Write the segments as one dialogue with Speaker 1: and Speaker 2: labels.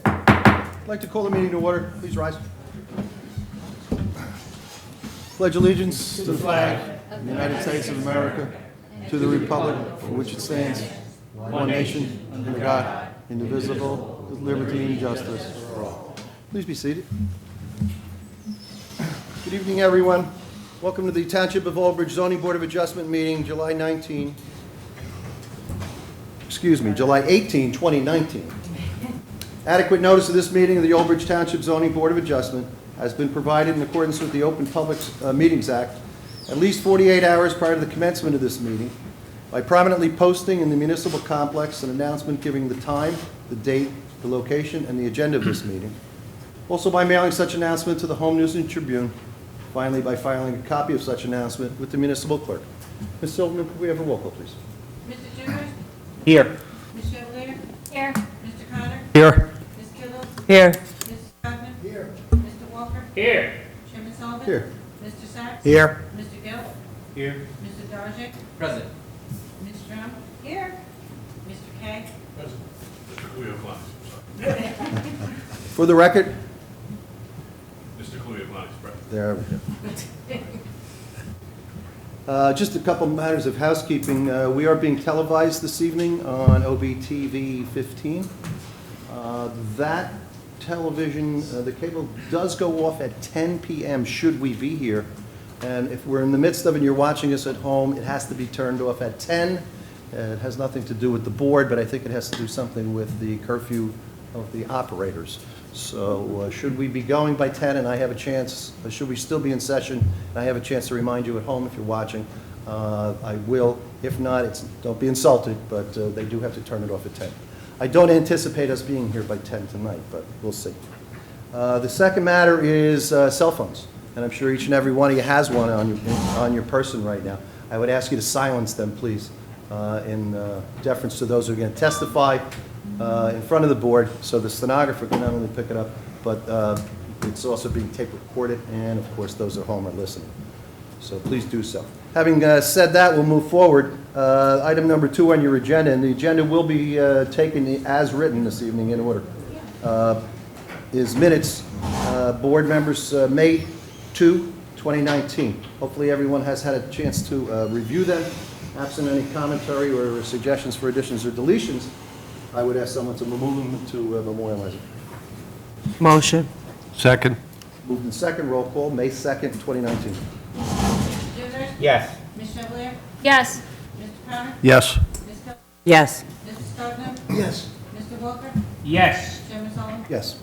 Speaker 1: I'd like to call the meeting to order. Please rise. Pledge allegiance to the flag of the United States of America, to the republic for which it stands, one nation, under God, indivisible, with liberty and justice for all. Please be seated. Good evening, everyone. Welcome to the Township of Aldridge Zoning Board of Adjustment meeting, July 18, 2019. Adequate notice of this meeting of the Aldridge Township Zoning Board of Adjustment has been provided in accordance with the Open Public Meetings Act at least 48 hours prior to the commencement of this meeting by prominently posting in the municipal complex an announcement giving the time, the date, the location, and the agenda of this meeting. Also by mailing such announcement to the Home News and Tribune. Finally, by filing a copy of such announcement with the municipal clerk. Ms. Silverman, could we have a roll call, please?
Speaker 2: Mr. Jewers?
Speaker 3: Here.
Speaker 2: Ms. Chevalier?
Speaker 4: Here.
Speaker 2: Mr. Connor?
Speaker 3: Here.
Speaker 2: Ms. Kittle?
Speaker 3: Here.
Speaker 2: Mrs. Stockman?
Speaker 1: Here.
Speaker 2: Mr. Walker?
Speaker 3: Here.
Speaker 2: Chairman Sullivan?
Speaker 1: Here.
Speaker 2: Mr. Sachs?
Speaker 3: Here.
Speaker 2: Mr. Gill?
Speaker 3: Here.
Speaker 2: Mr. Darjik?
Speaker 3: Present.
Speaker 2: Ms. Drum? Here. Mr. Kay?
Speaker 1: For the record,
Speaker 5: Mr. Kluyaplani is present.
Speaker 1: there we go. Just a couple matters of housekeeping. We are being televised this evening on OBTV 15. That television, the cable does go off at 10 p.m. should we be here. And if we're in the midst of it and you're watching us at home, it has to be turned off at 10. It has nothing to do with the board, but I think it has to do something with the curfew of the operators. So should we be going by 10 and I have a chance, should we still be in session and I have a chance to remind you at home if you're watching, I will. If not, don't be insulted, but they do have to turn it off at 10. I don't anticipate us being here by 10 tonight, but we'll see. The second matter is cell phones, and I'm sure each and every one of you has one on your person right now. I would ask you to silence them, please, in deference to those who are going to testify in front of the board, so the stenographer can not only pick it up, but it's also being tape recorded, and of course those at home are listening. So please do so. Having said that, we'll move forward. Item number 2 on your agenda, and the agenda will be taken as written this evening in order, is minutes. Board members, May 2, 2019. Hopefully everyone has had a chance to review them. Absent any commentary or suggestions for additions or deletions, I would ask someone to move them to memorialize it.
Speaker 3: Motion. Second.
Speaker 1: Moved in second, roll call, May 2nd, 2019.
Speaker 2: Mr. Jewers?
Speaker 3: Yes.
Speaker 2: Ms. Chevalier?
Speaker 4: Yes.
Speaker 2: Mr. Connor?
Speaker 3: Yes.
Speaker 2: Ms. Kittle?
Speaker 3: Yes.
Speaker 2: Mrs. Stockman?
Speaker 1: Yes.
Speaker 2: Mr. Walker?
Speaker 3: Yes.
Speaker 2: Chairman Sullivan?
Speaker 1: Yes.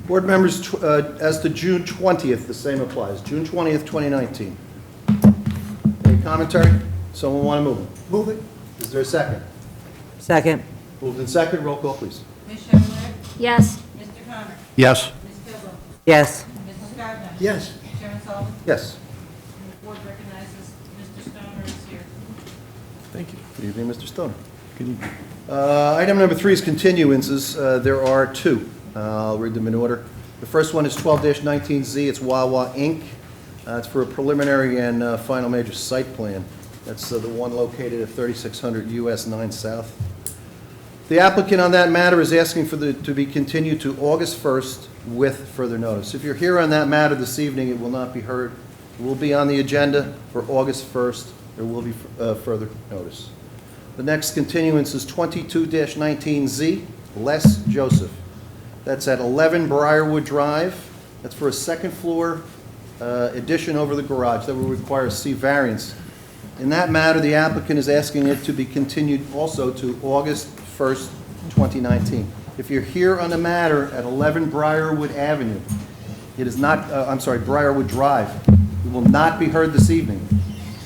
Speaker 1: Board members, as to June 20th, the same applies. June 20th, 2019. Any commentary? Someone want to move it? Move it. Is there a second?
Speaker 3: Second.
Speaker 1: Moved in second, roll call, please.
Speaker 2: Ms. Chevalier?
Speaker 4: Yes.
Speaker 2: Mr. Connor?
Speaker 3: Yes.
Speaker 2: Ms. Kittle?
Speaker 3: Yes.
Speaker 2: Mrs. Stockman?
Speaker 1: Yes.
Speaker 2: Chairman Sullivan?
Speaker 1: Yes.
Speaker 2: And the board recognizes Mr. Stoner is here.
Speaker 1: Thank you. Good evening, Mr. Stoner. Good evening. Item number 3 is continuances. There are 2. I'll read them in order. The first one is 12-19Z. It's Wawa Inc. It's for a preliminary and final major site plan. That's the one located at 3600 US 9 South. The applicant on that matter is asking for to be continued to August 1st with further notice. If you're here on that matter this evening, it will not be heard. It will be on the agenda for August 1st. There will be further notice. The next continuance is 22-19Z, Les Joseph. That's at 11 Briarwood Drive. That's for a second floor addition over the garage that will require a C variance. In that matter, the applicant is asking it to be continued also to August 1st, 2019. If you're here on the matter at 11 Briarwood Avenue, it is not, Briarwood Drive. It will not be heard this evening.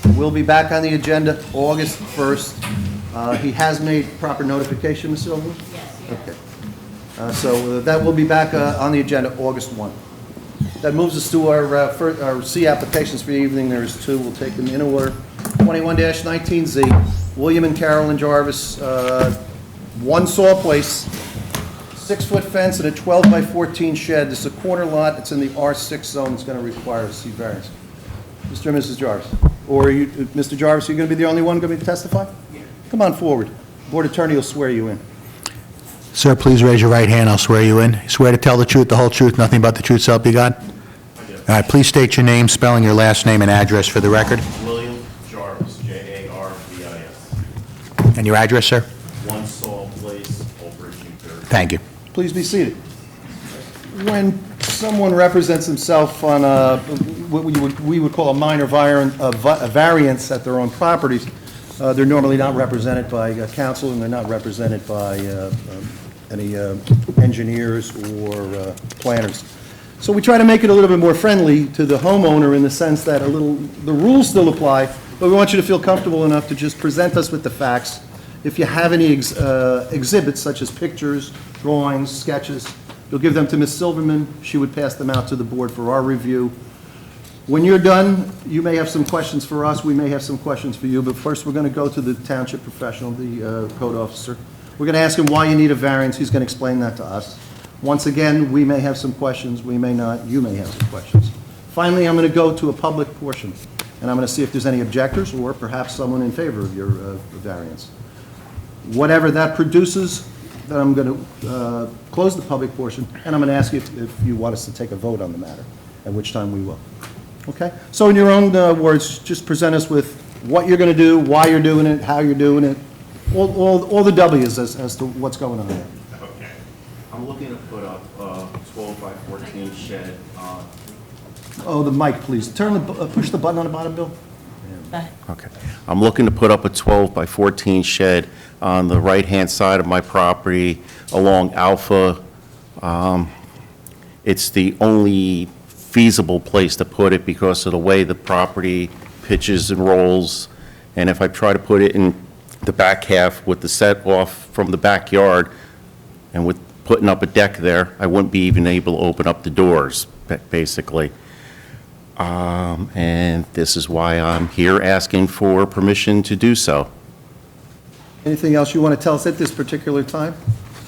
Speaker 1: It will be back on the agenda August 1st. He has made proper notification, Ms. Silverman?
Speaker 2: Yes,
Speaker 1: Okay. So that will be back on the agenda August 1. That moves us to our C applications for the evening. There's 2. We'll take them in order. 21-19Z, William and Carolyn Jarvis, 1 Saw Place, 6-foot fence and a 12-by-14 shed. This is a corner lot. It's in the R6 zone. It's going to require a C variance. Mr. and Mrs. Jarvis. Or are you, Mr. Jarvis, are you going to be the only one going to testify? Yeah. Come on forward. Board attorney will swear you in.
Speaker 4: Sir, please raise your right hand. I'll swear you in. You swear to tell the truth, the whole truth, nothing but the truth, so help you God?
Speaker 5: I do.
Speaker 4: All right, please state your name, spelling your last name and address for the record,
Speaker 5: William Jarvis, Jarvis,
Speaker 4: and your address, sir.
Speaker 5: 1 Saul Place, Old Bridge, New Jersey.
Speaker 4: Thank you.
Speaker 1: Please be seated. When someone represents himself on what we would call a minor variance at their own properties, they're normally not represented by counsel, and they're not represented by any engineers or planners. So we try to make it a little bit more friendly to the homeowner in the sense that the rules still apply, but we want you to feel comfortable enough to just present us with the facts. If you have any exhibits, such as pictures, drawings, sketches, you'll give them to Ms. Silverman. She would pass them out to the board for our review. When you're done, you may have some questions for us, we may have some questions for you, but first we're going to go to the township professional, the code officer. We're going to ask him why you need a variance, he's going to explain that to us. Once again, we may have some questions, we may not, you may have some questions. Finally, I'm going to go to a public portion, and I'm going to see if there's any objectors or perhaps someone in favor of your variance. Whatever that produces, then I'm going to close the public portion, and I'm going to ask you if you want us to take a vote on the matter, at which time we will. Okay? So in your own words, just present us with what you're going to do, why you're doing it, how you're doing it, all the W's as to what's going on there.
Speaker 5: Okay. I'm looking to put up a 12 by 14 shed.
Speaker 1: Oh, the mic, please. Push the button on the bottom, Bill.
Speaker 5: Okay. I'm looking to put up a 12 by 14 shed on the right-hand side of my property along Alpha. It's the only feasible place to put it because of the way the property pitches and rolls. And if I try to put it in the back half with the set off from the backyard and with putting up a deck there, I wouldn't be even able to open up the doors, basically. And this is why I'm here asking for permission to do so.
Speaker 1: Anything else you want to tell us at this particular time?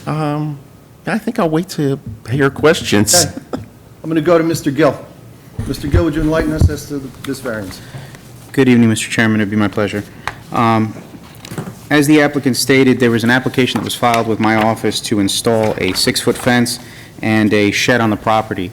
Speaker 5: I think I'll wait to hear questions.
Speaker 1: Okay. I'm going to go to Mr. Gill. Mr. Gill, would you enlighten us as to this variance?
Speaker 6: Good evening, Mr. Chairman. It'd be my pleasure. As the applicant stated, there was an application that was filed with my office to install a 6-foot fence and a shed on the property.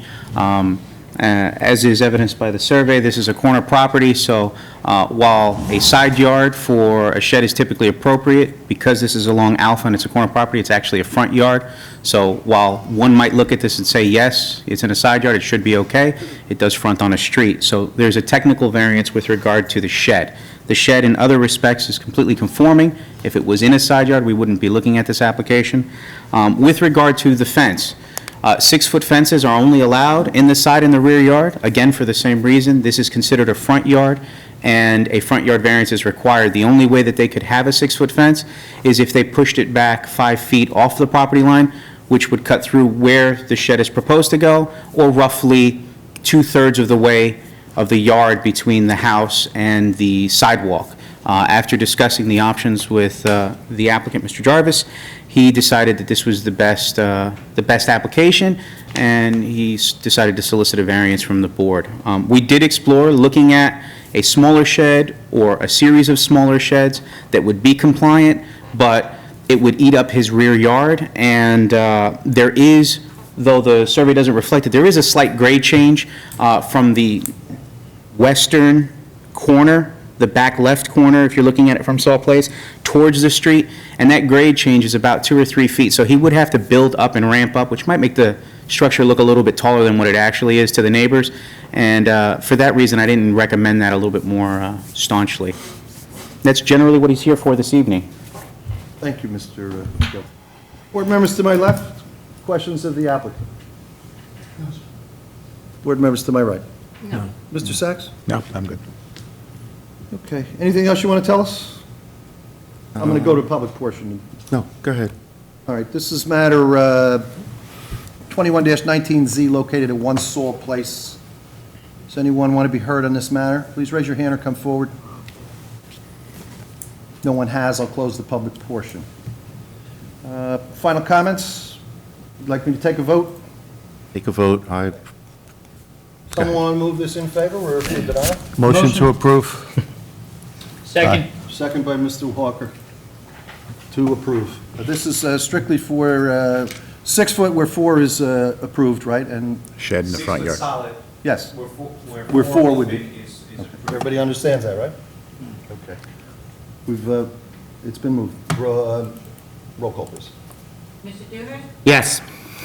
Speaker 6: As is evidenced by the survey, this is a corner property, so while a side yard for a shed is typically appropriate, because this is along Alpha and it's a corner property, it's actually a front yard. So while one might look at this and say, yes, it's in a side yard, it should be okay, it does front on a street. So there's a technical variance with regard to the shed. The shed, in other respects, is completely conforming. If it was in a side yard, we wouldn't be looking at this application. With regard to the fence, 6-foot fences are only allowed in the side and the rear yard. Again, for the same reason, this is considered a front yard, and a front yard variance is required. The only way that they could have a 6-foot fence is if they pushed it back 5 feet off the property line, which would cut through where the shed is proposed to go, or roughly 2/3 of the way of the yard between the house and the sidewalk. After discussing the options with the applicant, Mr. Jarvis, he decided that this was the best application, and he decided to solicit a variance from the board. We did explore looking at a smaller shed or a series of smaller sheds that would be compliant, but it would eat up his rear yard, and there is, though the survey doesn't reflect it, there is a slight grade change from the western corner, the back left corner, if you're looking at it from Saw Place, towards the street, and that grade change is about 2 or 3 feet. So he would have to build up and ramp up, which might make the structure look a little bit taller than what it actually is to the neighbors. And for that reason, I didn't recommend that a little bit more staunchly. That's generally what he's here for this evening.
Speaker 1: Thank you, Mr. Gill. Board members to my left, questions of the applicant? Board members to my right?
Speaker 2: No.
Speaker 1: Mr. Sachs?
Speaker 4: No, I'm good.
Speaker 1: Okay. Anything else you want to tell us? I'm going to go to public portion.
Speaker 5: No, go ahead.
Speaker 1: All right, this is matter 21-19Z located at 1 Saul Place. Does anyone want to be heard on this matter? Please raise your hand or come forward. No one has. I'll close the public portion. Final comments? Would like me to take a vote?
Speaker 5: Take a vote.
Speaker 1: Someone want to move this in favor or for denial?
Speaker 4: Motion to approve.
Speaker 3: Second.
Speaker 1: Second by Mr. Walker. to approve. This is strictly for 6 foot where 4 is approved, right? And,
Speaker 4: Shed in the front yard.
Speaker 7: 6 foot solid,
Speaker 1: yes,
Speaker 7: where
Speaker 1: 4 would be.
Speaker 7: is
Speaker 1: everybody understands that, right? Okay. It's been moved. Roll call, please.
Speaker 2: Mr. Dewar?
Speaker 3: Yes.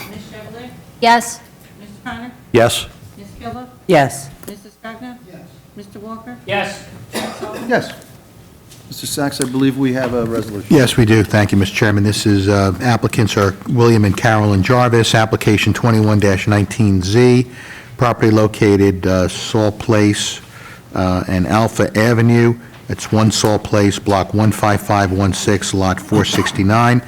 Speaker 2: Ms. Chevrolet?
Speaker 8: Yes.
Speaker 2: Mr. Connor?
Speaker 3: Yes.
Speaker 2: Ms. Kibble?
Speaker 3: Yes.
Speaker 2: Mrs. Gardner? Yes. Mr. Walker?
Speaker 7: Yes.
Speaker 1: Yes. Mr. Sachs, I believe we have a resolution.
Speaker 4: Yes, we do. Thank you, Mr. Chairman. This is, applicants are William and Carolyn Jarvis, application 21-19Z, property located Salt Place and Alpha Avenue. It's 1 Salt Place, Block 15516, Lot 469.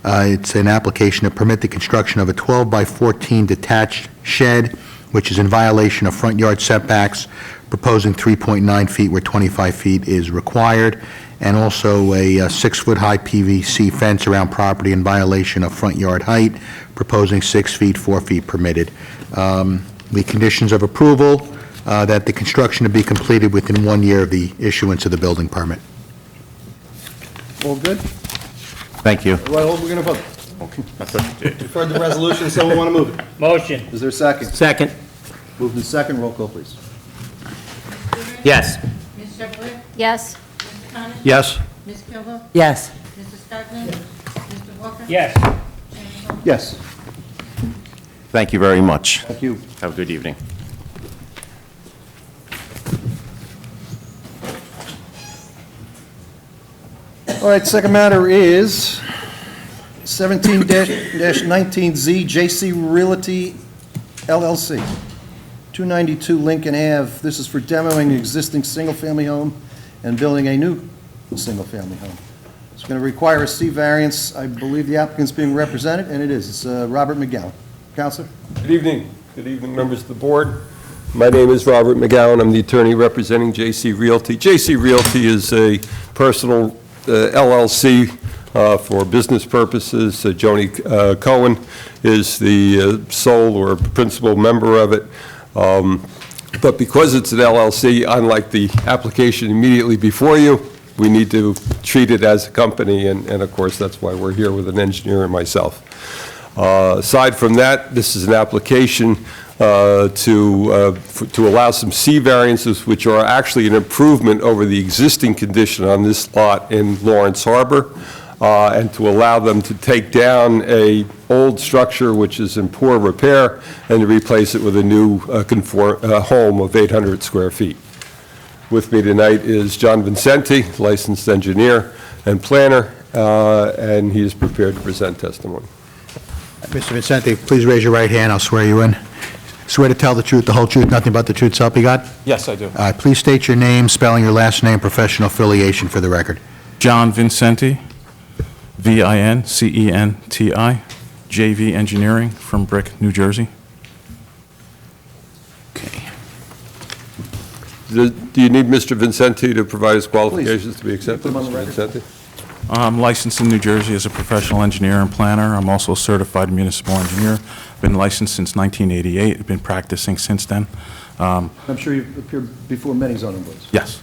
Speaker 4: It's an application to permit the construction of a 12 by 14 detached shed, which is in violation of front yard setbacks, proposing 3.9 feet where 25 feet is required, and also a 6-foot high PVC fence around property in violation of front yard height, proposing 6 feet, 4 feet permitted. The conditions of approval, that the construction to be completed within 1 year of the issuance of the building permit.
Speaker 1: All good?
Speaker 5: Thank you.
Speaker 1: Well, we're going to vote. You've heard the resolution, someone want to move it?
Speaker 3: Motion.
Speaker 1: Is there a second?
Speaker 3: Second.
Speaker 1: Moved in second, roll call, please.
Speaker 3: Yes.
Speaker 2: Ms. Chevrolet?
Speaker 8: Yes.
Speaker 2: Mr. Connor?
Speaker 3: Yes.
Speaker 2: Ms. Kibble?
Speaker 3: Yes.
Speaker 2: Mrs. Gardner? Mr. Walker?
Speaker 3: Yes.
Speaker 2: Chairman Colvin?
Speaker 1: Yes.
Speaker 5: Thank you very much.
Speaker 1: Thank you.
Speaker 5: Have a good evening.
Speaker 1: All right, second matter is 17-19Z JC Realty LLC, 292 Lincoln Ave. This is for demoing an existing single-family home and building a new single-family home. It's going to require a C variance. I believe the applicant's being represented, and it is. It's Robert McGowan. Counselor?
Speaker 9: Good evening. Good evening, members of the board. My name is Robert McGowan. I'm the attorney representing JC Realty. JC Realty is a personal LLC for business purposes. Joni Cohen is the sole or principal member of it. But because it's an LLC, unlike the application immediately before you, we need to treat it as a company, and of course, that's why we're here with an engineer and myself. Aside from that, this is an application to allow some C variances, which are actually an improvement over the existing condition on this lot in Lawrence Harbor, and to allow them to take down a old structure which is in poor repair and to replace it with a new home of 800 square feet. With me tonight is John Vincenti, licensed engineer and planner, and he is prepared to present testimony.
Speaker 4: Mr. Vincenti, please raise your right hand. I'll swear you in. Swear to tell the truth, the whole truth, nothing but the truth, so help you God?
Speaker 10: Yes, I do.
Speaker 4: Please state your name, spelling your last name, professional affiliation for the record.
Speaker 10: John Vincenti, Vincenti, JV Engineering from Brick, New Jersey.
Speaker 4: Okay.
Speaker 9: Do you need Mr. Vincenti to provide his qualifications to be accepted,
Speaker 1: Put him on the
Speaker 9: Mr.
Speaker 1: record.
Speaker 9: Vincenti?
Speaker 10: I'm licensed in New Jersey as a professional engineer and planner. I'm also a certified municipal engineer. Been licensed since 1988. I've been practicing since then.
Speaker 1: I'm sure you've appeared before many zoning boards.
Speaker 10: Yes,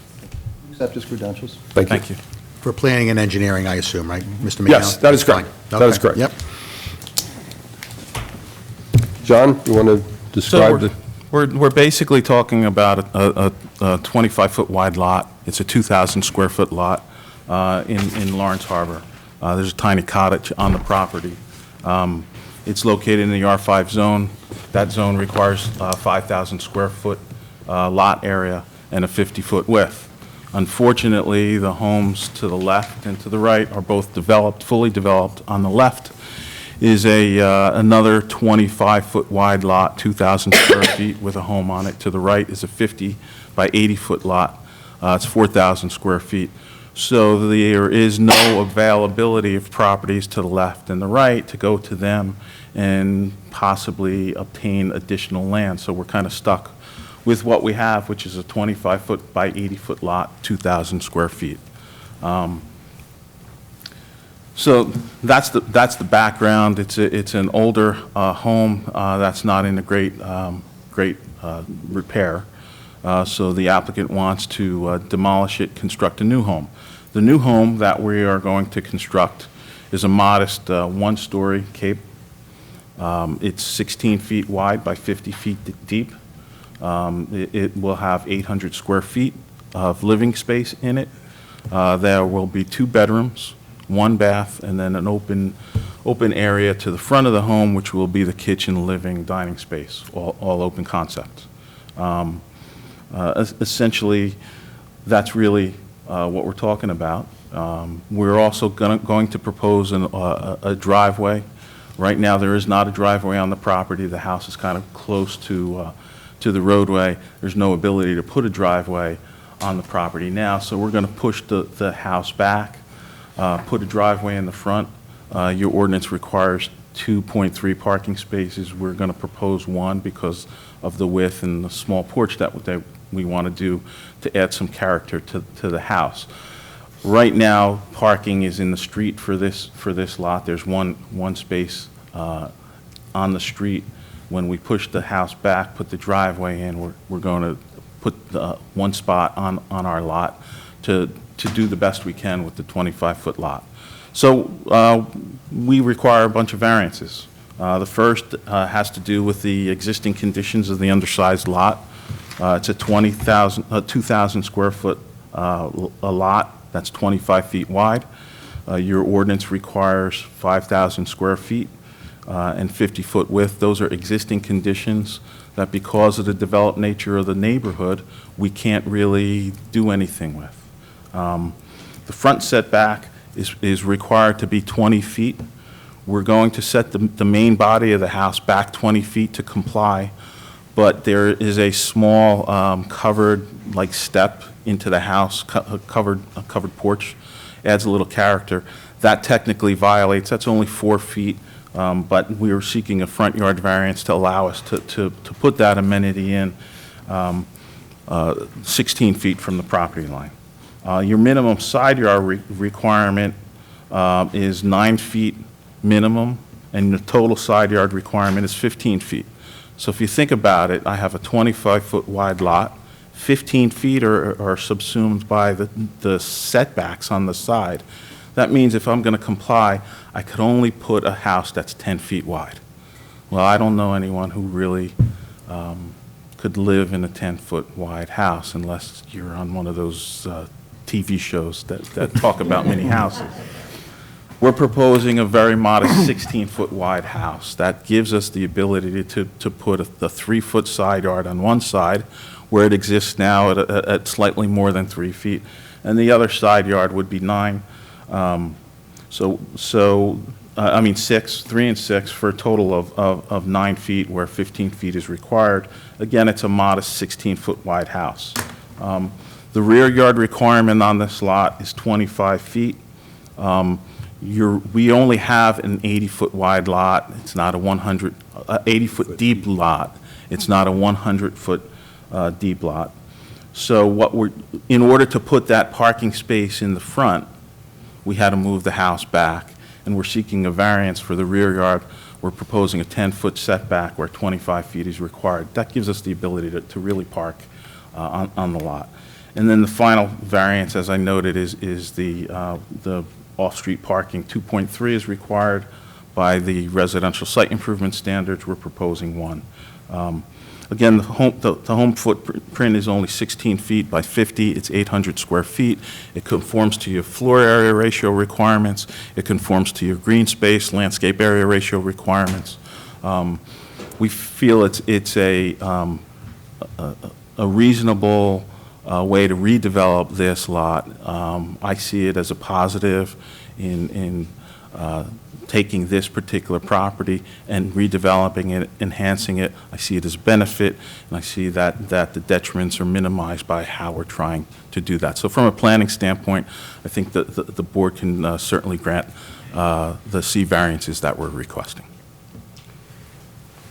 Speaker 1: Accept his credentials.
Speaker 10: thank you.
Speaker 4: For planning and engineering, I assume, right, Mr. McGowan?
Speaker 9: Yes, that is correct.
Speaker 4: Fine.
Speaker 9: That is
Speaker 4: Okay.
Speaker 9: correct.
Speaker 4: Yep.
Speaker 9: John, you want to describe the...
Speaker 10: We're basically talking about a 25-foot wide lot. It's a 2,000 square foot lot in Lawrence Harbor. There's a tiny cottage on the property. It's located in the R5 zone. That zone requires 5,000 square foot lot area and a 50-foot width. Unfortunately, the homes to the left and to the right are both developed, fully developed. On the left is another 25-foot wide lot, 2,000 square feet with a home on it. To the right is a 50 by 80-foot lot. It's 4,000 square feet. So there is no availability of properties to the left and the right to go to them and possibly obtain additional land. So we're kind of stuck with what we have, which is a 25-foot by 80-foot lot, 2,000 square feet. So that's the background. It's an older home that's not in a great repair. So the applicant wants to demolish it, construct a new home. The new home that we are going to construct is a modest one-story cape. It's 16 feet wide by 50 feet deep. It will have 800 square feet of living space in it. There will be 2 bedrooms, 1 bath, and then an open area to the front of the home, which will be the kitchen, living, dining space, all open concept. Essentially, that's really what we're talking about. We're also going to propose a driveway. Right now, there is not a driveway on the property. The house is kind of close to the roadway. There's no ability to put a driveway on the property now, so we're going to push the house back, put a driveway in the front. Your ordinance requires 2.3 parking spaces. We're going to propose 1 because of the width and the small porch that we want to do to add some character to the house. Right now, parking is in the street for this lot. There's one space on the street. When we push the house back, put the driveway in, we're going to put 1 spot on our lot to do the best we can with the 25-foot lot. So we require a bunch of variances. The first has to do with the existing conditions of the undersized lot. It's a 2,000 square foot a lot that's 25 feet wide. Your ordinance requires 5,000 square feet and 50-foot width. Those are existing conditions that, because of the developed nature of the neighborhood, we can't really do anything with. The front setback is required to be 20 feet. We're going to set the main body of the house back 20 feet to comply, but there is a small covered like step into the house, a covered porch, adds a little character. That technically violates, that's only 4 feet, but we are seeking a front yard variance to allow us to put that amenity in 16 feet from the property line. Your minimum side yard requirement is 9 feet minimum, and the total side yard requirement is 15 feet. So if you think about it, I have a 25-foot wide lot. 15 feet are subsumed by the setbacks on the side. That means if I'm going to comply, I could only put a house that's 10 feet wide. Well, I don't know anyone who really could live in a 10-foot wide house unless you're on one of those TV shows that talk about mini houses. We're proposing a very modest 16-foot wide house. That gives us the ability to put the 3-foot side yard on one side, where it exists now at slightly more than 3 feet, and the other side yard would be 9. I mean 6, 3 and 6 for a total of 9 feet, where 15 feet is required. Again, it's a modest 16-foot wide house. The rear yard requirement on this lot is 25 feet. We only have an 80-foot wide lot. It's not a 80-foot deep lot. It's not a 100-foot deep lot. So in order to put that parking space in the front, we had to move the house back, and we're seeking a variance for the rear yard. We're proposing a 10-foot setback where 25 feet is required. That gives us the ability to really park on the lot. And then the final variance, as I noted, is the off-street parking. 2.3 is required by the residential site improvement standards. We're proposing 1. Again, the home footprint is only 16 feet by 50. It's 800 square feet. It conforms to your floor area ratio requirements. It conforms to your green space, landscape area ratio requirements. We feel it's a reasonable way to redevelop this lot. I see it as a positive in taking this particular property and redeveloping it, enhancing it. I see it as a benefit, and I see that the detriments are minimized by how we're trying to do that. So from a planning standpoint, I think that the board can certainly grant the C variances that we're requesting.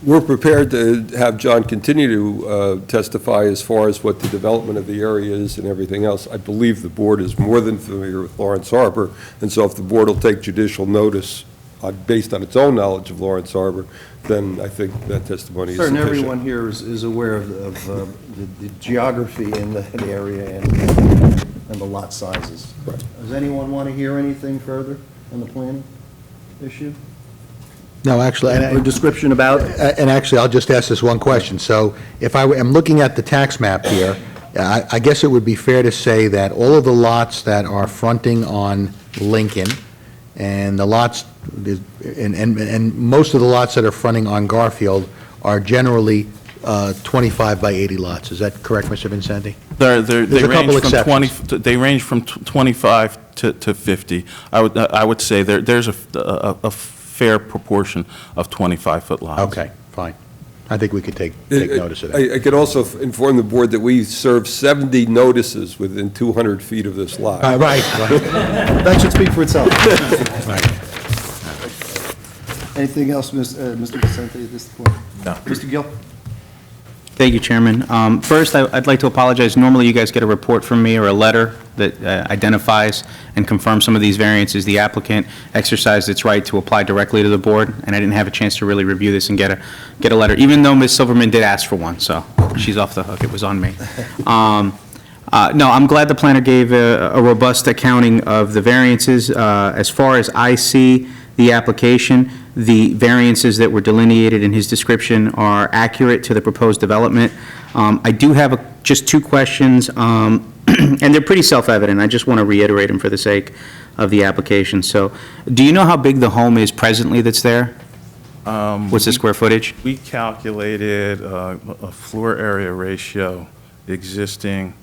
Speaker 9: We're prepared to have John continue to testify as far as what the development of the area is and everything else. I believe the board is more than familiar with Lawrence Harbor, and so if the board will take judicial notice based on its own knowledge of Lawrence Harbor, then I think that testimony is sufficient.
Speaker 1: Certainly everyone here is aware of the geography in that area and the lot sizes.
Speaker 9: Right.
Speaker 1: Does anyone want to hear anything further on the planning? issue?
Speaker 4: No, actually,
Speaker 1: Or description about?
Speaker 4: and actually, I'll just ask this one question. So if I am looking at the tax map here, I guess it would be fair to say that all of the lots that are fronting on Lincoln and the lots, and most of the lots that are fronting on Garfield are generally 25 by 80 lots. Is that correct, Mr. Vincenti?
Speaker 10: They
Speaker 4: There's a couple
Speaker 10: range from 20,
Speaker 4: exceptions.
Speaker 10: they range from 25 to 50. I would say there's a fair proportion of 25-foot lots.
Speaker 4: Okay, fine. I think we could take notice of that.
Speaker 9: I could also inform the board that we served 70 notices within 200 feet of this lot.
Speaker 4: Right.
Speaker 1: That should speak for itself.
Speaker 4: Right.
Speaker 1: Anything else, Mr. Vicente, at this point?
Speaker 10: No.
Speaker 1: Mr. Gill?
Speaker 6: Thank you, Chairman. First, I'd like to apologize. Normally, you guys get a report from me or a letter that identifies and confirms some of these variances. The applicant exercised its right to apply directly to the board, and I didn't have a chance to really review this and get a letter, even though Ms. Silverman did ask for one, so she's off the hook. It was on me. No, I'm glad the planner gave a robust accounting of the variances. As far as I see the application, the variances that were delineated in his description are accurate to the proposed development. I do have just two questions, and they're pretty self-evident. I just want to reiterate them for the sake of the application. So, do you know how big the home is presently that's there? What's the square footage?
Speaker 10: We calculated a floor area ratio existing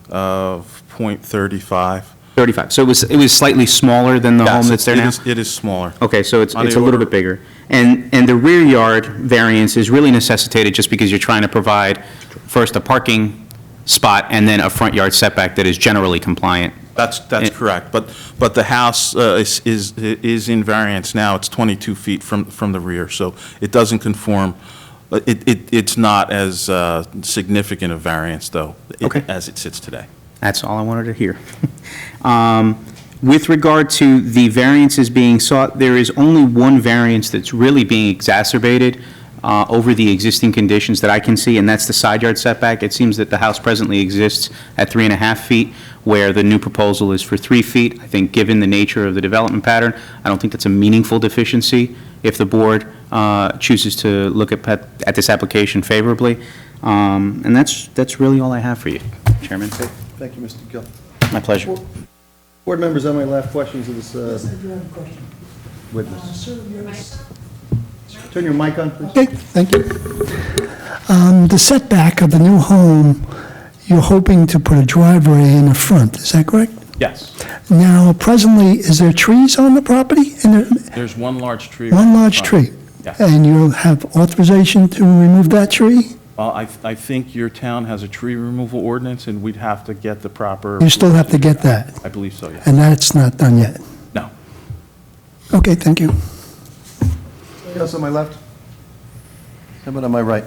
Speaker 10: of .35.
Speaker 6: 35. So it was slightly smaller than the home that's there now?
Speaker 10: It is smaller.
Speaker 6: Okay, so it's a
Speaker 10: On the
Speaker 6: little
Speaker 10: order-
Speaker 6: bit bigger. And the rear yard variance is really necessitated just because you're trying to provide first a parking spot and then a front yard setback that is generally compliant.
Speaker 10: That's correct, but the house is in variance now. It's 22 feet from the rear, so it doesn't conform. It's not as significant a variance, though,
Speaker 6: Okay.
Speaker 10: as it sits today.
Speaker 6: That's all I wanted to hear. With regard to the variances being sought, there is only one variance that's really being exacerbated over the existing conditions that I can see, and that's the side yard setback. It seems that the house presently exists at 3.5 feet, where the new proposal is for 3 feet. I think, given the nature of the development pattern, I don't think that's a meaningful deficiency if the board chooses to look at this application favorably. And that's really all I have for you, Chairman.
Speaker 1: Thank you, Mr. Gill.
Speaker 6: My pleasure.
Speaker 1: Board members, I might have questions of this
Speaker 7: Yes, I do have a question.
Speaker 1: witness.
Speaker 7: Sir, yours.
Speaker 1: Turn your mic on, please.
Speaker 7: Okay, thank you. The setback of the new home, you're hoping to put a driveway in the front, is that correct?
Speaker 10: Yes.
Speaker 7: Now, presently, is there trees on the property?
Speaker 10: There's one large tree.
Speaker 7: One large tree?
Speaker 10: Yes.
Speaker 7: And you have authorization to remove that tree?
Speaker 10: Well, I think your town has a tree removal ordinance, and we'd have to get the proper.
Speaker 7: You still have to get that,
Speaker 10: I believe so, yes.
Speaker 7: and that's not done yet?
Speaker 10: No.
Speaker 7: Okay, thank you.
Speaker 1: Anything else on my left? How about on my right?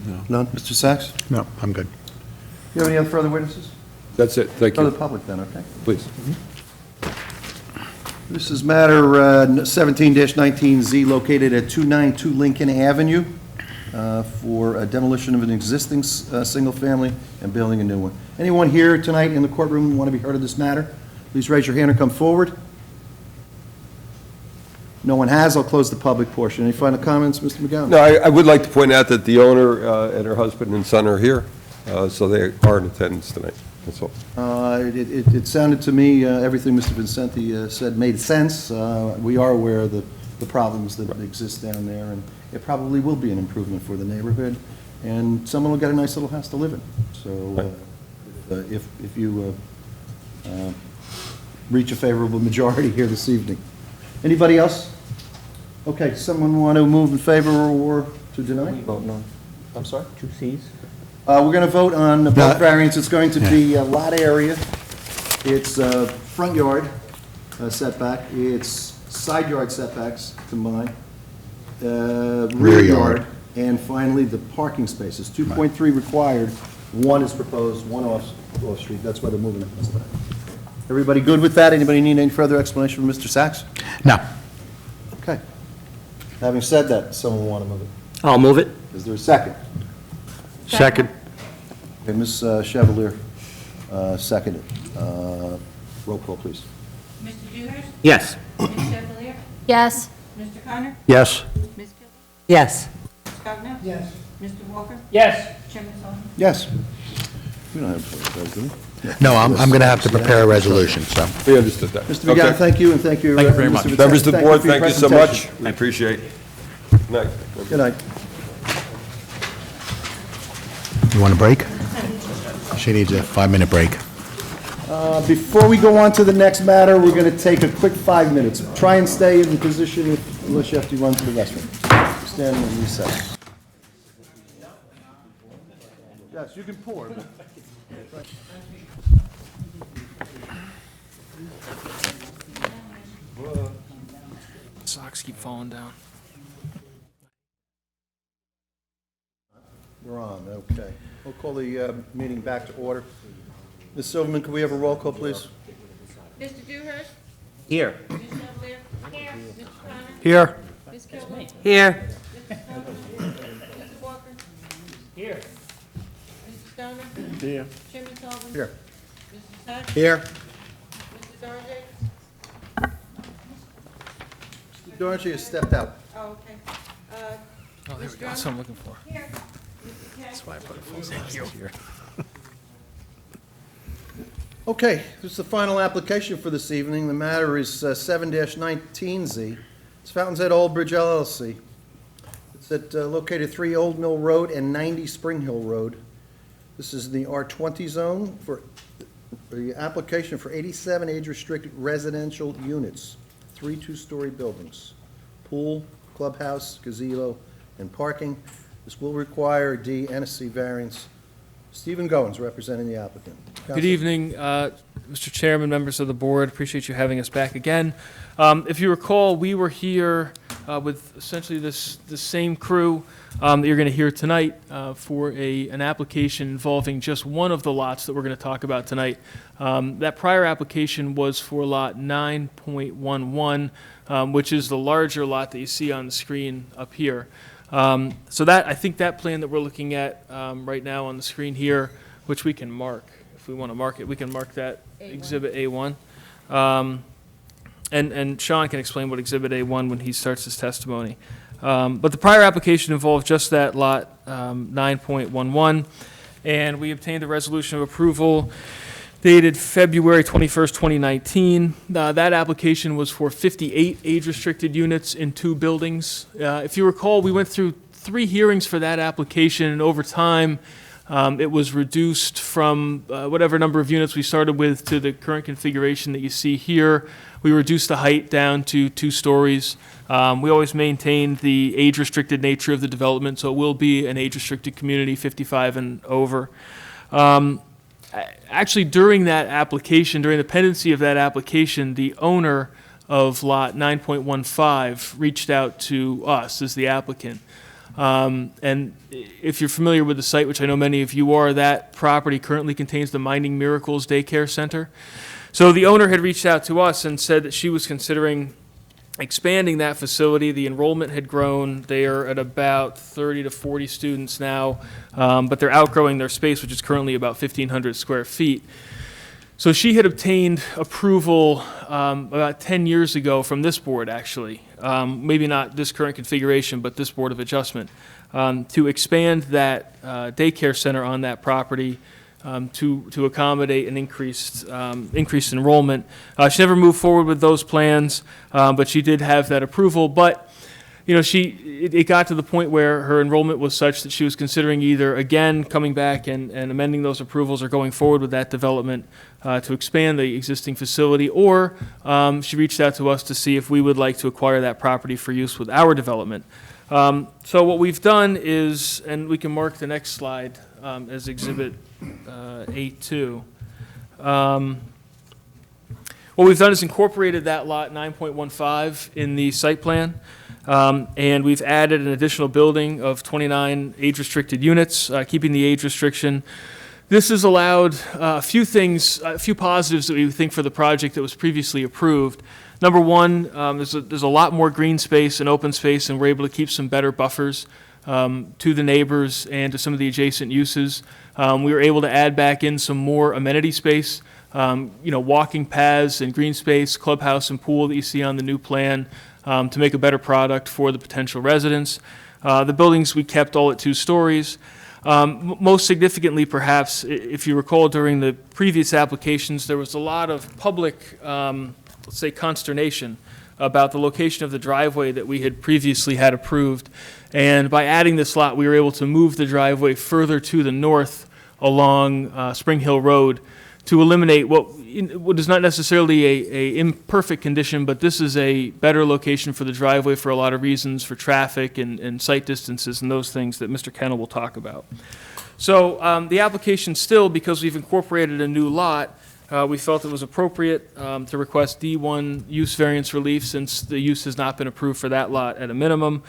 Speaker 1: No. None? Mr. Sachs?
Speaker 4: No, I'm good.
Speaker 1: You have any other further witnesses?
Speaker 9: That's it, thank
Speaker 1: Go to
Speaker 9: you.
Speaker 1: the public then, okay?
Speaker 9: Please.
Speaker 1: This is matter 17-19Z located at 292 Lincoln Avenue for a demolition of an existing single-family and building a new one. Anyone here tonight in the courtroom want to be heard of this matter? Please raise your hand or come forward. No one has. I'll close the public portion. Any final comments, Mr. McGowan?
Speaker 9: No, I would like to point out that the owner and her husband and son are here, so they are in attendance tonight, that's all.
Speaker 1: It sounded to me, everything Mr. Vincenti said made sense. We are aware of the problems that exist down there, and it probably will be an improvement for the neighborhood, and someone will get a nice little house to live in. So if you reach a favorable majority here this evening. Anybody else? Okay, someone want to move in favor or to deny?
Speaker 5: Voting on, I'm sorry? 2 Cs?
Speaker 1: We're going to vote on both
Speaker 4: No.
Speaker 1: variants. It's going to be lot area, it's front yard setback, it's side yard setbacks combined, rear yard, and finally the parking spaces. 2.3 required, 1 is proposed, 1 off-street. That's why they're moving it. Everybody good with that? Anybody need any further explanation from Mr. Sachs?
Speaker 4: No.
Speaker 1: Okay. Having said that, someone want to move it?
Speaker 3: I'll move it.
Speaker 1: Is there a second?
Speaker 4: Second.
Speaker 1: Okay, Ms. Chevalier, seconded. Roll call, please.
Speaker 2: Mr. Jewers?
Speaker 3: Yes.
Speaker 2: Ms. Chevalier?
Speaker 8: Yes.
Speaker 2: Mr. Connor?
Speaker 4: Yes.
Speaker 2: Ms. Gilby?
Speaker 8: Yes.
Speaker 2: Ms. Cognos?
Speaker 7: Yes.
Speaker 2: Mr. Walker?
Speaker 3: Yes.
Speaker 2: Chairman Sullivan?
Speaker 1: Yes. We don't have a voice, do we?
Speaker 4: No, I'm going to have to prepare a resolution, so.
Speaker 9: We understood that.
Speaker 1: Mr. McGowan,
Speaker 9: Okay.
Speaker 1: thank you, and thank you.
Speaker 10: Thank you very much.
Speaker 1: Mr. Vitale.
Speaker 9: Members of the board,
Speaker 1: for your
Speaker 9: thank you so
Speaker 1: presentation.
Speaker 9: much. We appreciate it. Good night.
Speaker 1: Good night.
Speaker 4: You want a break? She needs a 5-minute break.
Speaker 1: Before we go on to the next matter, we're going to take a quick 5 minutes. Try and stay in position unless you have to run to the restroom. Stand and recess. Yes, you can pour.
Speaker 11: Socks keep falling down.
Speaker 1: We're on, okay. We'll call the meeting back to order. Ms. Silverman, can we have a roll call, please?
Speaker 2: Mr. Dewhurst?
Speaker 3: Here.
Speaker 2: Ms. Chevalier? Here. Mr. Connor?
Speaker 1: Here.
Speaker 2: Ms. Gilby?
Speaker 3: Here.
Speaker 2: Mr. Walker?
Speaker 3: Here.
Speaker 2: Mr. Stoner?
Speaker 1: Here.
Speaker 2: Chairman Sullivan?
Speaker 1: Here.
Speaker 2: Mr. Sacks?
Speaker 1: Here.
Speaker 2: Mr. Darjay?
Speaker 1: Mr. Dorothy has stepped out.
Speaker 2: Oh, okay.
Speaker 11: Oh, there we go. That's what I'm looking for.
Speaker 2: Here. Mr. Kay?
Speaker 11: That's why I put a full sign here.
Speaker 1: Okay, this is the final application for this evening. The matter is 7-19Z. It's Fountains Head Old Bridge LLC. It's located 3 Old Mill Road and 90 Spring Hill Road. This is the R20 zone for the application for 87 age-restricted residential units, 3 two-story buildings, pool, clubhouse, gazebo, and parking. This will require a D and a C variance. Stephen Goins, representing the applicant.
Speaker 11: Good
Speaker 1: Counsel.
Speaker 11: evening, Mr. Chairman, members of the board. Appreciate you having us back again. If you recall, we were here with essentially the same crew that you're going to hear tonight for an application involving just one of the lots that we're going to talk about tonight. That prior application was for lot 9.11, which is the larger lot that you see on the screen up here. So that, I think that plan that we're looking at right now on the screen here, which we can mark, if we want to mark it, we can mark that Exhibit A1. And Sean can explain what Exhibit A1 when he starts his testimony. But the prior application involved just that lot 9.11, and we obtained a resolution of approval dated February 21st, 2019. That application was for 58 age-restricted units in 2 buildings. If you recall, we went through 3 hearings for that application, and over time, it was reduced from whatever number of units we started with to the current configuration that you see here. We reduced the height down to 2 stories. We always maintained the age-restricted nature of the development, so it will be an age-restricted community, 55 and over. Actually, during that application, during the pendency of that application, the owner of lot 9.15 reached out to us as the applicant. And if you're familiar with the site, which I know many of you are, that property currently contains the Minding Miracles Daycare Center. So the owner had reached out to us and said that she was considering expanding that facility. The enrollment had grown. They are at about 30 to 40 students now, but they're outgrowing their space, which is currently about 1,500 square feet. So she had obtained approval about 10 years ago from this board, actually, maybe not this current configuration, but this Board of Adjustment, to expand that daycare center on that property to accommodate an increased enrollment. She never moved forward with those plans, but she did have that approval. But you know, it got to the point where her enrollment was such that she was considering either again coming back and amending those approvals or going forward with that development to expand the existing facility, or she reached out to us to see if we would like to acquire that property for use with our development. So what we've done is, and we can mark the next slide as Exhibit A2. What we've done is incorporated that lot 9.15 in the site plan, and we've added an additional building of 29 age-restricted units, keeping the age restriction. This has allowed a few things, a few positives that we think for the project that was previously approved. Number one, there's a lot more green space and open space, and we're able to keep some better buffers to the neighbors and to some of the adjacent uses. We were able to add back in some more amenity space, walking paths and green space, clubhouse and pool that you see on the new plan. to make a better product for the potential residents. The buildings, we kept all at 2 stories. Most significantly, perhaps, if you recall, during the previous applications, there was a lot of public, let's say, consternation about the location of the driveway that we had previously had approved. And by adding this lot, we were able to move the driveway further to the north along Spring Hill Road to eliminate what is not necessarily a imperfect condition, but this is a better location for the driveway for a lot of reasons, for traffic and sight distances and those things that Mr. Kennel will talk about. So the application still, because we've incorporated a new lot, we felt it was appropriate to request D1 use variance relief since the use has not been approved for that lot at a minimum.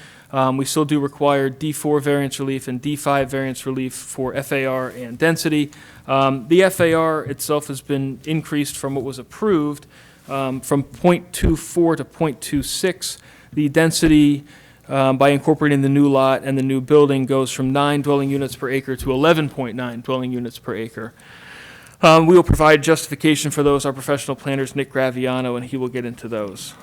Speaker 11: We still do require D4 variance relief and D5 variance relief for FAR and density. The FAR itself has been increased from what was approved from 0.24 to 0.26. The density by incorporating the new lot and the new building goes from 9 dwelling units per acre to 11.9 dwelling units per acre. We will provide justification for those. Our professional planner is Nick Graviano, and he will get into those.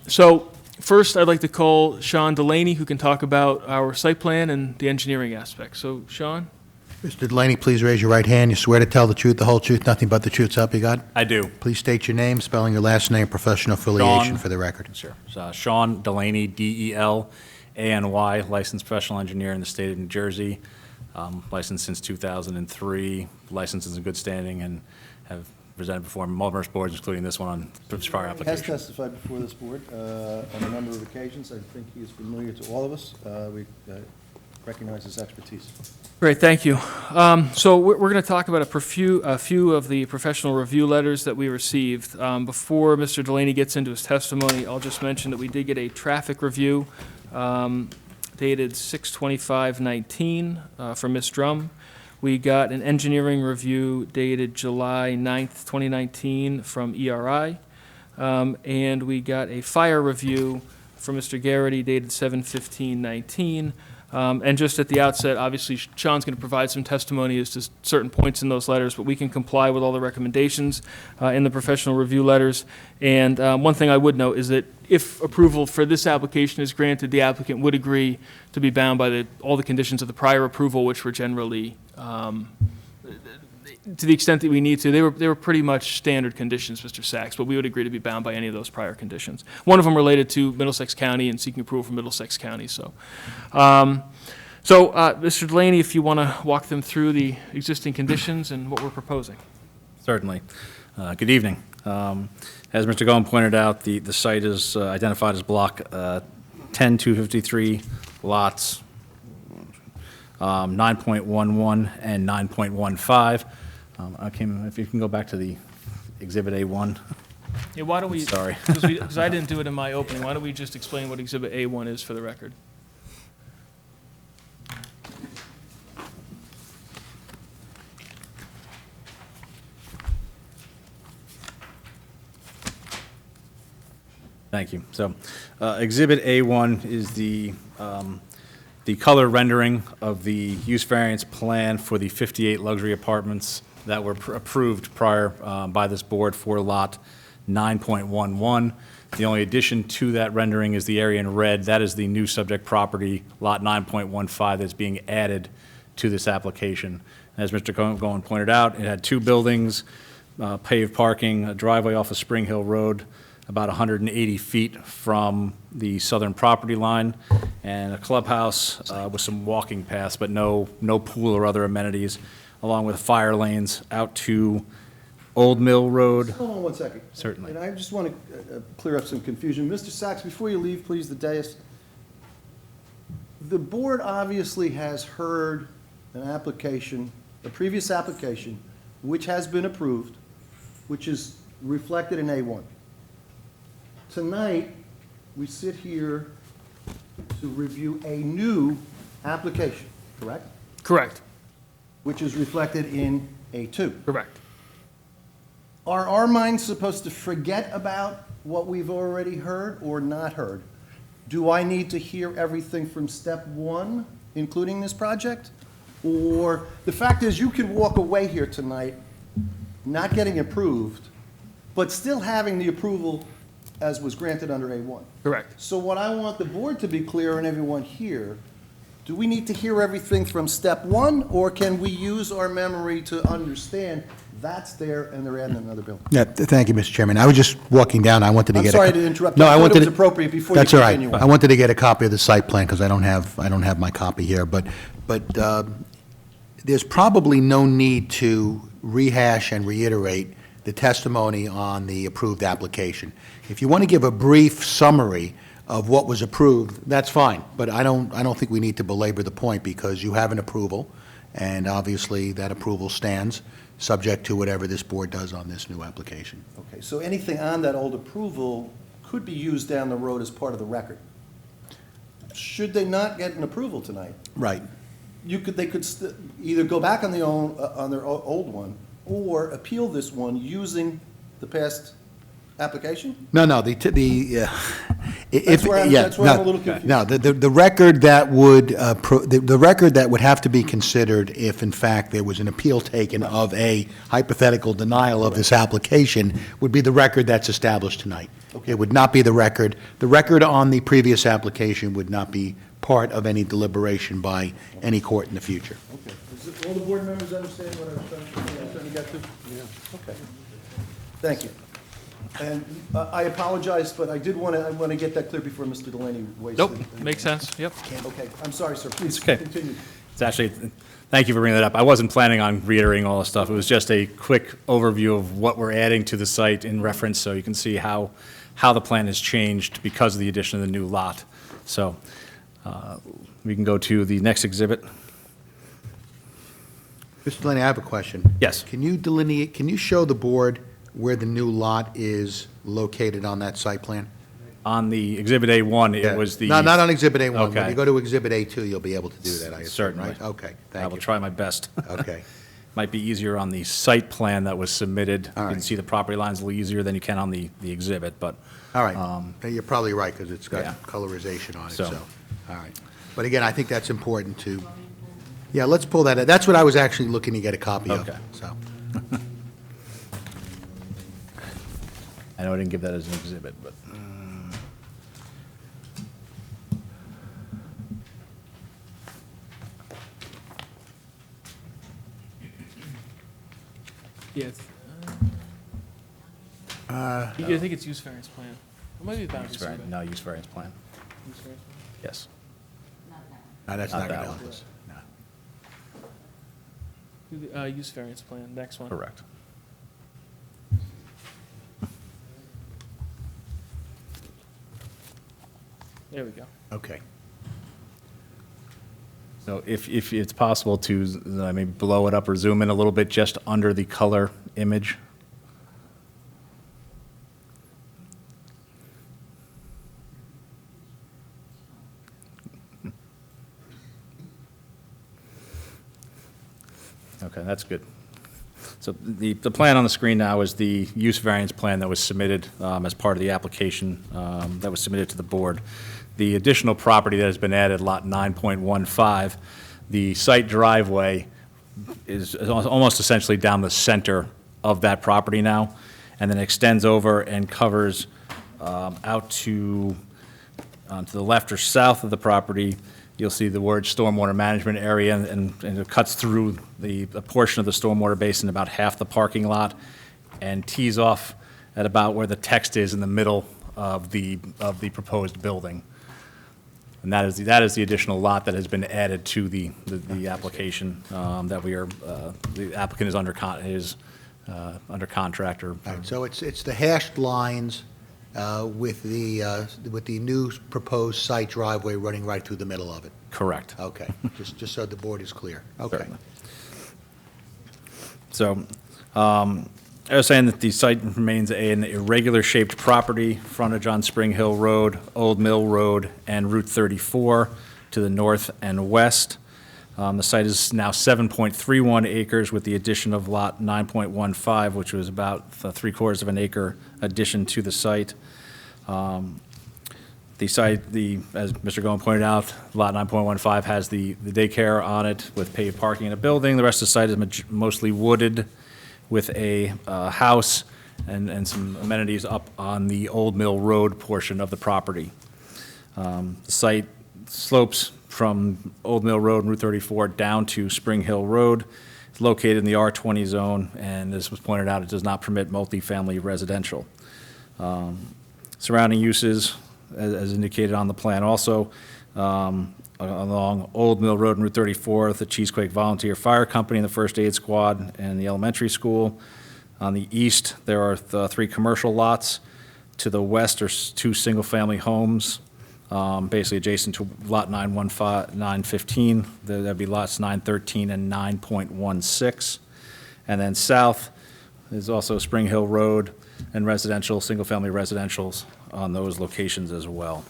Speaker 11: So first, I'd like to call Sean Delaney, who can talk about our site plan and the engineering aspects. So, Sean?
Speaker 4: Mr. Delaney, please raise your right hand. You swear to tell the truth, the whole truth, nothing but the truth, so help you God?
Speaker 8: I do.
Speaker 4: Please state your name, spelling your last name, professional affiliation
Speaker 8: Sean.
Speaker 4: for the record.
Speaker 8: Sure. Sean Delaney, D-E-L-A-N-Y, licensed professional engineer in the state of New Jersey. Licensed since 2003, licensed is in good standing, and have presented before numerous boards, including this one on prior
Speaker 1: Has
Speaker 8: application.
Speaker 1: testified before this board on a number of occasions. I think he is familiar to all of us. We recognize his expertise.
Speaker 11: Great, thank you. So we're going to talk about a few of the professional review letters that we received. Before Mr. Delaney gets into his testimony, I'll just mention that we did get a traffic review dated 6/25/19 from Ms. Drum. We got an engineering review dated July 9th, 2019 from ERI. And we got a fire review from Mr. Garrity dated 7/15/19. And just at the outset, obviously, Sean's going to provide some testimony as to certain points in those letters, but we can comply with all the recommendations in the professional review letters. And one thing I would note is that if approval for this application is granted, the applicant would agree to be bound by all the conditions of the prior approval, which were generally, to the extent that we need to, they were pretty much standard conditions, Mr. Sachs, but we would agree to be bound by any of those prior conditions. One of them related to Middlesex County and seeking approval from Middlesex County. So, Mr. Delaney, if you want to walk them through the existing conditions and what we're proposing.
Speaker 8: Certainly. Good evening. As Mr. Goen pointed out, the site is identified as block 10253 lots 9.11 and 9.15. If you can go back to the Exhibit A1.
Speaker 11: Yeah, why don't we?
Speaker 8: Sorry.
Speaker 11: Because I didn't do it in my opening. Why don't we just explain what Exhibit A1 is for the record?
Speaker 8: Thank you. So, Exhibit A1 is the color rendering of the use variance plan for the 58 luxury apartments that were approved prior by this board for lot 9.11. The only addition to that rendering is the area in red. That is the new subject property, lot 9.15, that's being added to this application. As Mr. Goen pointed out, it had 2 buildings, paved parking, a driveway off of Spring Hill Road, about 180 feet from the southern property line, and a clubhouse with some walking paths, but no pool or other amenities, along with fire lanes out to Old Mill Road.
Speaker 1: Hold on one second.
Speaker 8: Certainly.
Speaker 1: And I just want to clear up some confusion. Mr. Sachs, before you leave, please, the dais. The board obviously has heard an application, a previous application, which has been approved, which is reflected in A1. Tonight, we sit here to review a new application, correct?
Speaker 11: Correct.
Speaker 1: Which is reflected in A2.
Speaker 11: Correct.
Speaker 1: Are our minds supposed to forget about what we've already heard or not heard? Do I need to hear everything from step 1, including this project? Or the fact is you can walk away here tonight not getting approved, but still having the approval as was granted under A1.
Speaker 11: Correct.
Speaker 1: So what I want the board to be clear and everyone here, do we need to hear everything from step one, or can we use our memory to understand that's there and they're adding another building?
Speaker 4: Yeah, thank you, Mr. Chairman. I was just walking down, I wanted to
Speaker 1: I'm
Speaker 4: get...
Speaker 1: sorry to interrupt.
Speaker 4: No,
Speaker 1: I
Speaker 4: I
Speaker 1: thought
Speaker 4: wanted...
Speaker 1: it was appropriate before you
Speaker 4: That's all right.
Speaker 1: continue on.
Speaker 4: I wanted to get a copy of the site plan, because I don't have my copy here, but there's probably no need to rehash and reiterate the testimony on the approved application. If you want to give a brief summary of what was approved, that's fine, but I don't think we need to belabor the point, because you have an approval, and obviously that approval stands, subject to whatever this board does on this new application.
Speaker 1: Okay, so anything on that old approval could be used down the road as part of the record. Should they not get an approval tonight,
Speaker 4: Right.
Speaker 1: they could either go back on their old one, or appeal this one using the past application?
Speaker 4: No,
Speaker 1: That's where I'm a little confused.
Speaker 4: No, the record that would, the record that would have to be considered if, in fact, there was an appeal taken of a hypothetical denial of this application would be the record that's established tonight.
Speaker 1: Okay.
Speaker 4: It would not be the record on the previous application would not be part of any deliberation by any court in the future.
Speaker 1: Okay. Does all the board members understand what I was trying to get to? Yeah. Okay. Thank you. And I apologize, but I want to get that clear before Mr. Delaney wastes.
Speaker 11: Nope, makes sense, yep.
Speaker 1: Okay, I'm sorry, sir, please
Speaker 8: okay.
Speaker 1: continue.
Speaker 8: It's actually, thank you for bringing that up. I wasn't planning on reiterating all this stuff. It was just a quick overview of what we're adding to the site in reference, so you can see how the plan has changed because of the addition of the new lot. So we can go to the next exhibit.
Speaker 4: Mr. Delaney, I have a question.
Speaker 8: Yes.
Speaker 4: Can you show the board where the new lot is located on that site plan?
Speaker 8: On the Exhibit A1, it was the...
Speaker 4: No, not on Exhibit A1. When
Speaker 8: Okay.
Speaker 4: you go to Exhibit A2, you'll be able to do that, I assume,
Speaker 8: Certainly.
Speaker 4: right? Okay,
Speaker 8: I
Speaker 4: thank
Speaker 8: will
Speaker 4: you.
Speaker 8: try my best.
Speaker 4: Okay.
Speaker 8: Might be easier on the site plan that was submitted.
Speaker 4: All
Speaker 8: You can
Speaker 4: right.
Speaker 8: see the property lines a little easier than you can on the exhibit, but...
Speaker 4: All right. You're probably right, because it's got
Speaker 8: yeah.
Speaker 4: colorization on it,
Speaker 8: So-
Speaker 4: so, all right. But again, I think that's important to, yeah, let's pull that. That's what I was actually looking to get a copy of,
Speaker 8: Okay.
Speaker 4: so.
Speaker 8: I know I didn't give that as an exhibit, but...
Speaker 11: Yeah, I think it's use variance plan. It might be boundary
Speaker 8: Use
Speaker 11: survey.
Speaker 8: variance- No, use variance plan.
Speaker 11: Use variance plan.
Speaker 8: Yes.
Speaker 4: No, that's
Speaker 8: Not
Speaker 4: not going
Speaker 8: that
Speaker 4: to
Speaker 8: one.
Speaker 4: help us. No.
Speaker 11: Do the, use variance plan, next one.
Speaker 8: Correct.
Speaker 11: There we go.
Speaker 4: Okay.
Speaker 8: So if it's possible to maybe blow it up or zoom in a little bit just under the color image. Okay, that's good. So the plan on the screen now is the use variance plan that was submitted as part of the application that was submitted to the board. The additional property that has been added, lot 9.15, the site driveway is almost essentially down the center of that property now, and then extends over and covers out to the left or south of the property. You'll see the word stormwater management area, and it cuts through a portion of the stormwater basin, about half the parking lot, and tees off at about where the text is in the middle of the proposed building. And that is the additional lot that has been added to the application that the applicant is under contract or.
Speaker 4: All right, so it's the hashed lines with the new proposed site driveway running right through the middle of it.
Speaker 8: Correct.
Speaker 4: Okay, just so the board is clear. Okay.
Speaker 8: Certainly. So, I was saying that the site remains an irregular shaped property, frontage on Spring Hill Road, Old Mill Road, and Route 34 to the north and west. The site is now 7.31 acres with the addition of lot 9.15, which was about 3/4 of an acre addition to the site. The site, as Mr. Goen pointed out, lot 9.15 has the daycare on it with paved parking and a building. The rest of the site is mostly wooded with a house and some amenities up on the Old Mill Road portion of the property. The site slopes from Old Mill Road and Route 34 down to Spring Hill Road. It's located in the R20 zone, and as was pointed out, it does not permit multifamily residential. Surrounding uses, as indicated on the plan also, along Old Mill Road and Route 34, the Cheesequake Volunteer Fire Company, the First Aid Squad, and the elementary school. On the east, there are 3 commercial lots. To the west are 2 single-family homes, basically adjacent to Lot 915. That'd be lots 913 and 9.16. And then south is also Spring Hill Road and residential, single-family residentials on those locations as well.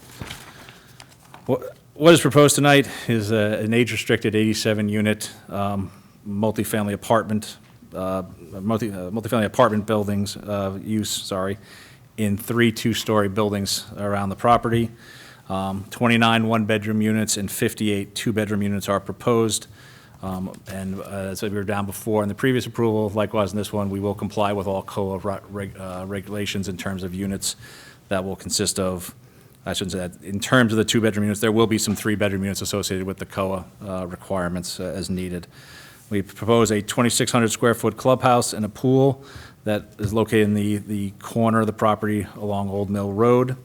Speaker 8: What is proposed tonight is an age-restricted 87-unit multifamily apartment, multifamily apartment buildings in 3 2-story buildings around the property. 29 one-bedroom units and 58 two-bedroom units are proposed. And as we were down before in the previous approval, likewise in this one, we will comply with all COA regulations in terms of units that will consist of, I shouldn't say that, in terms of the 2-bedroom units, there will be some 3-bedroom units associated with the COA requirements as needed. We propose a 2,600 square foot clubhouse and a pool that is located in the corner of the property along Old Mill Road.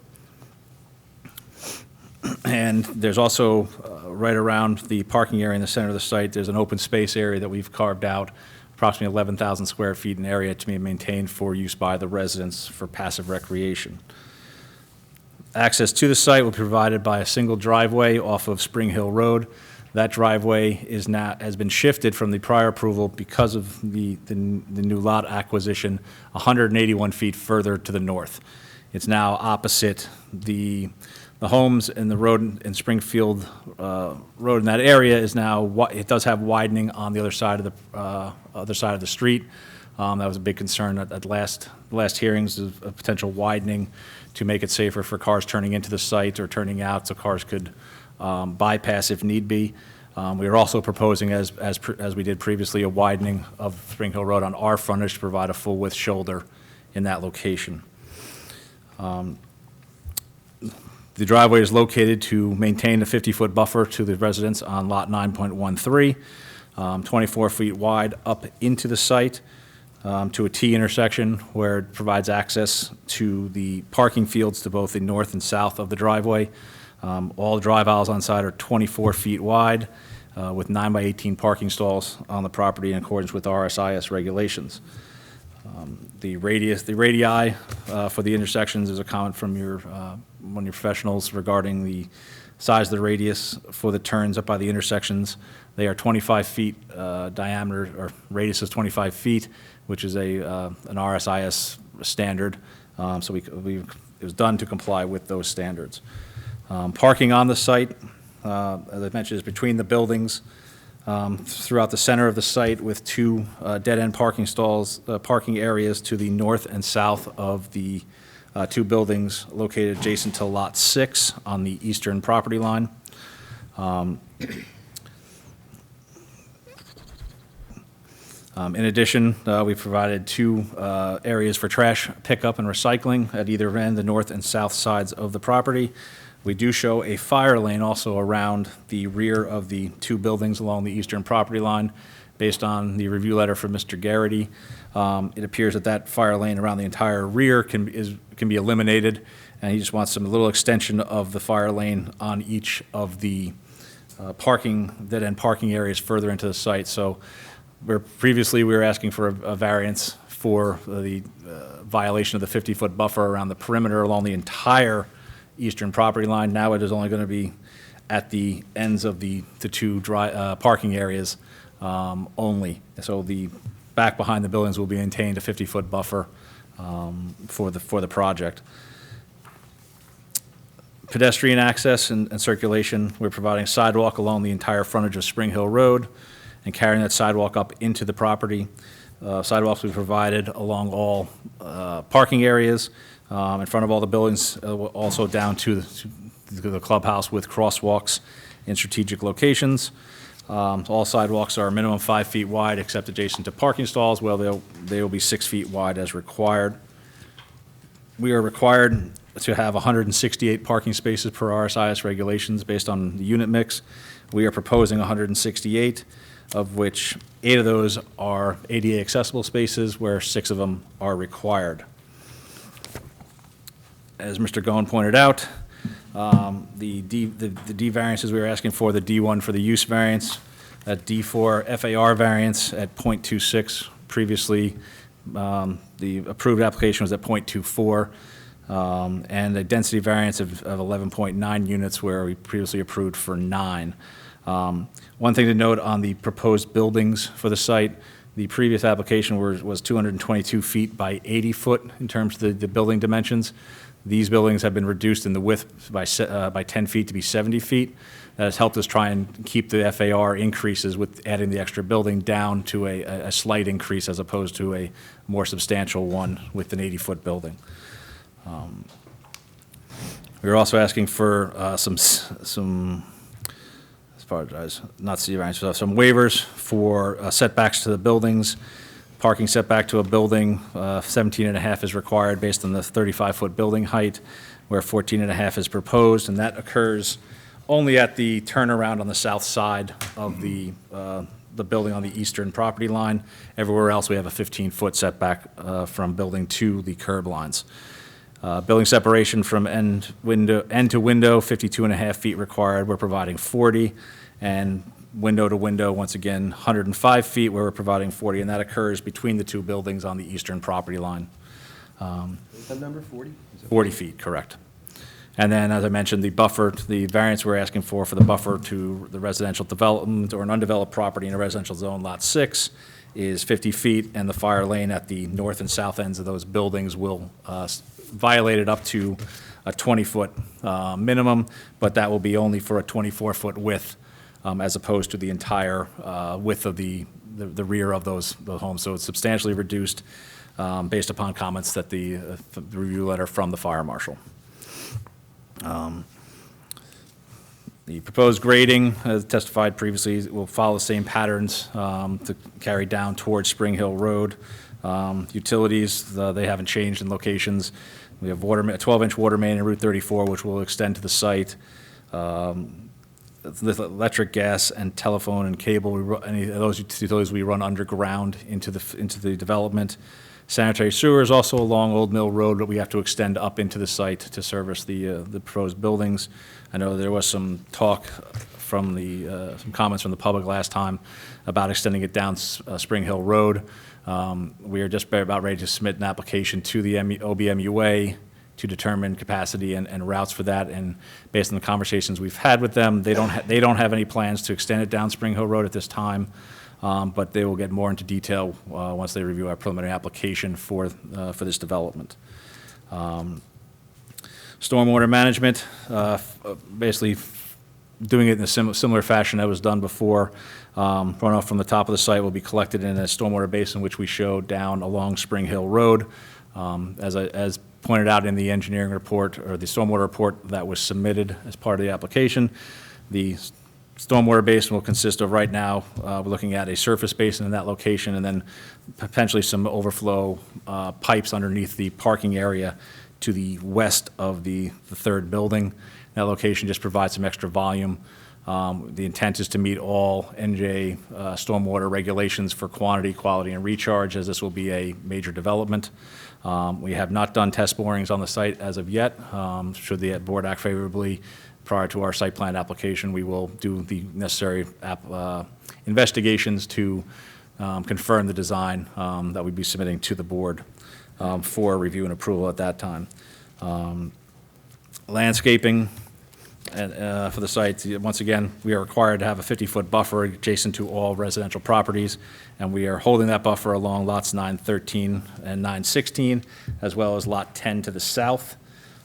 Speaker 8: And there's also, right around the parking area in the center of the site, there's an open space area that we've carved out, approximately 11,000 square feet in area to be maintained for use by the residents for passive recreation. Access to the site will be provided by a single driveway off of Spring Hill Road. That driveway has been shifted from the prior approval because of the new lot acquisition 181 feet further to the north. It's now opposite the homes and the road in Springfield Road in that area is now, it does have widening on the other side of the street. That was a big concern at last hearings, of potential widening to make it safer for cars turning into the site or turning out, so cars could bypass if need be. We are also proposing, as we did previously, a widening of Spring Hill Road on our frontage to provide a full width shoulder in that location. The driveway is located to maintain a 50-foot buffer to the residents on lot 9.13, 24 feet wide up into the site to a T intersection where it provides access to the parking fields to both the north and south of the driveway. All drive aisles on site are 24 feet wide with 9x18 parking stalls on the property in accordance with RSIS regulations. The radii for the intersections is a comment from one of your professionals regarding the size of the radius for the turns up by the intersections. They are 25 feet diameter, or radius is 25 feet, which is an RSIS standard. So it was done to comply with those standards. Parking on the site, as I mentioned, is between the buildings throughout the center of the site with 2 dead-end parking stalls, parking areas to the north and south of the 2 buildings located adjacent to Lot 6 on the eastern property line. In addition, we provided 2 areas for trash pickup and recycling at either end, the north and south sides of the property. We do show a fire lane also around the rear of the 2 buildings along the eastern property line. Based on the review letter from Mr. Garrity, it appears that fire lane around the entire rear can be eliminated, and he just wants some little extension of the fire lane on each of the dead-end parking areas further into the site. So previously we were asking for a variance for the violation of the 50-foot buffer around the perimeter along the entire eastern property line. Now it is only going to be at the ends of the 2 parking areas only. So the back behind the buildings will be maintained a 50-foot buffer for the project. Pedestrian access and circulation, we're providing a sidewalk along the entire frontage of Spring Hill Road and carrying that sidewalk up into the property. Sidewalks will be provided along all parking areas, in front of all the buildings, also down to the clubhouse with crosswalks in strategic locations. All sidewalks are a minimum 5 feet wide except adjacent to parking stalls, where they will be 6 feet wide as required. We are required to have 168 parking spaces per RSIS regulations based on the unit mix. We are proposing 168, of which 8 of those are ADA accessible spaces, where 6 of them are required. As Mr. Goen pointed out, the D variances we were asking for, the D1 for the use variance, that D4 FAR variance at .26. Previously, the approved application was at .24, and a density variance of 11.9 units where we previously approved for 9. One thing to note on the proposed buildings for the site, the previous application was 222 feet by 80 foot in terms of the building dimensions. These buildings have been reduced in the width by 10 feet to be 70 feet. That has helped us try and keep the FAR increases with adding the extra building down to a slight increase as opposed to a more substantial one with an 80-foot building. We're also asking for some waivers for setbacks to the buildings. Parking setback to a building, 17.5 is required based on the 35-foot building height, where 14.5 is proposed, and that occurs only at the turnaround on the south side of the building on the eastern property line. Everywhere else, we have a 15-foot setback from building to the curb lines. Building separation from end to window, 52.5 feet required. We're providing 40, and window to window, once again, 105 feet, where we're providing 40, and that occurs between the 2 buildings on the eastern property line.
Speaker 1: Is that number 40?
Speaker 8: 40 feet, correct. And then, as I mentioned, the buffer, the variance we're asking for the buffer to the residential development or an undeveloped property in a residential zone, Lot 6, is 50 feet, and the fire lane at the north and south ends of those buildings will violate it up to a 20-foot minimum, but that will be only for a 24-foot width, as opposed to the entire width of the rear of the homes. So it's substantially reduced based upon comments that the review letter from the fire marshal. The proposed grading, as testified previously, will follow the same patterns to carry down towards Spring Hill Road. Utilities, they haven't changed in locations. We have a 12-inch water main in Route 34, which will extend to the site. Electric, gas, and telephone and cable, any of those utilities we run underground into the development. Sanitary sewer is also along Old Mill Road, but we have to extend up into the site to service the proposed buildings. I know there was some talk from some comments from the public last time about extending it down Spring Hill Road. We are just about ready to submit an application to the OBMUA to determine capacity and routes for that. And based on the conversations we've had with them, they don't have any plans to extend it down Spring Hill Road at this time, but they will get more into detail once they review our preliminary application for this development. Stormwater management, basically doing it in a similar fashion that was done before. Runoff from the top of the site will be collected in a stormwater basin, which we showed down along Spring Hill Road. As pointed out in the engineering report, or the stormwater report that was submitted as part of the application, the stormwater basin will consist of, right now, we're looking at a surface basin in that location, and then potentially some overflow pipes underneath the parking area to the west of the third building. That location just provides some extra volume. The intent is to meet all NJ stormwater regulations for quantity, quality, and recharge, as this will be a major development. We have not done test borings on the site as of yet. Should the board act favorably prior to our site plan application, we will do the necessary investigations to confirm the design that we'd be submitting to the board for review and approval at that time. Landscaping for the site, once again, we are required to have a 50-foot buffer adjacent to all residential properties, and we are holding that buffer along lots 913 and 916, as well as lot 10 to the south,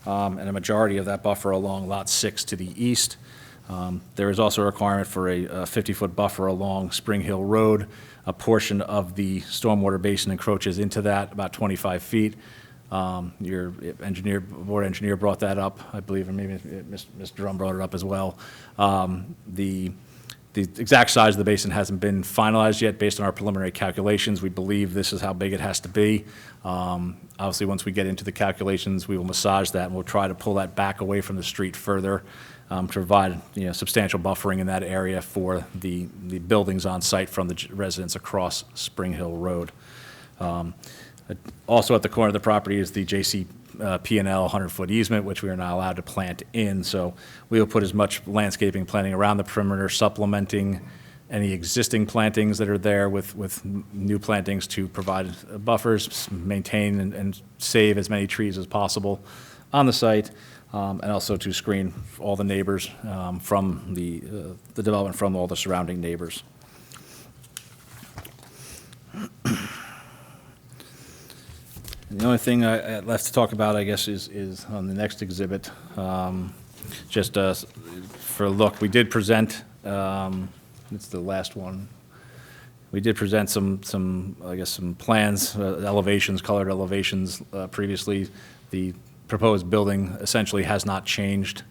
Speaker 8: and a majority of that buffer along lot 6 to the east. There is also a requirement for a 50-foot buffer along Spring Hill Road. A portion of the stormwater basin encroaches into that, about 25 feet. Your board engineer brought that up, I believe, and maybe Mr. Drum brought it up as well. The The exact size of the basin hasn't been finalized yet. Based on our preliminary calculations, we believe this is how big it has to be. Obviously, once we get into the calculations, we will massage that, and we'll try to pull that back away from the street further to provide substantial buffering in that area for the buildings on site from the residents across Spring Hill Road. Also at the corner of the property is the J.C. P&L 100-foot easement, which we are not allowed to plant in. So we will put as much landscaping planting around the perimeter, supplementing any existing plantings that are there with new plantings to provide buffers, maintain and save as many trees as possible on the site, and also to screen all the neighbors from the development from all the surrounding neighbors. The only thing I left to talk about, I guess, is on the next exhibit. Just for a look, we did present, it's the last one. We did present some I guess, some plans, elevations, colored elevations previously. The proposed building essentially has not changed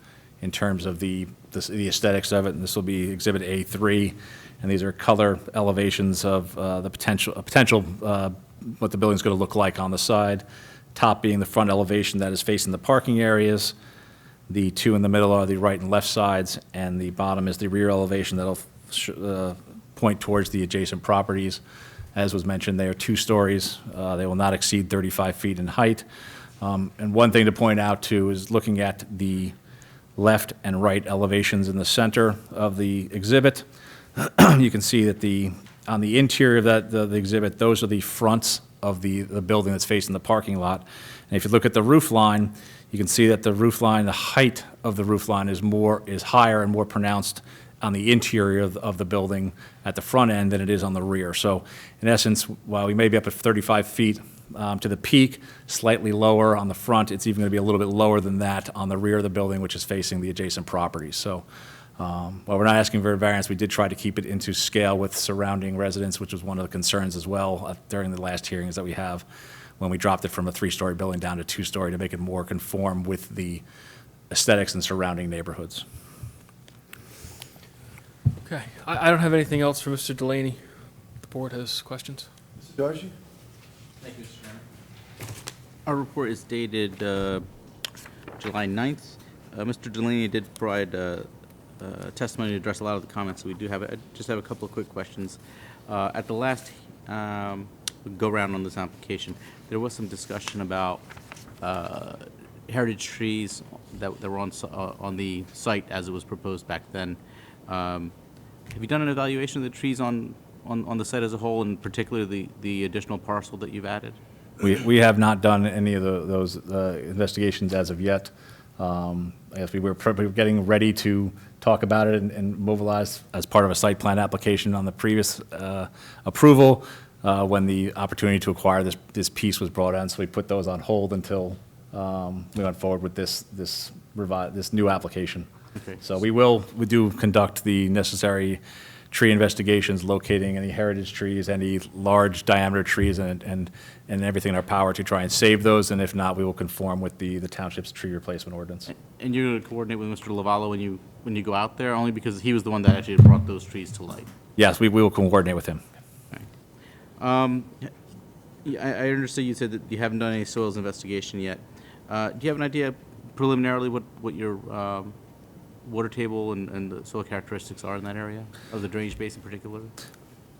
Speaker 8: in terms of the aesthetics of it, and this will be Exhibit A3, and these are color elevations of the potential what the building's going to look like on the side. Top being the front elevation that is facing the parking areas. The two in the middle are the right and left sides, and the bottom is the rear elevation that'll point towards the adjacent properties. As was mentioned, they are 2 stories. They will not exceed 35 feet in height. And one thing to point out, too, is looking at the left and right elevations in the center of the exhibit. You can see that on the interior of the exhibit, those are the fronts of the building that's facing the parking lot. And if you look at the roof line, you can see that the roof line, the height of the roof line is higher and more pronounced on the interior of the building at the front end than it is on the rear. So in essence, while we may be up at 35 feet to the peak, slightly lower on the front, it's even going to be a little bit lower than that on the rear of the building, which is facing the adjacent properties. So while we're not asking for a variance, we did try to keep it into scale with surrounding residents, which was one of the concerns as well during the last hearings that we have when we dropped it from a 3-story building down to 2-story to make it more conform with the aesthetics in surrounding neighborhoods.
Speaker 11: Okay, I don't have anything else for Mr. Delaney. The board has questions.
Speaker 1: Mr. Darcy?
Speaker 3: Thank you, Mr. Chairman.
Speaker 12: Our report is dated July 9th. Mr. Delaney did provide testimony to address a lot of the comments, so we do have just have a couple of quick questions. At the last go-round on this application, there was some discussion about heritage trees that were on the site as it was proposed back then. Have you done an evaluation of the trees on the site as a whole, and particularly the additional parcel that you've added?
Speaker 8: We have not done any of those investigations as of yet. I guess we were getting ready to talk about it and mobilize as part of a site plan application on the previous approval when the opportunity to acquire this piece was brought in. So we put those on hold until we went forward with this new application.
Speaker 12: Okay.
Speaker 8: So we do conduct the necessary tree investigations, locating any heritage trees, any large diameter trees, and everything in our power to try and save those, and if not, we will conform with the township's tree replacement ordinance.
Speaker 12: And you're going to coordinate with Mr. Lavallo when you go out there, only because he was the one that actually brought those trees to light?
Speaker 8: Yes, we will coordinate with him.
Speaker 12: Okay. I understand you said that you haven't done any soils investigation yet. Do you have an idea preliminarily what your water table and the soil characteristics are in that area, of the drainage basin particularly?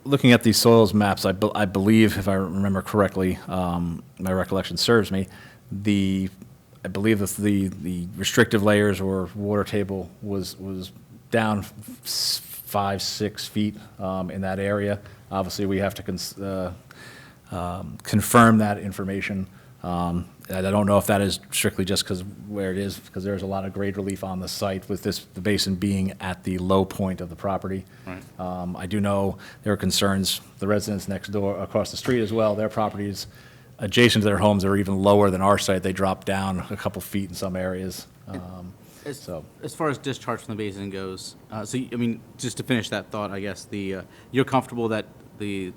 Speaker 8: Looking at these soils maps, I believe, if I remember correctly, my recollection serves me, I believe that the restrictive layers or water table was down 5-6 feet in that area. Obviously, we have to confirm that information. I don't know if that is strictly just because where it is, because there's a lot of grade relief on the site with the basin being at the low point of the property.
Speaker 12: Right.
Speaker 8: I do know there are concerns, the residents next door, across the street as well, their properties adjacent to their homes are even lower than our site. They drop down a couple feet in some areas.
Speaker 12: As far as discharge from the basin goes, just to finish that thought, I guess, you're comfortable that the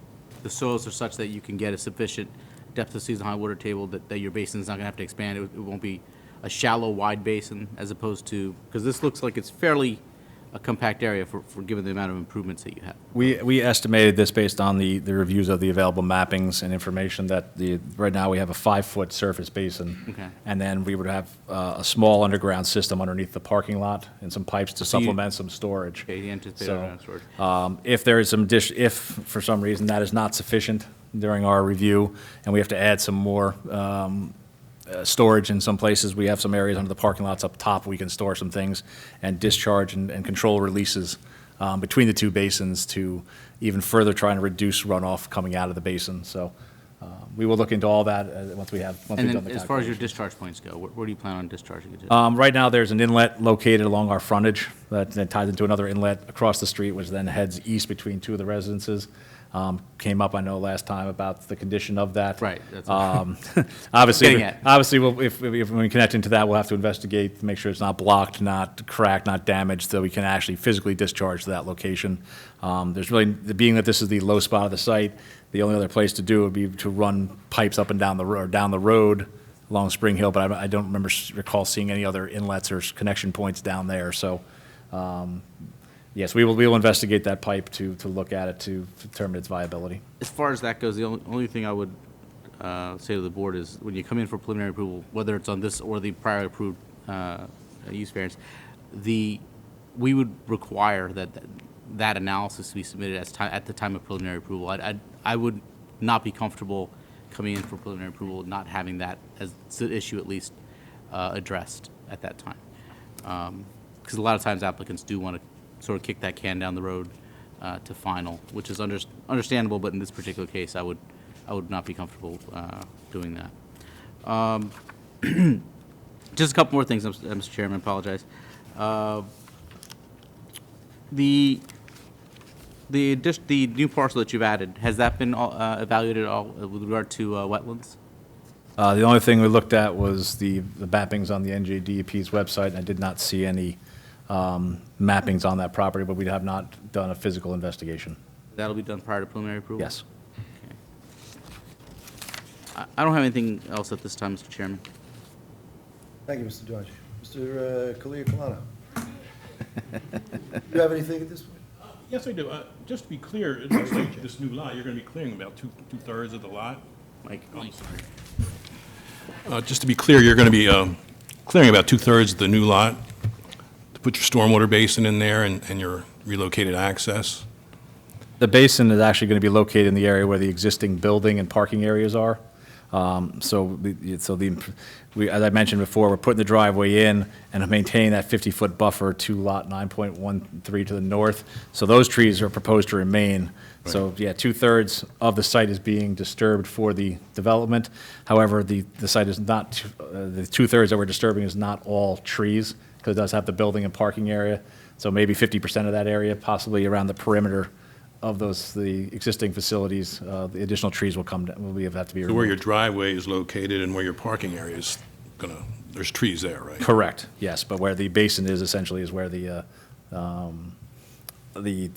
Speaker 12: soils are such that you can get a sufficient depth of season high water table that your basin is not going to have to expand. It won't be a shallow, wide basin as opposed to, because this looks like it's fairly a compact area for given the amount of improvements that you have?
Speaker 8: We estimated this based on the reviews of the available mappings and information that right now we have a 5-foot surface basin.
Speaker 12: Okay.
Speaker 8: And then we would have a small underground system underneath the parking lot and some pipes to supplement some storage.
Speaker 12: Okay, you anticipate
Speaker 8: So,
Speaker 12: underground storage.
Speaker 8: if there is if for some reason that is not sufficient during our review, and we have to add some more storage in some places, we have some areas under the parking lots up top, we can store some things and discharge and control releases between the two basins to even further trying to reduce runoff coming out of the basin. So we will look into all that once we've done the
Speaker 12: And then,
Speaker 8: calculation.
Speaker 12: as far as your discharge points go, where do you plan on discharging it to?
Speaker 8: Right now, there's an inlet located along our frontage that ties into another inlet across the street, which then heads east between two of the residences. Came up, I know, last time about the condition of that.
Speaker 12: Right, that's
Speaker 8: Obviously,
Speaker 12: Getting at.
Speaker 8: if we connect into that, we'll have to investigate, to make sure it's not blocked, not cracked, not damaged, so we can actually physically discharge to that location. There's really, being that this is the low spot of the site, the only other place to do would be to run pipes up and down the road along Spring Hill, but I don't recall seeing any other inlets or connection points down there. So, yes, we will investigate that pipe to look at it to determine its viability.
Speaker 12: As far as that goes, the only thing I would say to the board is when you come in for preliminary approval, whether it's on this or the prior approved use variance, we would require that analysis to be submitted at the time of preliminary approval. I would not be comfortable coming in for preliminary approval not having that as the issue at least addressed at that time. Because a lot of times applicants do want to sort of kick that can down the road to final, which is understandable, but in this particular case, I would not be comfortable doing that. Just a couple more things, Mr. Chairman, apologize. The new parcel that you've added, has that been evaluated at all with regard to wetlands?
Speaker 8: The only thing we looked at was the mappings on the NJDEP's website, and I did not see any mappings on that property, but we have not done a physical investigation.
Speaker 12: That'll be done prior to preliminary approval?
Speaker 8: Yes.
Speaker 12: Okay. I don't have anything else at this time, Mr. Chairman.
Speaker 1: Thank you, Mr. George. Mr. Kalia-Kalana. Do you have anything at this point?
Speaker 13: Yes, I do. Just to be clear, it looks like this new lot, you're going to be clearing about two-thirds of the lot.
Speaker 12: Mike.
Speaker 13: Just to be clear, you're going to be clearing about two-thirds of the new lot to put your stormwater basin in there and your relocated access.
Speaker 8: The basin is actually going to be located in the area where the existing building and parking areas are. As I mentioned before, we're putting the driveway in and maintaining that 50-foot buffer to lot 9.13 to the north. So those trees are proposed to remain.
Speaker 13: Right.
Speaker 8: So, yeah, two-thirds of the site is being disturbed for the development. However, the site is not, the two-thirds that we're disturbing is not all trees, because it does have the building and parking area. So maybe 50% of that area, possibly around the perimeter of the existing facilities, the additional trees will have to be removed.
Speaker 13: So where your driveway is located and where your parking area is there's trees there, right?
Speaker 8: Correct, yes, but where the basin is essentially is where the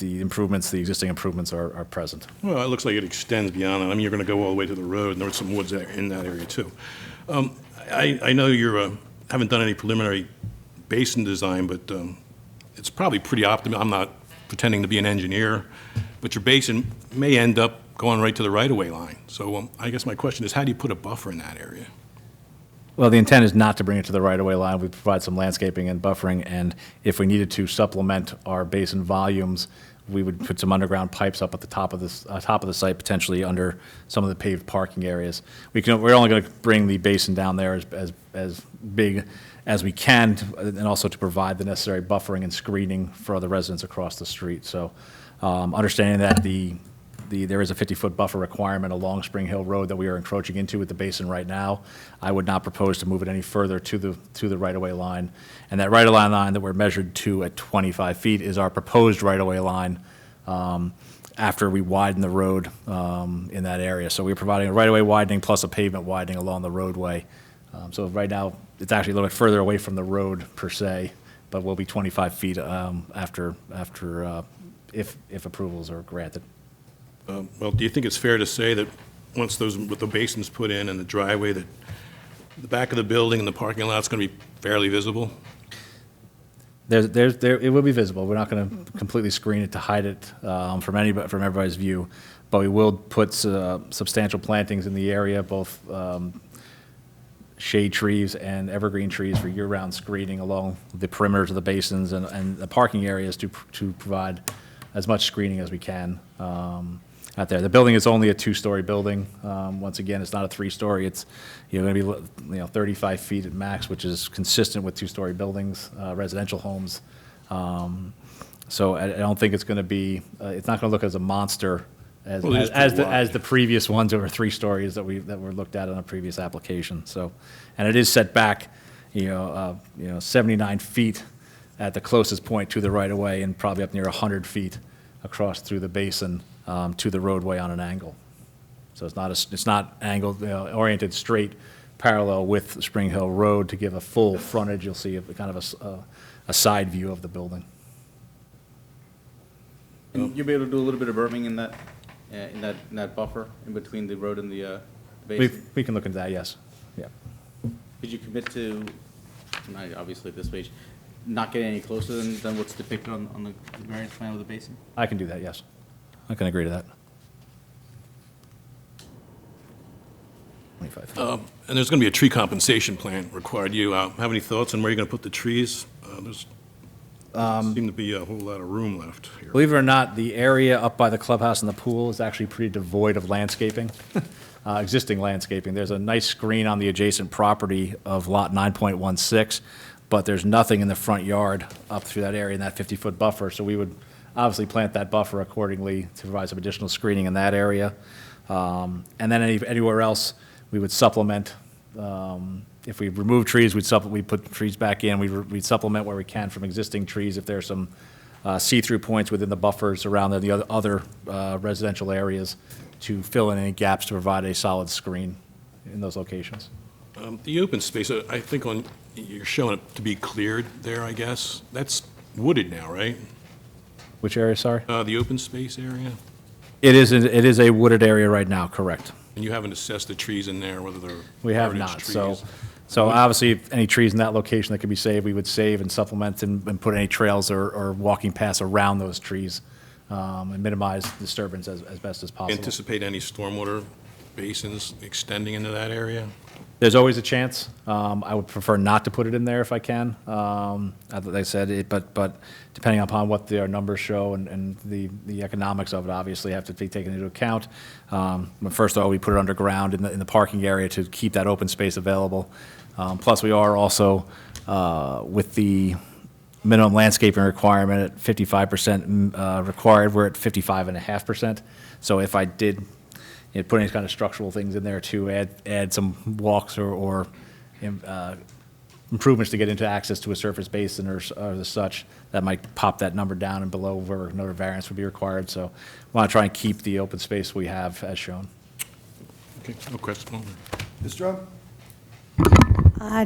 Speaker 8: improvements, the existing improvements are present.
Speaker 13: Well, it looks like it extends beyond that. I mean, you're going to go all the way to the road, and there's some woods there in that area, too. I know you haven't done any preliminary basin design, but it's probably pretty optimal. I'm not pretending to be an engineer, but your basin may end up going right to the right-of-way line. So I guess my question is, how do you put a buffer in that area?
Speaker 8: Well, the intent is not to bring it to the right-of-way line. We provide some landscaping and buffering, and if we needed to supplement our basin volumes, we would put some underground pipes up at the top of the site, potentially under some of the paved parking areas. We're only going to bring the basin down there as big as we can, and also to provide the necessary buffering and screening for other residents across the street. So, understanding that there is a 50-foot buffer requirement along Spring Hill Road that we are encroaching into with the basin right now, I would not propose to move it any further to the right-of-way line. And that right-of-way line that we're measured to at 25 feet is our proposed right-of-way line after we widen the road in that area. So we're providing a right-of-way widening plus a pavement widening along the roadway. So right now, it's actually a little bit further away from the road per se, but we'll be 25 feet if approvals are granted.
Speaker 13: Well, do you think it's fair to say that once with the basins put in and the driveway, that the back of the building and the parking lot is going to be fairly visible?
Speaker 8: It will be visible. We're not going to completely screen it to hide it from everybody's view, but we will put substantial plantings in the area, both shade trees and evergreen trees for year-round screening along the perimeters of the basins and the parking areas to provide as much screening as we can out there. The building is only a 2-story building. Once again, it's not a 3-story. It's going to be 35 feet at max, which is consistent with 2-story buildings, residential homes. So I don't think it's going to be. It's not going to look as a monster as the previous ones that were 3 stories that were looked at on a previous application. So, and it is set back, 79 feet at the closest point to the right of way, and probably up near 100 feet across through the basin to the roadway on an angle. So it's not angled, oriented straight parallel with Spring Hill Road to give a full frontage. You'll see kind of a side view of the building.
Speaker 12: And you'll be able to do a little bit of berming in that buffer in between the road and the basin?
Speaker 8: We can look into that, yes. Yeah.
Speaker 12: Did you commit to, obviously at this stage, not getting any closer than what's depicted on the variance plan of the basin?
Speaker 8: I can do that, yes. I can agree to that. 25 feet.
Speaker 13: And there's going to be a tree compensation plan required. You have any thoughts on where you're going to put the trees? There's doesn't seem to be a whole lot of room left here.
Speaker 8: Believe it or not, the area up by the clubhouse and the pool is actually pretty devoid of landscaping, existing landscaping. There's a nice screen on the adjacent property of lot 9.16, but there's nothing in the front yard up through that area in that 50-foot buffer. So we would obviously plant that buffer accordingly to provide some additional screening in that area. And then anywhere else, we would supplement. If we remove trees, we'd put trees back in. We'd supplement where we can from existing trees if there's some see-through points within the buffers around the other residential areas to fill in any gaps to provide a solid screen in those locations.
Speaker 13: The open space, I think you're showing it to be cleared there, I guess. That's wooded now, right?
Speaker 8: Which area, sorry?
Speaker 13: The open space area?
Speaker 8: It is a wooded area right now, correct.
Speaker 13: And you haven't assessed the trees in there, whether they're
Speaker 8: We have
Speaker 13: heritage
Speaker 8: not.
Speaker 13: trees?
Speaker 8: So obviously, if any trees in that location that could be saved, we would save and supplement and put any trails or walking paths around those trees and minimize disturbance as best as possible.
Speaker 13: Anticipate any stormwater basins extending into that area?
Speaker 8: There's always a chance. I would prefer not to put it in there if I can. As I said, but depending upon what their numbers show and the economics of it, obviously have to be taken into account. But first of all, we put it underground in the parking area to keep that open space available. Plus, we are also with the minimum landscaping requirement at 55% required. We're at 55.5%. So if I did put any kind of structural things in there to add some walks or improvements to get into access to a surface basin or the such, that might pop that number down and below where another variance would be required. So we want to try and keep the open space we have as shown.
Speaker 13: Okay, no question.
Speaker 1: Ms. Strong?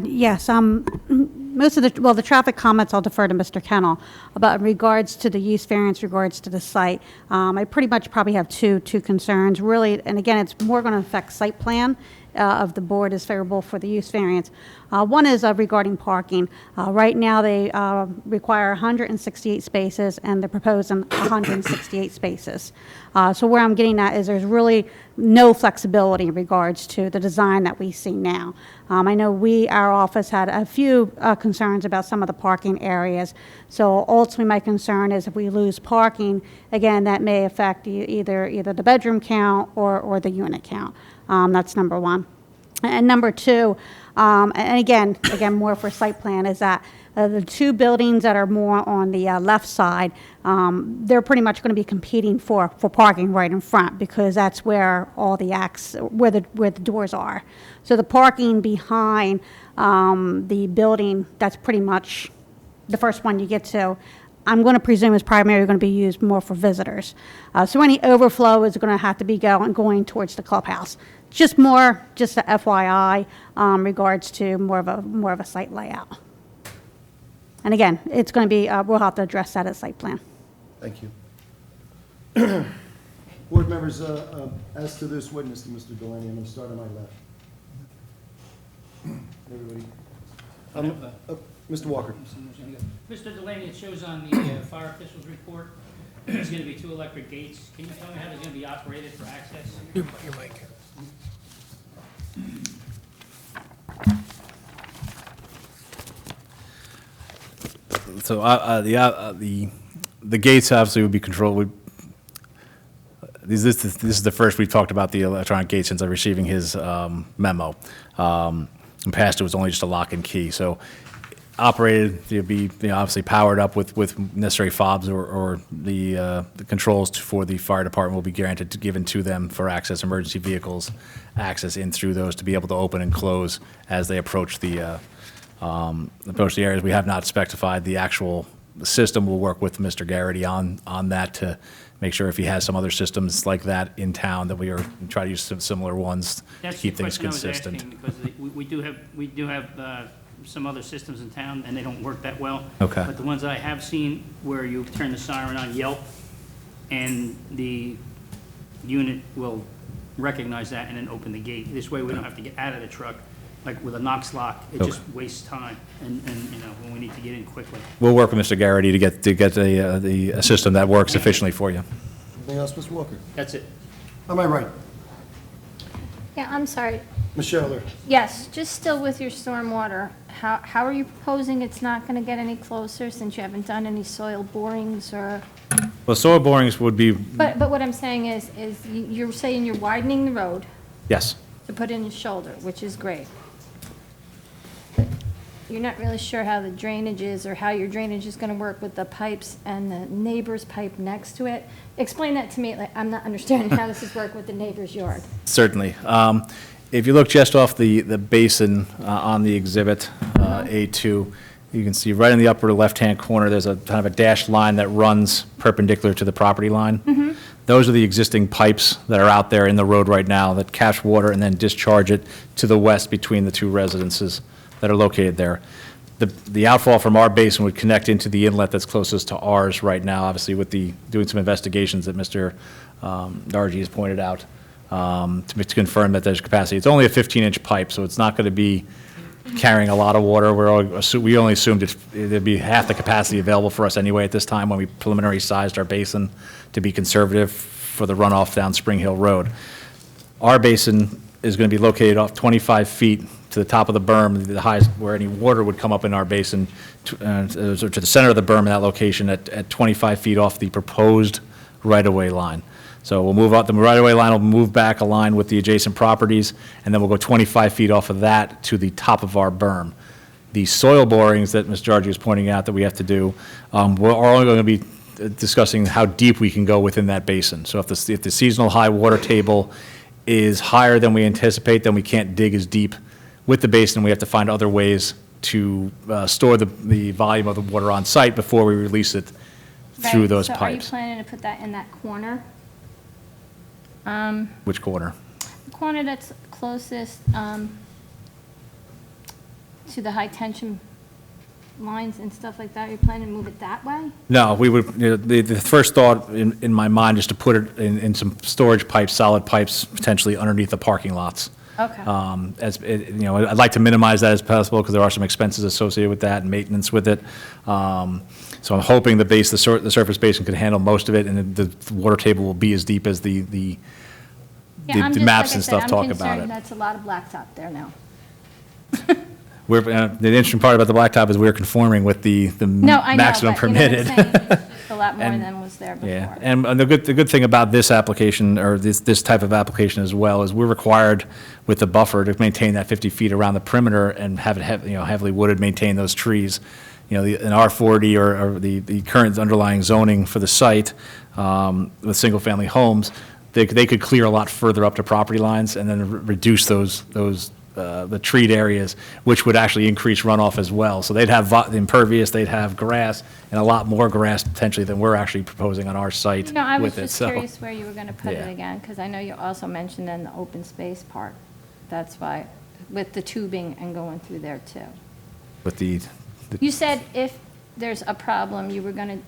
Speaker 14: Yes, most of the traffic comments I'll defer to Mr. Kennel, but in regards to the use variance, regards to the site, I pretty much probably have two concerns, really, and again, it's more going to affect site plan of the board is favorable for the use variance. One is regarding parking. Right now, they require 168 spaces, and they're proposing 168 spaces. So where I'm getting at is there's really no flexibility in regards to the design that we see now. I know our office had a few concerns about some of the parking areas. So ultimately, my concern is if we lose parking, again, that may affect either the bedroom count or the unit count. That's number one. And number two, and again, more for site plan, is that the two buildings that are more on the left side, they're pretty much going to be competing for parking right in front because that's where all the where the doors are. So the parking behind the building, that's pretty much the first one you get to. I'm going to presume is primarily going to be used more for visitors. So any overflow is going to have to be going towards the clubhouse. Just a FYI regards to more of a site layout. And again, it's going to be, we'll have to address that at site plan.
Speaker 1: Thank you. Board members, as to this witness, Mr. Delaney, I'm going to start on my left. Everybody. Mr. Walker.
Speaker 2: Mr. Delaney, it shows on the fire officials report, there's going to be 2 electric gates. Can you tell me how they're going to be operated for access?
Speaker 7: Your mic.
Speaker 8: So the gates obviously would be controlled. This is the first we've talked about the electronic gate since I'm receiving his memo. In past, it was only just a lock and key. So operated, it'd be obviously powered up with necessary fobs or the controls for the fire department will be given to them for access, emergency vehicles, access in through those to be able to open and close as they approach the areas. We have not specified the actual system. We'll work with Mr. Garrity on that to make sure if he has some other systems like that in town that we try to use some similar ones to keep things consistent.
Speaker 2: That's the question I was asking, because we do have some other systems in town, and they don't work that well.
Speaker 8: Okay.
Speaker 2: But the ones I have seen where you turn the siren on, yelp, and the unit will recognize that and then open the gate. This way, we don't have to get out of the truck. Like with a Knox lock, it just wastes time, and when we need to get in quickly.
Speaker 8: We'll work with Mr. Garrity to get a system that works efficiently for you.
Speaker 1: Anything else, Mr. Walker?
Speaker 2: That's it.
Speaker 1: Am I right?
Speaker 15: Yeah, I'm sorry.
Speaker 1: Ms. Scheller?
Speaker 15: Yes, just still with your stormwater, how are you proposing it's not going to get any closer since you haven't done any soil borings or?
Speaker 8: Well, soil borings would be,
Speaker 15: But what I'm saying is you're saying you're widening the road
Speaker 8: yes.
Speaker 15: to put in a shoulder, which is great. But you're not really sure how the drainage is or how your drainage is going to work with the pipes and the neighbor's pipe next to it. Explain that to me. Like, I'm not understanding how this is working with the neighbor's yard.
Speaker 8: Certainly. If you look just off the basin on the exhibit, A2, you can see right in the upper left-hand corner, there's a kind of a dashed line that runs perpendicular to the property line. Those are the existing pipes that are out there in the road right now that catch water and then discharge it to the west between the 2 residences that are located there. The outfall from our basin would connect into the inlet that's closest to ours right now, obviously with doing some investigations that Mr. Dargy has pointed out to confirm that there's capacity. It's only a 15-inch pipe, so it's not going to be carrying a lot of water. We only assumed it'd be half the capacity available for us anyway at this time when we preliminary sized our basin to be conservative for the runoff down Spring Hill Road. Our basin is going to be located off 25 feet to the top of the berm, the highest where any water would come up in our basin, to the center of the berm in that location at 25 feet off the proposed right-of-way line. So we'll move out, the right-of-way line will move back a line with the adjacent properties, and then we'll go 25 feet off of that to the top of our berm. The soil borings that Ms. Jargi was pointing out that we have to do, we're only going to be discussing how deep we can go within that basin. So if the seasonal high water table is higher than we anticipate, then we can't dig as deep with the basin. We have to find other ways to store the volume of the water on site before we release it through
Speaker 15: Right,
Speaker 8: those
Speaker 15: so
Speaker 8: pipes.
Speaker 15: are you planning to put that in that corner?
Speaker 8: Which corner?
Speaker 15: The corner that's closest to the high-tension lines and stuff like that? Are you planning to move it that way?
Speaker 8: No, we would, the first thought in my mind is to put it in some storage pipes, solid pipes, potentially underneath the parking lots.
Speaker 15: Okay.
Speaker 8: I'd like to minimize that as possible because there are some expenses associated with that and maintenance with it. So I'm hoping the surface basin can handle most of it, and the water table will be as deep as the maps and stuff talk about
Speaker 15: I'm concerned
Speaker 8: it.
Speaker 15: that's a lot of blacktop there now.
Speaker 8: The interesting part about the blacktop is we're conforming with the
Speaker 15: No, I know,
Speaker 8: maximum
Speaker 15: but, you know what I'm
Speaker 8: permitted.
Speaker 15: saying? It's just a lot more
Speaker 8: And-
Speaker 15: than was there before.
Speaker 8: Yeah, and the good thing about this application, or this type of application as well, is we're required with the buffer to maintain that 50 feet around the perimeter and have it heavily wooded, maintain those trees. In R40 or the current underlying zoning for the site with single-family homes, they could clear a lot further up to property lines and then reduce the treed areas, which would actually increase runoff as well. So they'd have impervious, they'd have grass, and a lot more grass potentially than we're actually proposing on our site
Speaker 15: No, I was
Speaker 8: with it.
Speaker 15: just
Speaker 8: So
Speaker 15: curious where you were going to put
Speaker 8: Yeah.
Speaker 15: it again, because I know you also mentioned in the open space part. That's why, with the tubing and going through there too.
Speaker 8: with the
Speaker 15: You said if there's a problem, you were going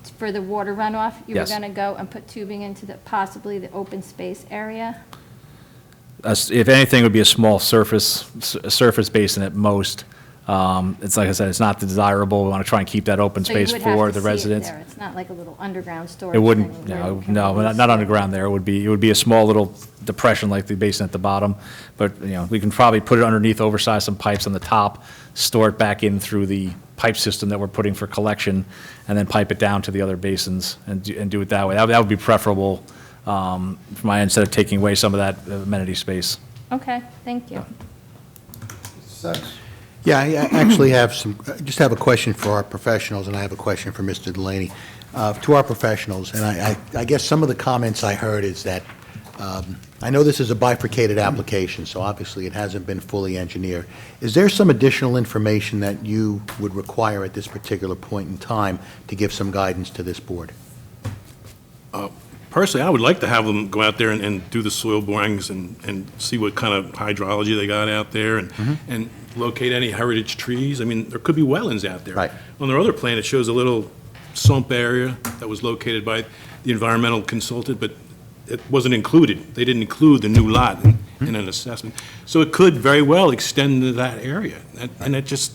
Speaker 15: to, for the water runoff, you were
Speaker 8: Yes.
Speaker 15: going to go and put tubing into possibly the open space area?
Speaker 8: if anything, it would be a small surface basin at most, It's like I said, it's not desirable. We want to try and keep that open
Speaker 15: So you
Speaker 8: space
Speaker 15: would have
Speaker 8: for
Speaker 15: to
Speaker 8: the
Speaker 15: see it
Speaker 8: residents.
Speaker 15: there. It's not like a little underground storage
Speaker 8: It
Speaker 15: thing
Speaker 8: wouldn't,
Speaker 15: where
Speaker 8: no,
Speaker 15: you can
Speaker 8: no,
Speaker 15: release
Speaker 8: not
Speaker 15: it.
Speaker 8: underground there. It would be a small little depression like the basin at the bottom. But, we can probably put it underneath, oversize some pipes on the top, store it back in through the pipe system that we're putting for collection, and then pipe it down to the other basins and do it that way. That would be preferable from my end, instead of taking away some of that amenity space.
Speaker 15: Okay, thank you.
Speaker 1: Sachs?
Speaker 4: Yeah, I actually have just have a question for our professionals, and I have a question for Mr. Delaney. To our professionals, and I guess some of the comments I heard is that, I know this is a bifurcated application, so obviously it hasn't been fully engineered. Is there some additional information that you would require at this particular point in time to give some guidance to this board?
Speaker 13: Personally, I would like to have them go out there and do the soil borings and see what kind of hydrology they got out there and locate any heritage trees. I mean, there could be wetlands out there.
Speaker 4: Right.
Speaker 13: On their other plan, it shows a little sump area that was located by the environmental consultant, but it wasn't included. They didn't include the new lot in an assessment. So it could very well extend to that area. And it just,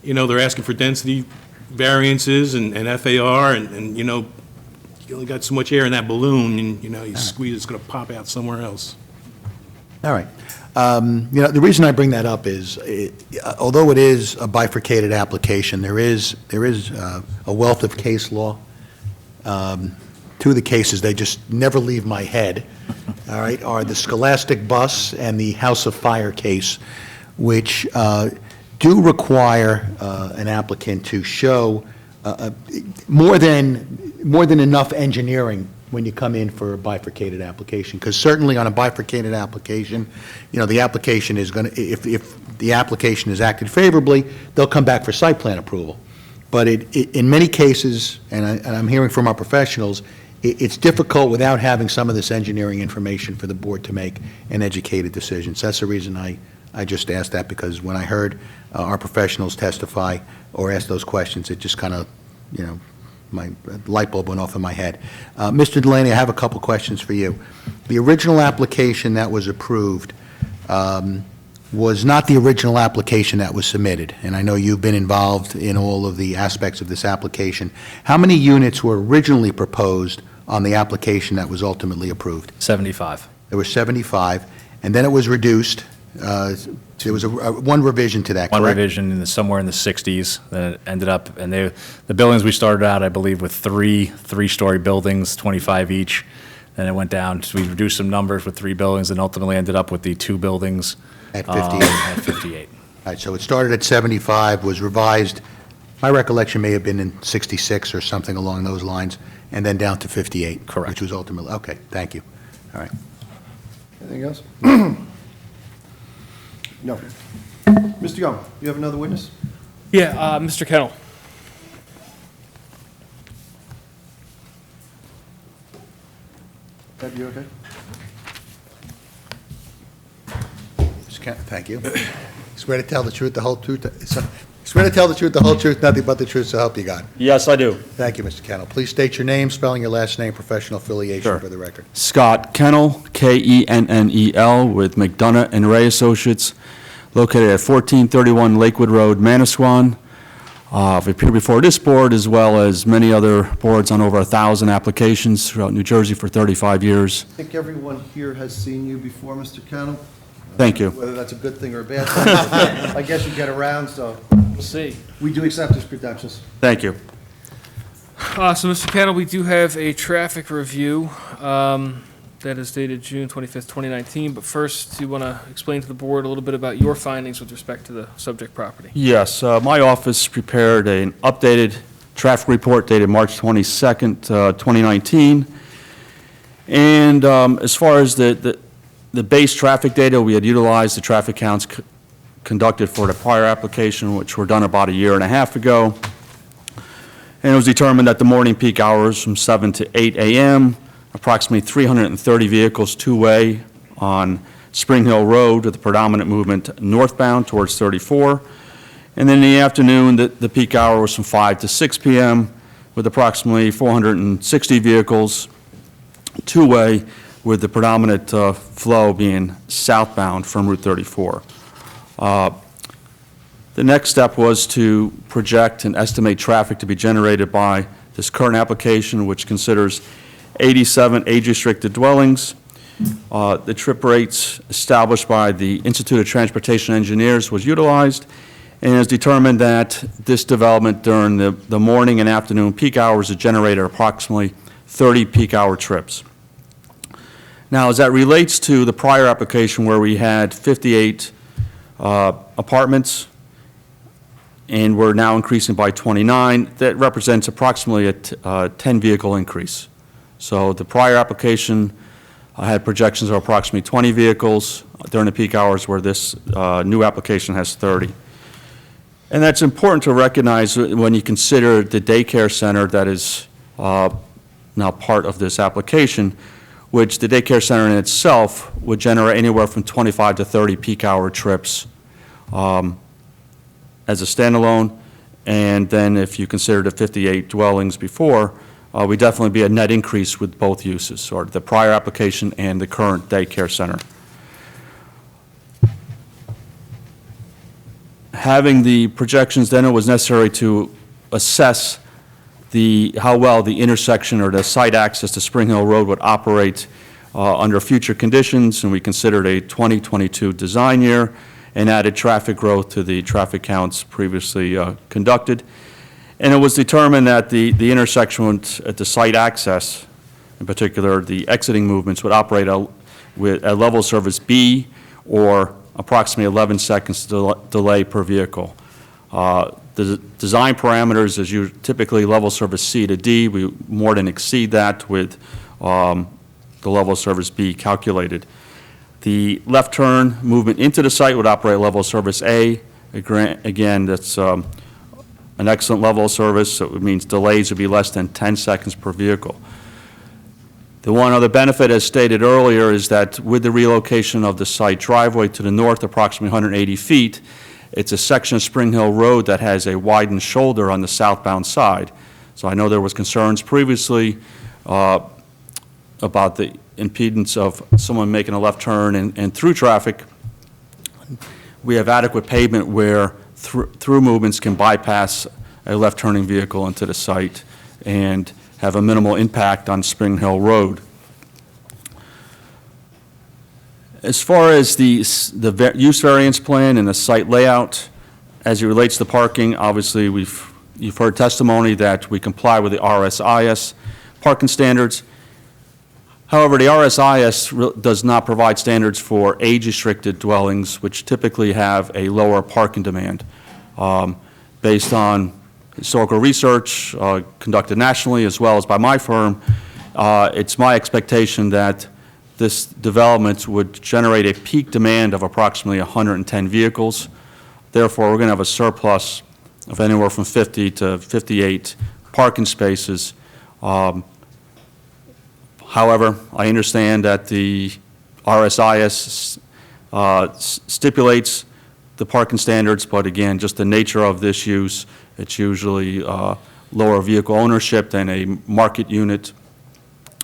Speaker 13: they're asking for density variances and FAR and you only got so much air in that balloon, and, you squeeze, it's going to pop out somewhere else.
Speaker 4: All right. The reason I bring that up is, although it is a bifurcated application, there is a wealth of case law. Two of the cases, they just never leave my head, all right, are the Scholastic Bus and the House of Fire case, which do require an applicant to show more than enough engineering when you come in for a bifurcated application, because certainly on a bifurcated application, the application is going to, if the application is acted favorably, they'll come back for site plan approval. But in many cases, and I'm hearing from our professionals, it's difficult without having some of this engineering information for the board to make an educated decision. So that's the reason I just asked that, because when I heard our professionals testify or ask those questions, it just kind of, my light bulb went off in my head. Mr. Delaney, I have a couple questions for you. The original application that was approved was not the original application that was submitted, and I know you've been involved in all of the aspects of this application. How many units were originally proposed on the application that was ultimately approved?
Speaker 8: 75.
Speaker 4: There were 75, and then it was reduced. There was one revision to that, correct?
Speaker 8: One revision somewhere in the 60s, then it ended up, and the buildings we started out, I believe, with three-story buildings, 25 each. Then it went down, so we reduced some numbers with 3 buildings, and ultimately ended up with the 2 buildings.
Speaker 4: At 58.
Speaker 8: At 58.
Speaker 4: All right, so it started at 75, was revised, my recollection may have been in 66 or something along those lines, and then down to 58.
Speaker 8: Correct.
Speaker 4: Which was ultimately, okay, thank you. All right.
Speaker 1: Anything else? No. Mr. Young, you have another witness?
Speaker 11: Yeah, Mr. Kennel.
Speaker 1: That you okay?
Speaker 4: Thank you. Swear to tell the truth, the whole truth, swear to tell the truth, the whole truth, nothing but the truth, so help you God.
Speaker 16: Yes, I do.
Speaker 4: Thank you, Mr. Kennel. Please state your name, spelling your last name, professional affiliation
Speaker 16: Sure.
Speaker 4: for the record.
Speaker 16: Scott Kennel, Kennel, with McDonough and Ray Associates, located at 1431 Lakewood Road, Manasquan. I've appeared before this board as well as many other boards on over 1,000 applications throughout New Jersey for 35 years.
Speaker 1: I think everyone here has seen you before, Mr. Kennel.
Speaker 16: Thank you.
Speaker 1: Whether that's a good thing or a bad thing, I guess you get around, so
Speaker 11: We'll see.
Speaker 1: we do accept his credentials.
Speaker 16: Thank you.
Speaker 11: So, Mr. Kennel, we do have a traffic review that is dated June 25th, 2019. But first, do you want to explain to the board a little bit about your findings with respect to the subject property?
Speaker 16: Yes, my office prepared an updated traffic report dated March 22nd, 2019. And as far as the base traffic data, we had utilized the traffic counts conducted for the prior application, which were done about a year and a half ago. And it was determined that the morning peak hours from 7 to 8 a.m., approximately 330 vehicles two-way on Spring Hill Road with the predominant movement northbound towards 34. And then in the afternoon, the peak hour was from 5 to 6 p.m. with approximately 460 vehicles two-way, with the predominant flow being southbound from Route 34. The next step was to project and estimate traffic to be generated by this current application, which considers 87 age-restricted dwellings. The trip rates established by the Institute of Transportation Engineers was utilized, and it was determined that this development during the morning and afternoon peak hours had generated approximately 30 peak-hour trips. Now, as that relates to the prior application where we had 58 apartments, and we're now increasing by 29, that represents approximately a 10-vehicle increase. So the prior application had projections of approximately 20 vehicles during the peak hours, where this new application has 30. And that's important to recognize when you consider the daycare center that is now part of this application, which the daycare center in itself would generate anywhere from 25 to 30 peak-hour trips as a standalone. And then if you consider the 58 dwellings before, we definitely be a net increase with both uses, or the prior application and the current daycare center. Having the projections, then it was necessary to assess how well the intersection or the site access to Spring Hill Road would operate under future conditions, and we considered a 2022 design year and added traffic growth to the traffic counts previously conducted. And it was determined that the intersection at the site access, in particular the exiting movements, would operate with a level service B, or approximately 11 seconds delay per vehicle. The design parameters is typically level service C to D. We more than exceed that with the level service B calculated. The left turn movement into the site would operate level service A. Again, that's an excellent level of service, so it means delays would be less than 10 seconds per vehicle. The one other benefit, as stated earlier, is that with the relocation of the site driveway to the north, approximately 180 feet, it's a section of Spring Hill Road that has a widened shoulder on the southbound side. So I know there was concerns previously about the impedance of someone making a left turn and through traffic. We have adequate pavement where through movements can bypass a left-turning vehicle into the site and have a minimal impact on Spring Hill Road. As far as the use variance plan and the site layout, as it relates to parking, obviously you've heard testimony that we comply with the RSIS parking standards. However, the RSIS does not provide standards for age-restricted dwellings, which typically have a lower parking demand. Based on historical research conducted nationally as well as by my firm, it's my expectation that this development would generate a peak demand of approximately 110 vehicles. Therefore, we're going to have a surplus of anywhere from 50 to 58 parking spaces. However, I understand that the RSIS stipulates the parking standards, but again, just the nature of this use, it's usually lower vehicle ownership than a market unit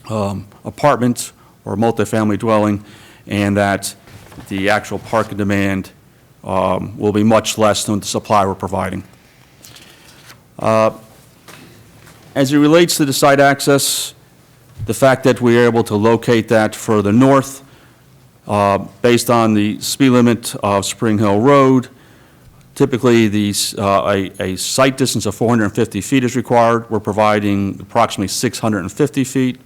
Speaker 16: apartment or multifamily dwelling, and that the actual parking demand will be much less than the supply we're providing. As it relates to the site access, the fact that we are able to locate that further north, based on the speed limit of Spring Hill Road, typically a site distance of 450 feet is required. We're providing approximately 650 feet,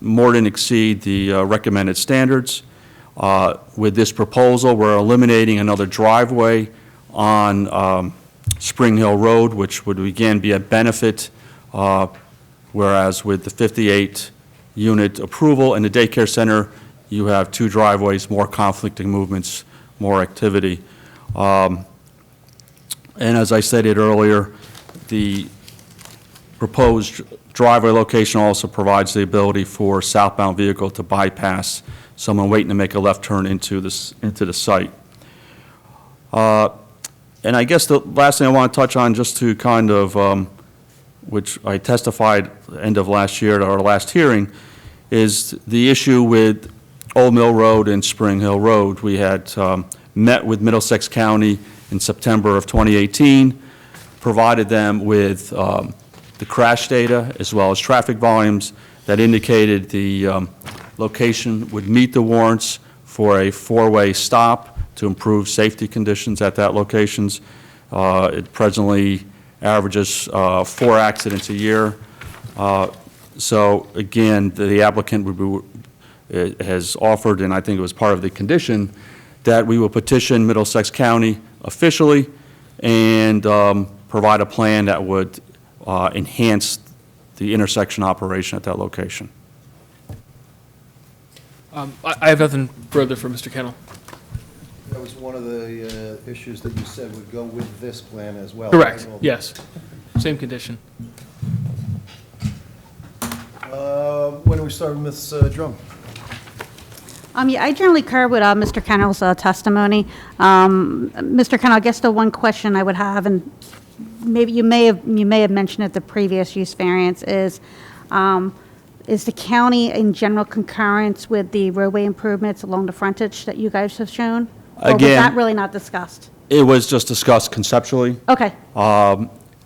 Speaker 16: more than exceed the recommended standards. With this proposal, we're eliminating another driveway on Spring Hill Road, which would again be a benefit, whereas with the 58-unit approval and the daycare center, you have two driveways, more conflicting movements, more activity. And as I stated earlier, the proposed driveway location also provides the ability for southbound vehicle to bypass someone waiting to make a left turn into the site. And I guess the last thing I want to touch on, just to kind of, which I testified end of last year at our last hearing, is the issue with Old Mill Road and Spring Hill Road. We had met with Middlesex County in September of 2018, provided them with the crash data as well as traffic volumes that indicated the location would meet the warrants for a four-way stop to improve safety conditions at that locations. It presently averages 4 accidents a year. So again, the applicant has offered, and I think it was part of the condition, that we will petition Middlesex County officially and provide a plan that would enhance the intersection operation at that location.
Speaker 11: I have nothing further for Mr. Kennel.
Speaker 1: That was one of the issues that you said would go with this plan as well.
Speaker 11: Correct,
Speaker 1: right?
Speaker 11: yes. Same condition.
Speaker 1: When do we start with Ms. Drum?
Speaker 14: Yeah, I generally concur with Mr. Kennel's testimony. Mr. Kennel, I guess the one question I would have, and maybe you may have mentioned it, the previous use variance is the county in general concurrence with the roadway improvements along the frontage that you guys have shown? Or was
Speaker 16: Again-
Speaker 14: that really not discussed?
Speaker 16: It was just discussed conceptually.
Speaker 14: Okay,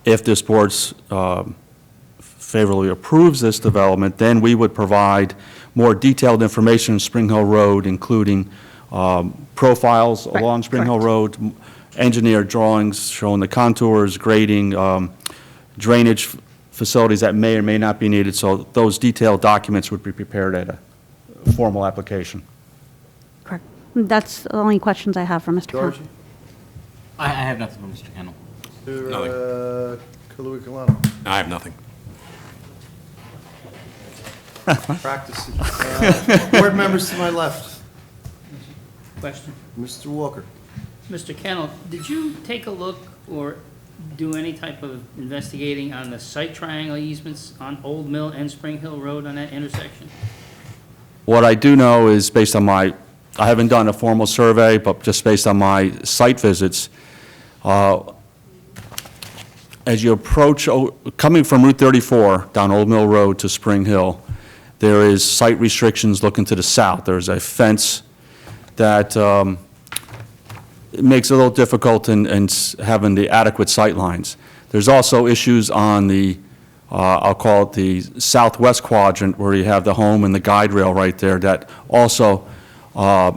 Speaker 16: If this board's favorably approves this development, then we would provide more detailed information on Spring Hill Road, including profiles
Speaker 14: Right,
Speaker 16: along Spring Hill
Speaker 14: correct.
Speaker 16: Road, engineered drawings showing the contours, grading, drainage facilities that may or may not be needed. So those detailed documents would be prepared at a formal application.
Speaker 14: correct. That's the only questions I have for Mr. Kennel.
Speaker 1: Georgie?
Speaker 12: I have nothing for Mr. Kennel.
Speaker 1: Mr. Kaluuya-Kalana?
Speaker 13: I have nothing.
Speaker 1: Practice. Board members to my left.
Speaker 2: Question.
Speaker 1: Mr. Walker?
Speaker 2: Mr. Kennel, did you take a look or do any type of investigating on the site triangle easements on Old Mill and Spring Hill Road on that intersection?
Speaker 16: What I do know is based on I haven't done a formal survey, but just based on my site visits, as you approach, coming from Route 34 down Old Mill Road to Spring Hill, there is site restrictions looking to the south. There's a fence that it makes it a little difficult in having the adequate sight lines. There's also issues on the, I'll call it the southwest quadrant, where you have the home and the guide rail right there that also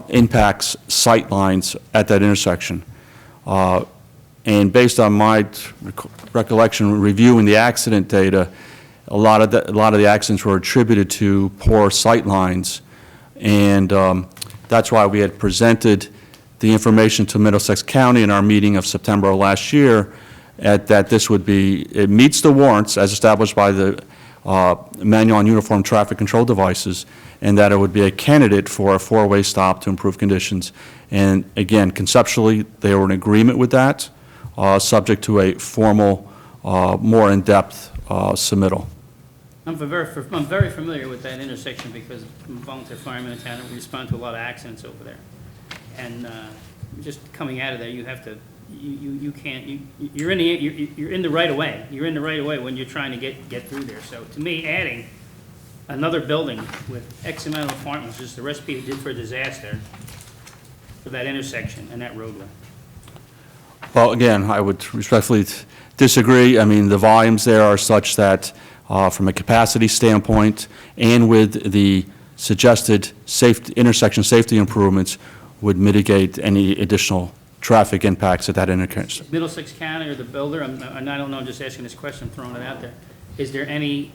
Speaker 16: impacts sight lines at that intersection. And based on my recollection, reviewing the accident data, a lot of the accidents were attributed to poor sight lines, and that's why we had presented the information to Middlesex County in our meeting of September of last year, that this would be, it meets the warrants as established by the Manual on Uniform Traffic Control Devices, and that it would be a candidate for a four-way stop to improve conditions. And again, conceptually, they were in agreement with that, subject to a formal, more in-depth submittal.
Speaker 2: I'm very familiar with that intersection because I'm a volunteer fireman in town and we respond to a lot of accidents over there. And just coming out of there, you have to, you can't, you're in the right of way. You're in the right of way when you're trying to get through there. So to me, adding another building with X amount of apartments is the recipe it did for a disaster for that intersection and that roadway.
Speaker 16: Well, again, I would respectfully disagree. I mean, the volumes there are such that, from a capacity standpoint and with the suggested intersection safety improvements, would mitigate any additional traffic impacts at that intersection.
Speaker 2: Middlesex County or the builder, and I don't know, I'm just asking this question, throwing it out there. Is there any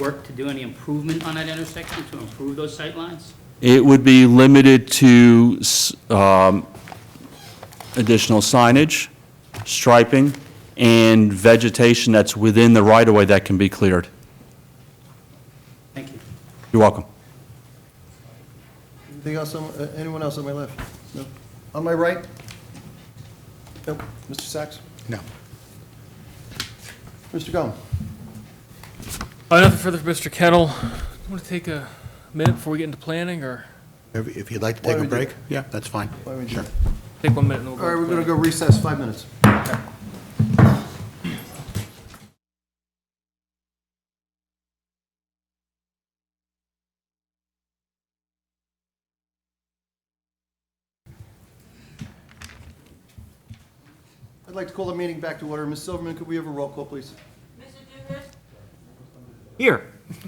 Speaker 2: work to do any improvement on that intersection to improve those sight lines?
Speaker 16: It would be limited to additional signage, striping, and vegetation that's within the right-of-way that can be cleared.
Speaker 2: Thank you.
Speaker 16: You're welcome.
Speaker 1: Anything else, anyone else on my left? No? On my right? Nope. Mr. Sachs?
Speaker 4: No.
Speaker 1: Mr. Gum?
Speaker 11: Nothing further for Mr. Kennel. Want to take a minute before we get into planning, or
Speaker 4: If you'd like to
Speaker 1: Why
Speaker 4: take a
Speaker 1: don't we do-
Speaker 4: break, yeah, that's fine.
Speaker 1: Why don't we do
Speaker 4: Sure.
Speaker 1: that?
Speaker 11: take 1 minute and we'll go?
Speaker 1: All right, we're
Speaker 11: into
Speaker 1: going to
Speaker 11: planning?
Speaker 1: go recess 5 minutes. I'd like to call the meeting back to order. Ms. Silverman, could we have a roll call, please?
Speaker 3: Mr. Dugas?
Speaker 8: Here.
Speaker 3: Ms.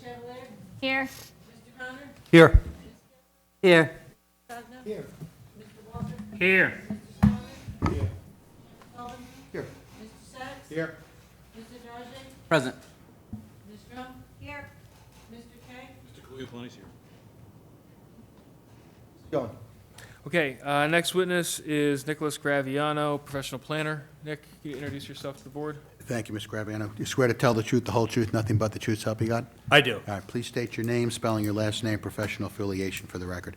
Speaker 3: Chevalier?
Speaker 15: Here.
Speaker 3: Mr. Connor?
Speaker 8: Here.
Speaker 2: Here.
Speaker 3: Cosner? Here. Mr. Walter?
Speaker 2: Here.
Speaker 3: Mr. Stoner? Here. Mr. Sullivan?
Speaker 1: Here.
Speaker 3: Mr. Sachs?
Speaker 8: Here.
Speaker 3: Mr. Darje?
Speaker 12: Present.
Speaker 3: Ms. Drum?
Speaker 15: Here.
Speaker 3: Mr. Kay?
Speaker 13: Mr. Khalifani's here.
Speaker 1: Going.
Speaker 11: Okay, next witness is Nicholas Graviano, professional planner. Nick, can you introduce yourself to the board?
Speaker 4: Thank you, Mr. Graviano. You swear to tell the truth, the whole truth, nothing but the truth, so help you God?
Speaker 17: I do.
Speaker 4: All right, please state your name, spelling your last name, professional affiliation for the record.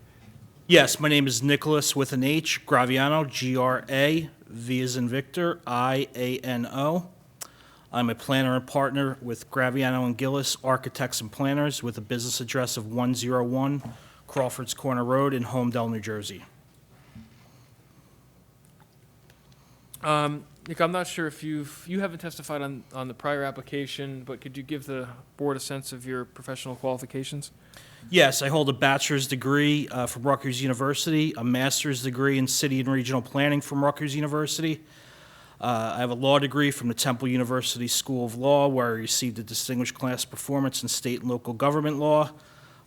Speaker 17: Yes, my name is Nicholas with an H, Graviano, G-R-A, V as in Victor, I-A-N-O. I'm a planner and partner with Graviano and Gillis Architects and Planners with a business address of 101 Crawford's Corner Road in Homedale, New Jersey.
Speaker 11: Nick, I'm not sure if you haven't testified on the prior application, but could you give the board a sense of your professional qualifications?
Speaker 17: Yes, I hold a bachelor's degree from Rutgers University, a master's degree in city and regional planning from Rutgers University. I have a law degree from the Temple University School of Law, where I received a distinguished class performance in state and local government law.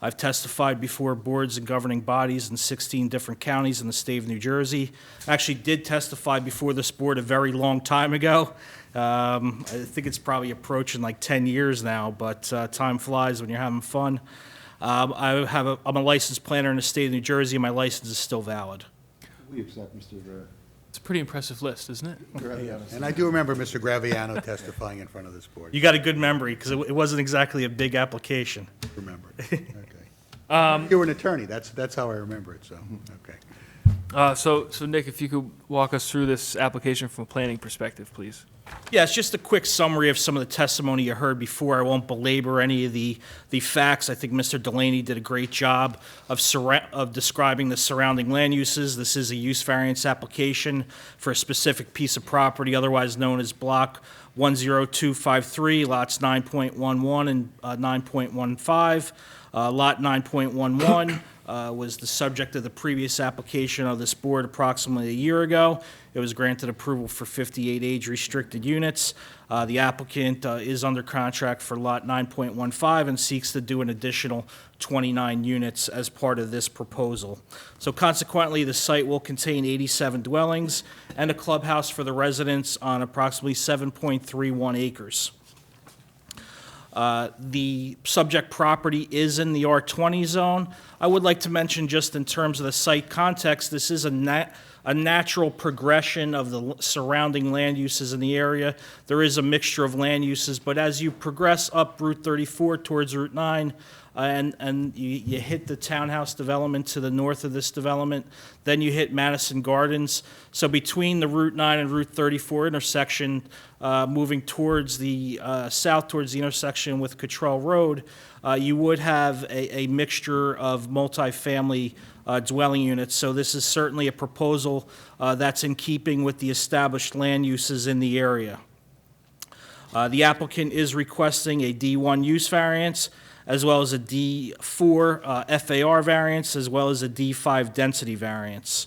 Speaker 17: I've testified before boards and governing bodies in 16 different counties in the state of New Jersey. I actually did testify before this board a very long time ago. I think it's probably approaching like 10 years now, but time flies when you're having fun. I'm a licensed planner in the state of New Jersey, and my license is still valid.
Speaker 1: We accept Mr.
Speaker 11: It's a pretty impressive list, isn't it?
Speaker 1: Graviano.
Speaker 4: And I do remember Mr. Graviano testifying in front of this board.
Speaker 17: You got a good memory, because it wasn't exactly a big application.
Speaker 4: Remember it. Okay. You were an attorney. That's how I remember it, so, okay.
Speaker 11: So Nick, if you could walk us through this application from a planning perspective, please.
Speaker 17: Yeah, it's just a quick summary of some of the testimony you heard before. I won't belabor any of the facts. I think Mr. Delaney did a great job of describing the surrounding land uses. This is a use variance application for a specific piece of property, otherwise known as Block 10253, lots 9.11 and 9.15. Lot 9.11 was the subject of the previous application of this board approximately a year ago. It was granted approval for 58 age-restricted units. The applicant is under contract for Lot 9.15 and seeks to do an additional 29 units as part of this proposal. So consequently, the site will contain 87 dwellings and a clubhouse for the residents on approximately 7.31 acres. The subject property is in the R20 zone. I would like to mention, just in terms of the site context, this is a natural progression of the surrounding land uses in the area. There is a mixture of land uses, but as you progress up Route 34 towards Route 9, and you hit the townhouse development to the north of this development, then you hit Madison Gardens. So between the Route 9 and Route 34 intersection, moving towards the south towards the intersection with Cottrell Road, you would have a mixture of multifamily dwelling units. So this is certainly a proposal that's in keeping with the established land uses in the area. The applicant is requesting a D1 use variance, as well as a D4 FAR variance, as well as a D5 density variance.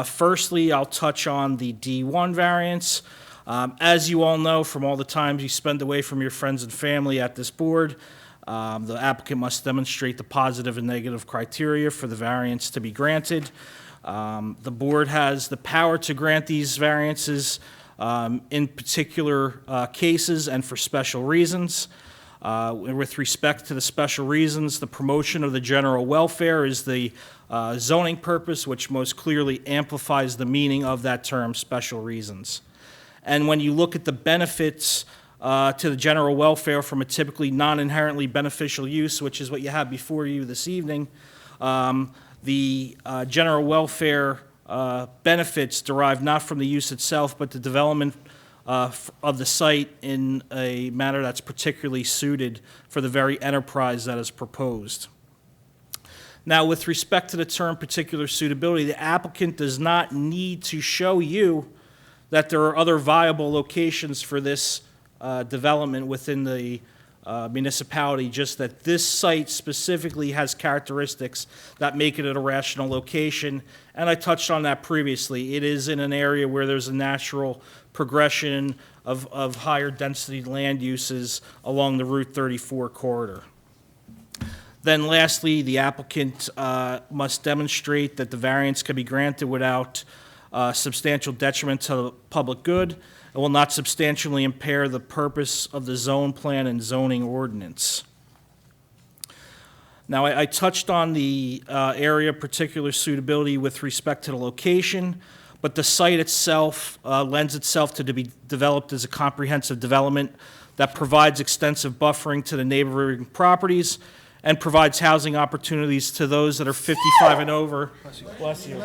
Speaker 17: Firstly, I'll touch on the D1 variance. As you all know from all the times you spend away from your friends and family at this board, the applicant must demonstrate the positive and negative criteria for the variance to be granted. The board has the power to grant these variances in particular cases and for special reasons. With respect to the special reasons, the promotion of the general welfare is the zoning purpose, which most clearly amplifies the meaning of that term, special reasons. And when you look at the benefits to the general welfare from a typically non-inherently beneficial use, which is what you have before you this evening, the general welfare benefits derive not from the use itself, but the development of the site in a manner that's particularly suited for the very enterprise that is proposed. Now, with respect to the term particular suitability, the applicant does not need to show you that there are other viable locations for this development within the municipality, just that this site specifically has characteristics that make it a rational location, and I touched on that previously. It is in an area where there's a natural progression of higher density land uses along the Route 34 corridor. Then lastly, the applicant must demonstrate that the variance can be granted without substantial detriment to the public good. It will not substantially impair the purpose of the zone plan and zoning ordinance. Now, I touched on the area of particular suitability with respect to the location, but the site itself lends itself to be developed as a comprehensive development that provides extensive buffering to the neighboring properties and provides housing opportunities to those that are 55 and over. Bless you.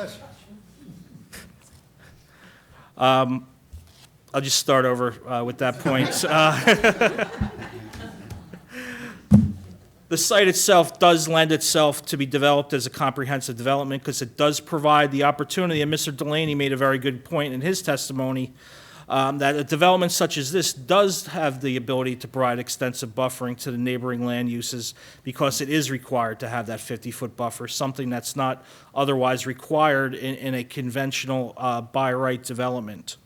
Speaker 17: I'll just start over with that point. The site itself does lend itself to be developed as a comprehensive development because it does provide the opportunity, and Mr. Delaney made a very good point in his testimony, that a development such as this does have the ability to provide extensive buffering to the neighboring land uses because it is required to have that 50-foot buffer, something that's not otherwise required in a conventional by right development.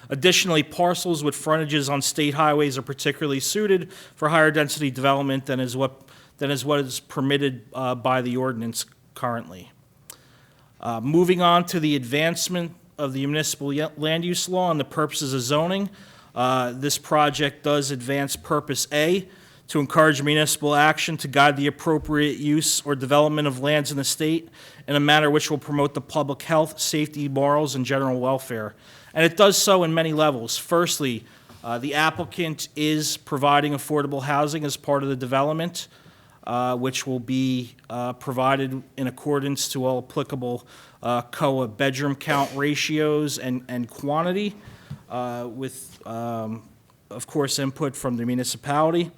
Speaker 17: Additionally, parcels with frontages on state highways are particularly suited for higher density development than is what is permitted by the ordinance currently. Moving on to the advancement of the municipal land use law and the purposes of zoning, this project does advance Purpose A, to encourage municipal action to guide the appropriate use or development of lands in the state in a manner which will promote the public health, safety, morals, and general welfare. And it does so in many levels. Firstly, the applicant is providing affordable housing as part of the development, which will be provided in accordance to all applicable COA bedroom count ratios and quantity, with, of course, input from the municipality.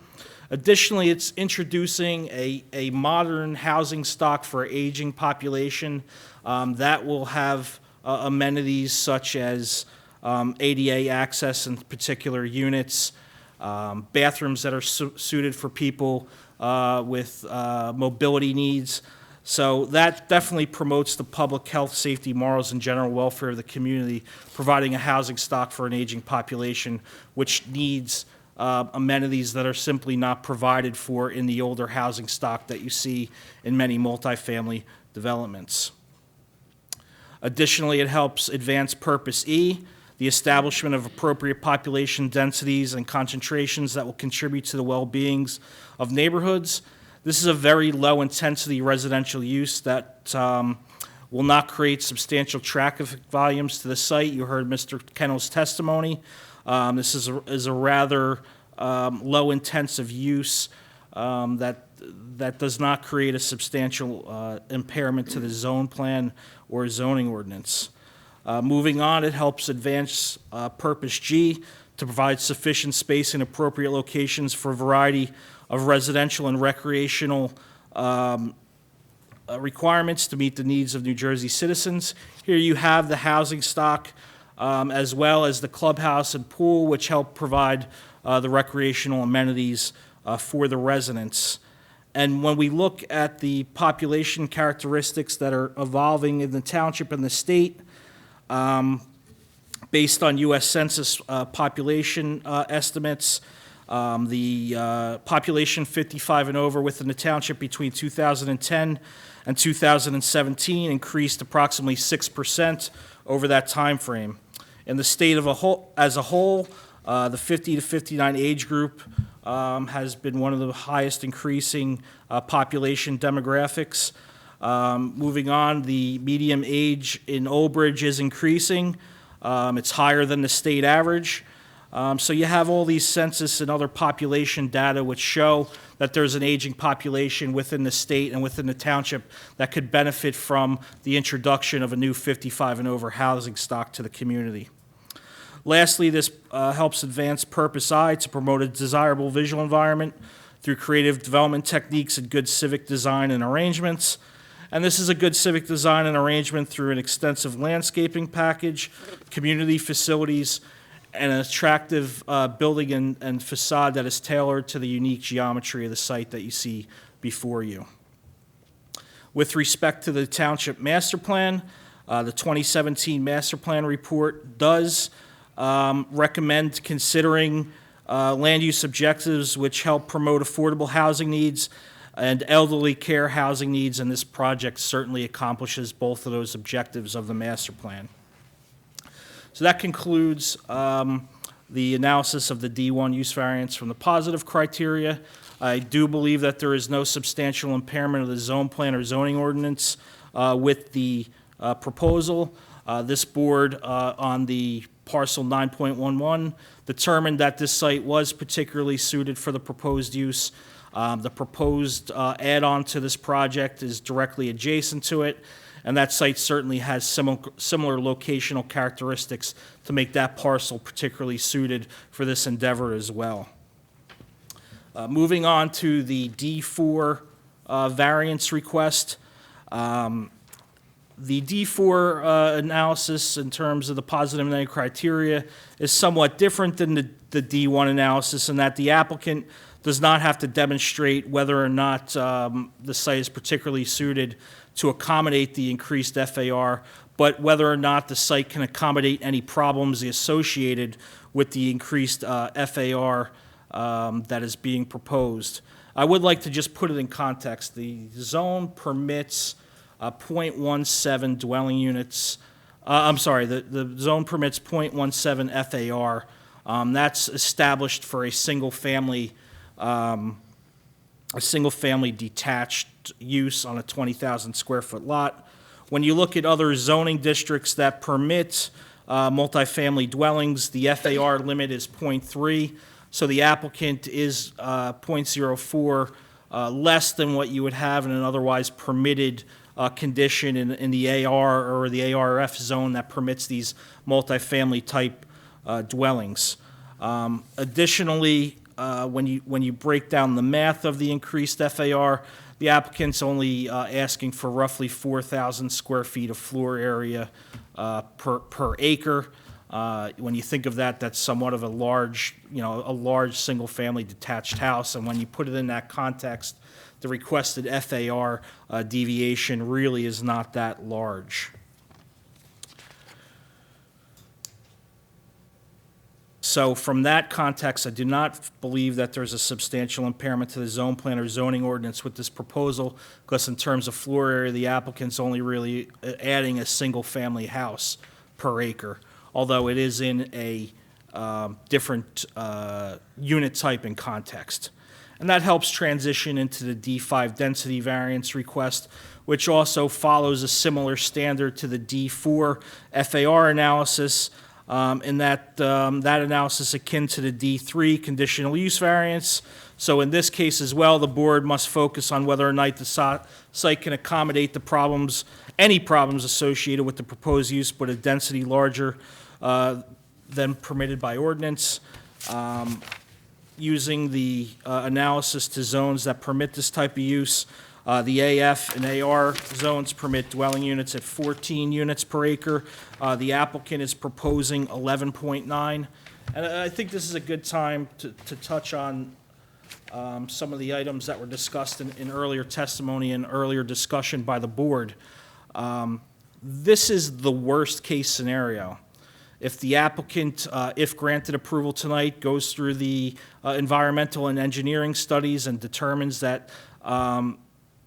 Speaker 17: Additionally, it's introducing a modern housing stock for aging population that will have amenities such as ADA access in particular units, bathrooms that are suited for people with mobility needs. So that definitely promotes the public health, safety, morals, and general welfare of the community, providing a housing stock for an aging population, which needs amenities that are simply not provided for in the older housing stock that you see in many multifamily developments. Additionally, it helps advance Purpose E, the establishment of appropriate population densities and concentrations that will contribute to the well-beings of neighborhoods. This is a very low-intensity residential use that will not create substantial traffic volumes to the site. You heard Mr. Kennel's testimony. This is a rather low-intensive use that does not create a substantial impairment to the zone plan or zoning ordinance. Moving on, it helps advance Purpose G to provide sufficient space in appropriate locations for a variety of residential and recreational requirements to meet the needs of New Jersey citizens. Here you have the housing stock as well as the clubhouse and pool, which help provide the recreational amenities for the residents. And when we look at the population characteristics that are evolving in the township and the state, based on U.S. Census population estimates, the population 55 and over within the township between 2010 and 2017 increased approximately 6% over that time frame. In the state as a whole, the 50 to 59 age group has been one of the highest increasing population demographics. Moving on, the median age in Old Bridge is increasing. It's higher than the state average. So you have all these census and other population data which show that there's an aging population within the state and within the township that could benefit from the introduction of a new 55 and over housing stock to the community. Lastly, this helps advance Purpose I to promote a desirable visual environment through creative development techniques and good civic design and arrangements. And this is a good civic design and arrangement through an extensive landscaping package, community facilities, and an attractive building and facade that is tailored to the unique geometry of the site that you see before you. With respect to the Township Master Plan, the 2017 Master Plan Report does recommend considering land use objectives which help promote affordable housing needs and elderly care housing needs, and this project certainly accomplishes both of those objectives of the master plan. So that concludes the analysis of the D1 use variance from the positive criteria. I do believe that there is no substantial impairment of the zone plan or zoning ordinance with the proposal. This board on the parcel 9.11 determined that this site was particularly suited for the proposed use. The proposed add-on to this project is directly adjacent to it, and that site certainly has similar locational characteristics to make that parcel particularly suited for this endeavor as well. Moving on to the D4 variance request. The D4 analysis in terms of the positive and negative criteria is somewhat different than the D1 analysis in that the applicant does not have to demonstrate whether or not the site is particularly suited to accommodate the increased FAR, but whether or not the site can accommodate any problems associated with the increased FAR that is being proposed. I would like to just put it in context. The zone permits 0.17 dwelling units. The zone permits 0.17 FAR. That's established for a single family detached use on a 20,000 square foot lot. When you look at other zoning districts that permit multifamily dwellings, the FAR limit is 0.3, so the applicant is 0.04 less than what you would have in an otherwise permitted condition in the AR or the ARF zone that permits these multifamily type dwellings. Additionally, when you break down the math of the increased FAR, the applicant's only asking for roughly 4,000 square feet of floor area per acre. When you think of that, that's somewhat of a large single-family detached house, and when you put it in that context, the requested FAR deviation really is not that large. So from that context, I do not believe that there's a substantial impairment to the zone plan or zoning ordinance with this proposal, because in terms of floor area, the applicant's only really adding a single-family house per acre, although it is in a different unit type and context. And that helps transition into the D5 density variance request, which also follows a similar standard to the D4 FAR analysis, in that that analysis akin to the D3 conditional use variance. So in this case as well, the board must focus on whether or not the site can accommodate any problems associated with the proposed use, but a density larger than permitted by ordinance. Using the analysis to zones that permit this type of use, the AF and AR zones permit dwelling units at 14 units per acre. The applicant is proposing 11.9. And I think this is a good time to touch on some of the items that were discussed in earlier testimony and earlier discussion by the board. This is the worst-case scenario. If the applicant, if granted approval tonight, goes through the environmental and engineering studies and determines that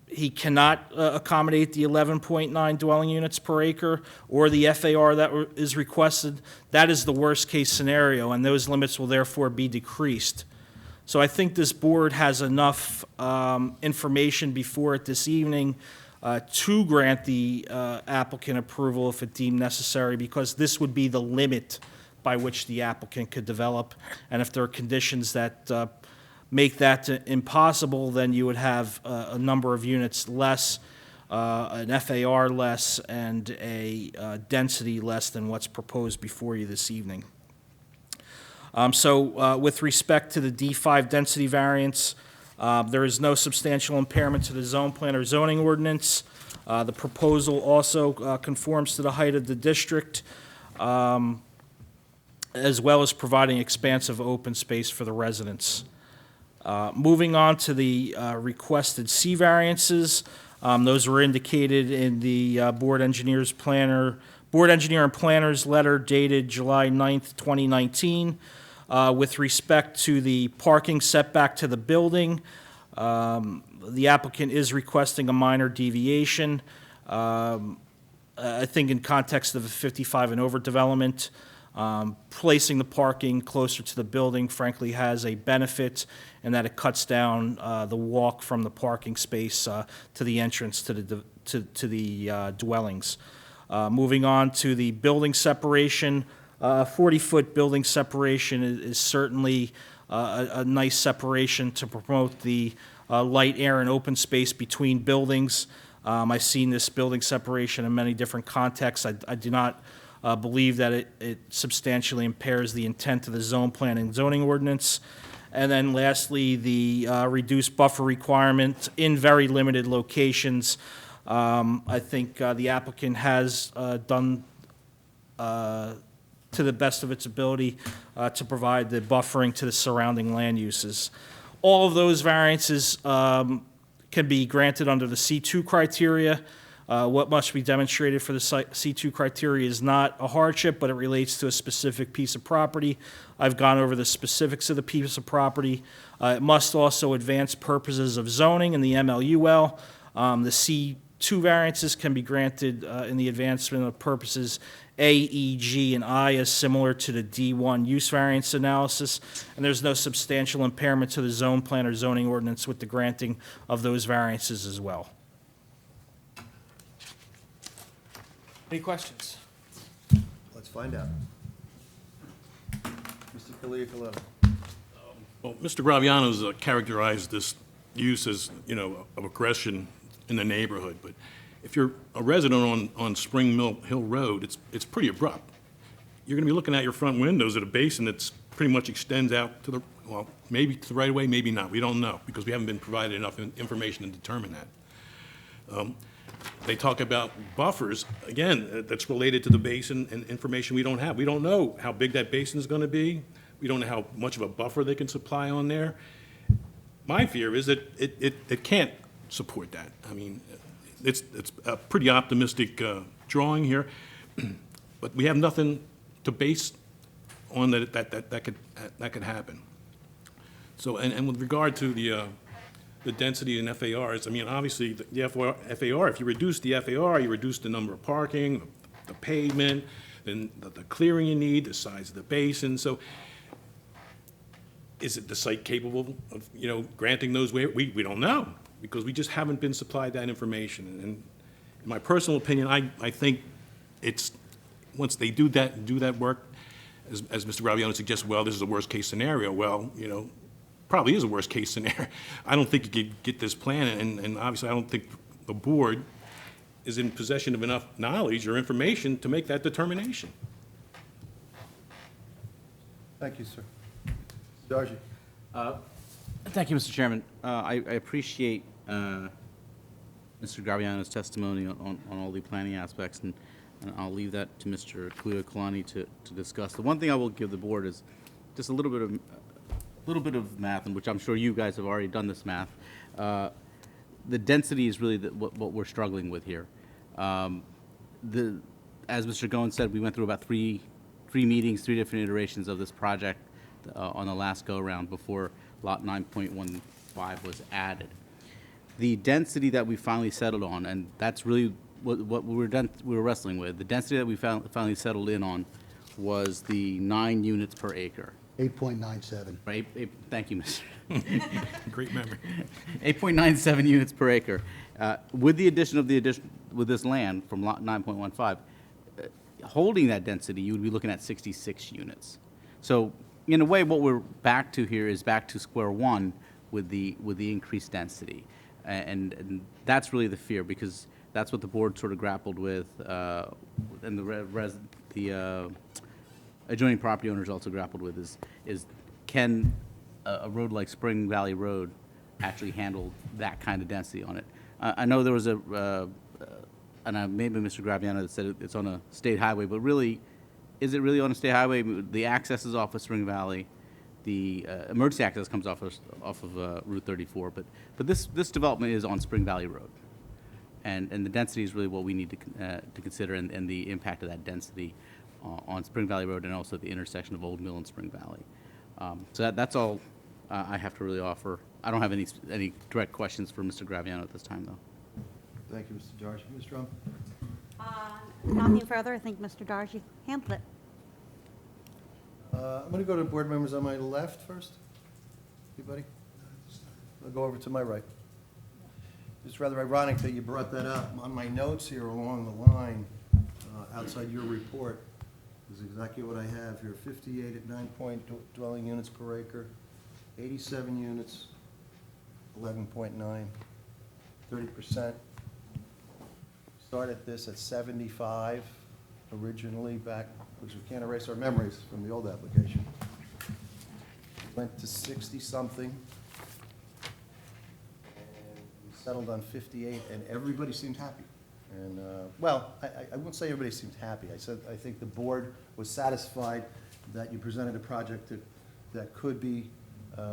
Speaker 17: he cannot accommodate the 11.9 dwelling units per acre or the FAR that is requested, that is the worst-case scenario, and those limits will therefore be decreased. So I think this board has enough information before it this evening to grant the applicant approval if it deemed necessary, because this would be the limit by which the applicant could develop. And if there are conditions that make that impossible, then you would have a number of units less, an FAR less, and a density less than what's proposed before you this evening. So with respect to the D5 density variance, there is no substantial impairment to the zone plan or zoning ordinance. The proposal also conforms to the height of the district. as well as providing expansive open space for the residents. Moving on to the requested C variances, those were indicated in the Board Engineer and Planner's letter dated July 9th, 2019. With respect to the parking setback to the building, the applicant is requesting a minor deviation. I think in context of a 55 and over development, placing the parking closer to the building frankly has a benefit in that it cuts down the walk from the parking space to the entrance to the dwellings. Moving on to the building separation, 40-foot building separation is certainly a nice separation to promote the light, air, and open space between buildings. I've seen this building separation in many different contexts. I do not believe that it substantially impairs the intent of the zone plan and zoning ordinance. And then lastly, the reduced buffer requirement in very limited locations. I think the applicant has done to the best of its ability to provide the buffering to the surrounding land uses. All of those variances can be granted under the C2 criteria. What must be demonstrated for the C2 criteria is not a hardship, but it relates to a specific piece of property. I've gone over the specifics of the piece of property. It must also advance purposes of zoning in the MLUL. The C2 variances can be granted in the advancement of purposes A, E, G, and I as similar to the D1 use variance analysis, and there's no substantial impairment to the zone plan or zoning ordinance with the granting of those variances as well.
Speaker 11: Any questions?
Speaker 1: Let's find out. Mr. Caliacoletta.
Speaker 13: Well, Mr. Graviano's characterized this use as, of aggression in the neighborhood, but if you're a resident on Spring Mill Hill Road, it's pretty abrupt. You're going to be looking at your front windows at a basin that's pretty much extends out to maybe to the right of way, maybe not. We don't know because we haven't been provided enough information to determine that. They talk about buffers, again, that's related to the basin and information we don't have. We don't know how big that basin is going to be. We don't know how much of a buffer they can supply on there. My fear is that it can't support that. I mean, it's a pretty optimistic drawing here, but we have nothing to base on that could happen. So, and with regard to the density in FARs, I mean, obviously, the FAR, if you reduce the FAR, you reduce the number of parking, the pavement, then the clearing you need, the size of the basin. So is it the site capable of, granting those waivers? We don't know, because we just haven't been supplied that information. And in my personal opinion, I think it's, once they do that work, as Mr. Graviano suggests, well, this is a worst-case scenario. Well, probably is a worst-case scenario. I don't think you could get this plan, and obviously I don't think the board is in possession of enough knowledge or information to make that determination.
Speaker 1: Thank you, sir. Darji.
Speaker 12: Thank you, Mr. Chairman. I appreciate Mr. Graviano's testimony on all the planning aspects, and I'll leave that to Mr. Caliacoletta to discuss. The one thing I will give the board is just a little bit of math, in which I'm sure you guys have already done this math. The density is really what we're struggling with here. As Mr. Goen said, we went through about three meetings, 3 different iterations of this project on the last go-around before lot 9.15 was added. The density that we finally settled on, and that's really what we were wrestling with, the density that we finally settled in on was the 9 units per acre.
Speaker 4: 8.97.
Speaker 12: Right, thank you, Mr.
Speaker 13: Great memory.
Speaker 12: 8.97 units per acre. With the addition of with this land from lot 9.15, holding that density, you would be looking at 66 units. So in a way, what we're back to here is back to square one with the increased density. And that's really the fear, because that's what the board sort of grappled with, and the adjoining property owners also grappled with, is can a road like Spring Valley Road actually handle that kind of density on it? I know there was maybe Mr. Graviano said it's on a state highway, but really is it really on a state highway? The access is off of Spring Valley. The emergency access comes off of Route 34, but this development is on Spring Valley Road, and the density is really what we need to consider, and the impact of that density on Spring Valley Road and also the intersection of Old Mill and Spring Valley. So that's all I have to really offer. I don't have any direct questions for Mr. Graviano at this time, though.
Speaker 1: Thank you, Mr. Darcy. Ms. Drum?
Speaker 14: Nothing further. I think Mr. Dargy handled it.
Speaker 1: I'm going to go to board members on my left first. Anybody? I'll go over to my right. It's rather ironic that you brought that up. On my notes here along the line, outside your report, is exactly what I have here. 58 at 9 dwelling units per acre, 87 units, 11.9, 30%. Started this at 75 originally back, because we can't erase our memories from the old application. Went to 60-something. And we settled on 58, and everybody seemed happy. And, well, I won't say everybody seemed happy. I think the board was satisfied that you presented a project that could be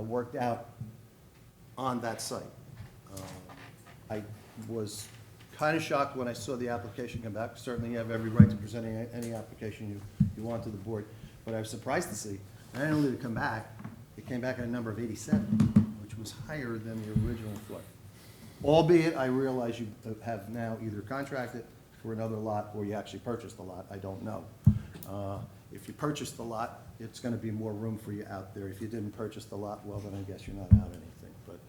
Speaker 1: worked out on that site. I was kind of shocked when I saw the application come back. Certainly you have every right to present any application you want to the board, but I was surprised to see, not only did it come back, it came back at a number of 87, which was higher than the original floor. Albeit, I realize you have now either contracted for another lot or you actually purchased the lot, I don't know. If you purchased the lot, it's gonna be more room for you out there. If you didn't purchase the lot, well, then I guess you're not out anything, but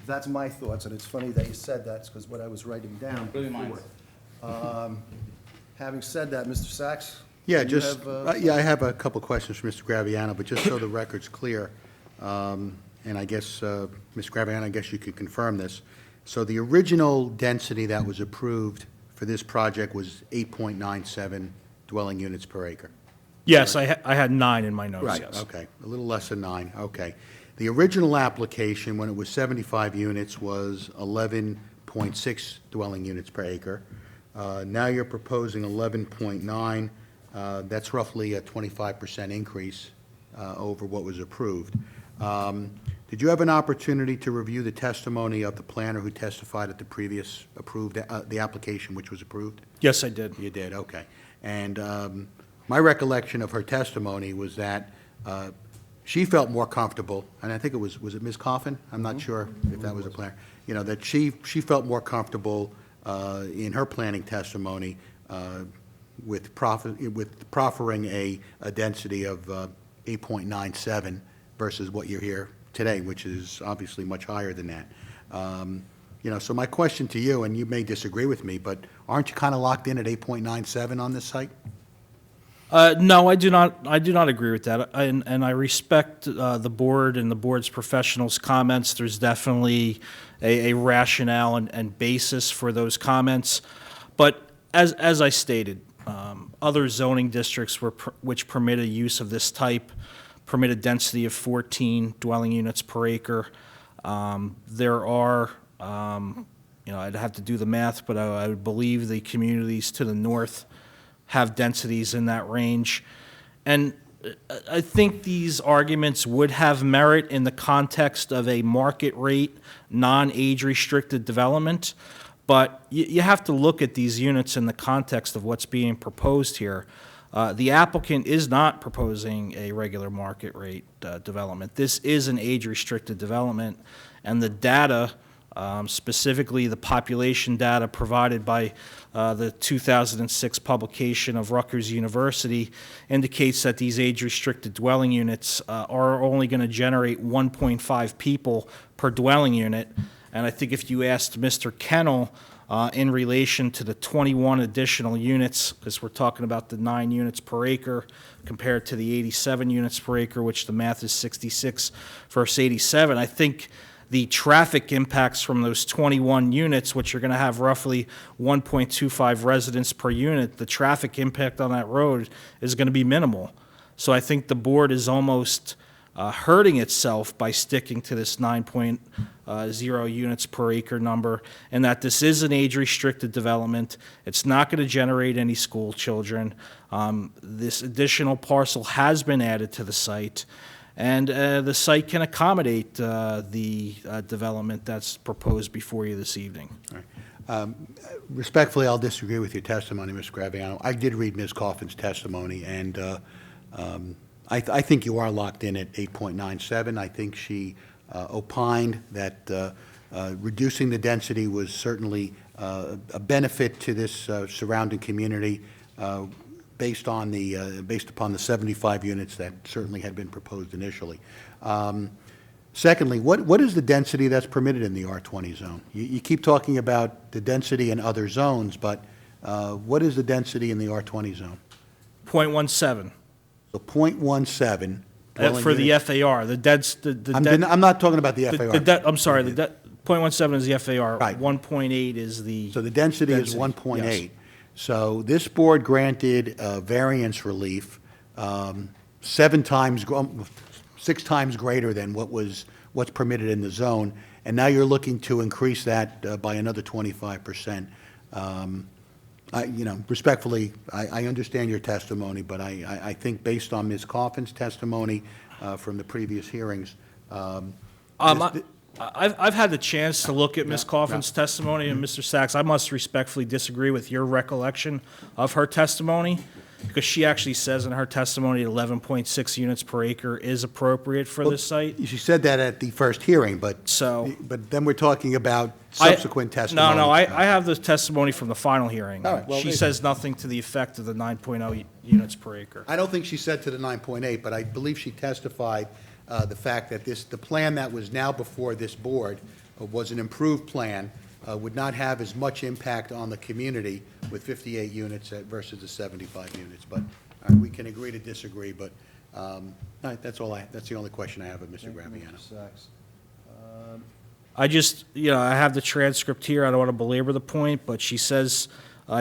Speaker 1: that's my thoughts, and it's funny that you said that, because what I was writing down before. Having said that, Mr. Sachs?
Speaker 4: Yeah,
Speaker 1: do you
Speaker 4: just,
Speaker 1: have,
Speaker 4: yeah, I have a couple questions for Mr. Graviano, but just so the record's clear, and I guess, Ms. Graviano, I guess you could confirm this. So the original density that was approved for this project was 8.97 dwelling units per acre.
Speaker 17: Yes, I had 9 in my notes,
Speaker 4: Right,
Speaker 17: yes.
Speaker 4: okay, a little less than 9, okay. The original application, when it was 75 units, was 11.6 dwelling units per acre. Now you're proposing 11.9. That's roughly a 25% increase over what was approved. Did you have an opportunity to review the testimony of the planner who testified at the previous approved, the application which was approved?
Speaker 17: Yes, I did.
Speaker 4: You did, okay. And my recollection of her testimony was that she felt more comfortable, and I think it was it Ms. Coffin? I'm not sure if that was a planner. You know, that she felt more comfortable in her planning testimony with proffering a density of 8.97 versus what you're here today, which is obviously much higher than that. You know, so my question to you, and you may disagree with me, but aren't you kind of locked in at 8.97 on this site?
Speaker 17: No, I do not agree with that, and I respect the board and the board's professionals' comments. There's definitely a rationale and basis for those comments, but as I stated, other zoning districts which permit a use of this type permit a density of 14 dwelling units per acre. There are, you know, I'd have to do the math, but I would believe the communities to the north have densities in that range. And I think these arguments would have merit in the context of a market rate, non-age restricted development, but you have to look at these units in the context of what's being proposed here. The applicant is not proposing a regular market rate development. This is an age restricted development, and the data, specifically the population data provided by the 2006 publication of Rutgers University, indicates that these age-restricted dwelling units are only going to generate 1.5 people per dwelling unit. And I think if you asked Mr. Kennel in relation to the 21 additional units, because we're talking about the 9 units per acre compared to the 87 units per acre, which the math is 66 versus 87, I think the traffic impacts from those 21 units, which are going to have roughly 1.25 residents per unit, the traffic impact on that road is going to be minimal. So I think the board is almost hurting itself by sticking to this 9.0 units per acre number, and that this is an age-restricted development. It's not going to generate any school children. This additional parcel has been added to the site, and the site can accommodate the development that's proposed before you this evening.
Speaker 4: Respectfully, I'll disagree with your testimony, Mr. Graviano. I did read Ms. Coffin's testimony, and I think you are locked in at 8.97. I think she opined that reducing the density was certainly a benefit to this surrounding community based upon the 75 units that certainly had been proposed initially. Secondly, what is the density that's permitted in the R20 zone? You keep talking about the density in other zones, but what is the density in the R20 zone?
Speaker 17: 0.17.
Speaker 4: So 0.17.
Speaker 17: For the FAR.
Speaker 4: I'm not talking about the FAR.
Speaker 17: I'm sorry, 0.17 is the FAR.
Speaker 4: Right.
Speaker 17: 1.8 is the...
Speaker 4: So the density is 1.8.
Speaker 17: Yes.
Speaker 4: So this board granted variance relief 6 times greater than what's permitted in the zone, and now you're looking to increase that by another 25%. Respectfully, I understand your testimony, but I think based on Ms. Coffin's testimony from the previous hearings,
Speaker 17: I've had the chance to look at Ms. Coffin's testimony, and Mr. Sachs, I must respectfully disagree with your recollection of her testimony, because she actually says in her testimony 11.6 units per acre is appropriate for this site.
Speaker 4: She said that at the first hearing, but then we're talking about subsequent testimony.
Speaker 17: No, I have the testimony from the final hearing.
Speaker 4: All right, well,
Speaker 17: She says nothing to the effect of the 9.0 units per acre.
Speaker 4: I don't think she said to the 9.8, but I believe she testified the fact that the plan that was now before this board was an improved plan, would not have as much impact on the community with 58 units versus the 75 units. But we can agree to disagree, but that's the only question I have of Mr. Graviano.
Speaker 17: I just, I have the transcript here. I don't want to belabor the point, but she says,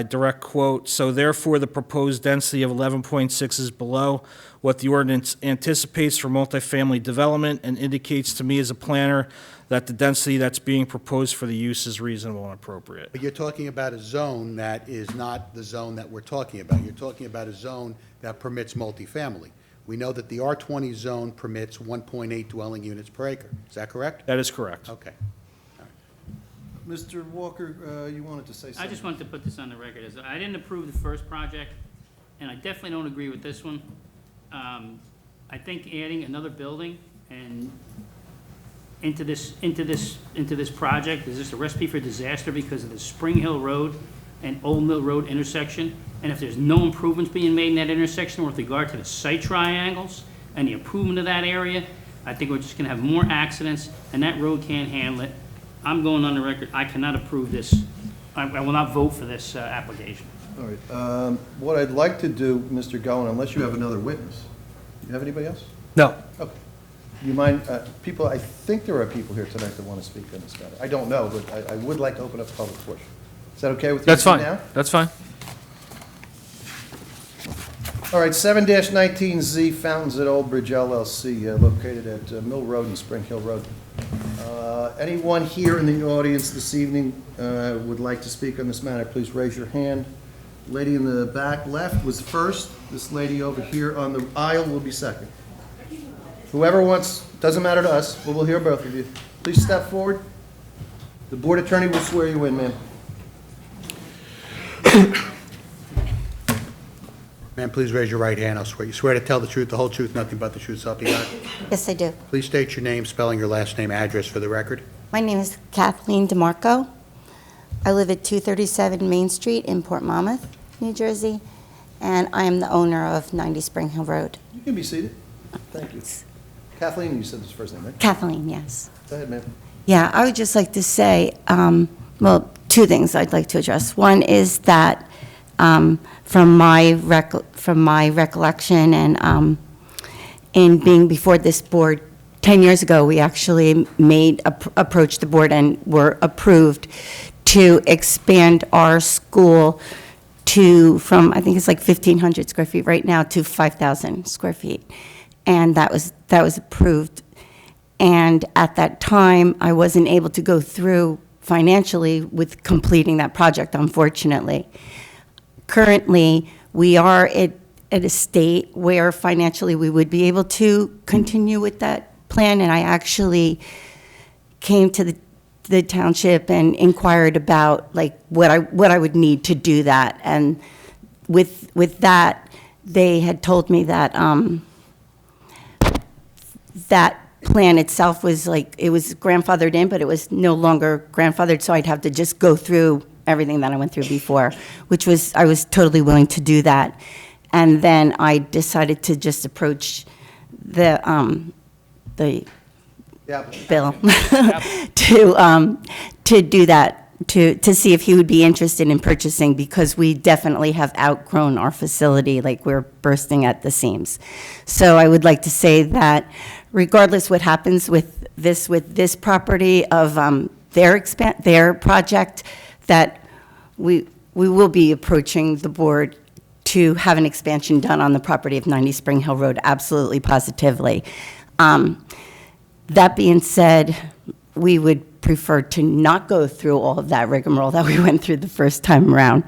Speaker 17: direct quote, "So therefore, the proposed density of 11.6 is below what the ordinance anticipates for multifamily development and indicates to me as a planner that the density that's being proposed for the use is reasonable and appropriate."
Speaker 4: But you're talking about a zone that is not the zone that we're talking about. You're talking about a zone that permits multifamily. We know that the R20 zone permits 1.8 dwelling units per acre. Is that correct?
Speaker 17: That is correct.
Speaker 4: Okay.
Speaker 1: Mr. Walker, you wanted to say something?
Speaker 2: I just wanted to put this on the record, as I didn't approve the first project, and I definitely don't agree with this one. I think adding another building and into this project is just a recipe for disaster because of the Spring Hill Road and Old Mill Road intersection. And if there's no improvements being made in that intersection with regard to the site triangles and the improvement of that area, I think we're just gonna have more accidents, and that road can't handle it. I'm going on the record, I cannot approve this. I will not vote for this application.
Speaker 1: All right. What I'd like to do, Mr. Gowen, unless you have another witness, you have anybody else?
Speaker 11: No.
Speaker 1: Okay. You mind, people, I think there are people here tonight that want to speak on this matter. I don't know, but I would like to open up public portion. Is that okay with you?
Speaker 11: That's fine.
Speaker 1: Now?
Speaker 11: That's fine.
Speaker 1: All right, 7-19Z Fountains at Old Bridge LLC, located at Mill Road and Spring Hill Road. Anyone here in the audience this evening would like to speak on this matter, please raise your hand. Lady in the back left was first. This lady over here on the aisle will be second. Whoever wants, doesn't matter to us, but we'll hear both of you. Please step forward. The board attorney will swear you in, ma'am.
Speaker 4: Ma'am, please raise your right hand. You swear to tell the truth, the whole truth, nothing but the truth, so help you God?
Speaker 18: Yes, I do.
Speaker 4: Please state your name, spelling your last name, address for the record.
Speaker 18: My name is Kathleen DeMarco. I live at 237 Main Street in Port Monmouth, New Jersey, and I am the owner of 90 Spring Hill Road.
Speaker 1: You can be seated. Thank you. Kathleen, you said this first name, right?
Speaker 18: Kathleen, yes.
Speaker 1: Go ahead, ma'am.
Speaker 18: Yeah, I would just like to say, well, two things I'd like to address. One is that from my recollection and in being before this board 10 years ago, we actually approached the board and were approved to expand our school from I think it's like 1,500 square feet right now to 5,000 square feet. And that was that was approved. And at that time, I wasn't able to go through financially with completing that project, unfortunately. Currently, we are at a state where financially we would be able to continue with that plan, and I actually came to the township and inquired about like what I would need to do that. And with that, they had told me that that plan itself was like, it was grandfathered in, but it was no longer grandfathered, so I'd have to just go through everything that I went through before, which was, I was totally willing to do that. And then I decided to just approach the Bill to do that, to see if he would be interested in purchasing, because we definitely have outgrown our facility, like we're bursting at the seams. So I would like to say that regardless what happens with this property of their project, that we will be approaching the board to have an expansion done on the property of 90 Spring Hill Road, absolutely positively. That being said, we would prefer to not go through all of that rigmarole that we went through the first time around.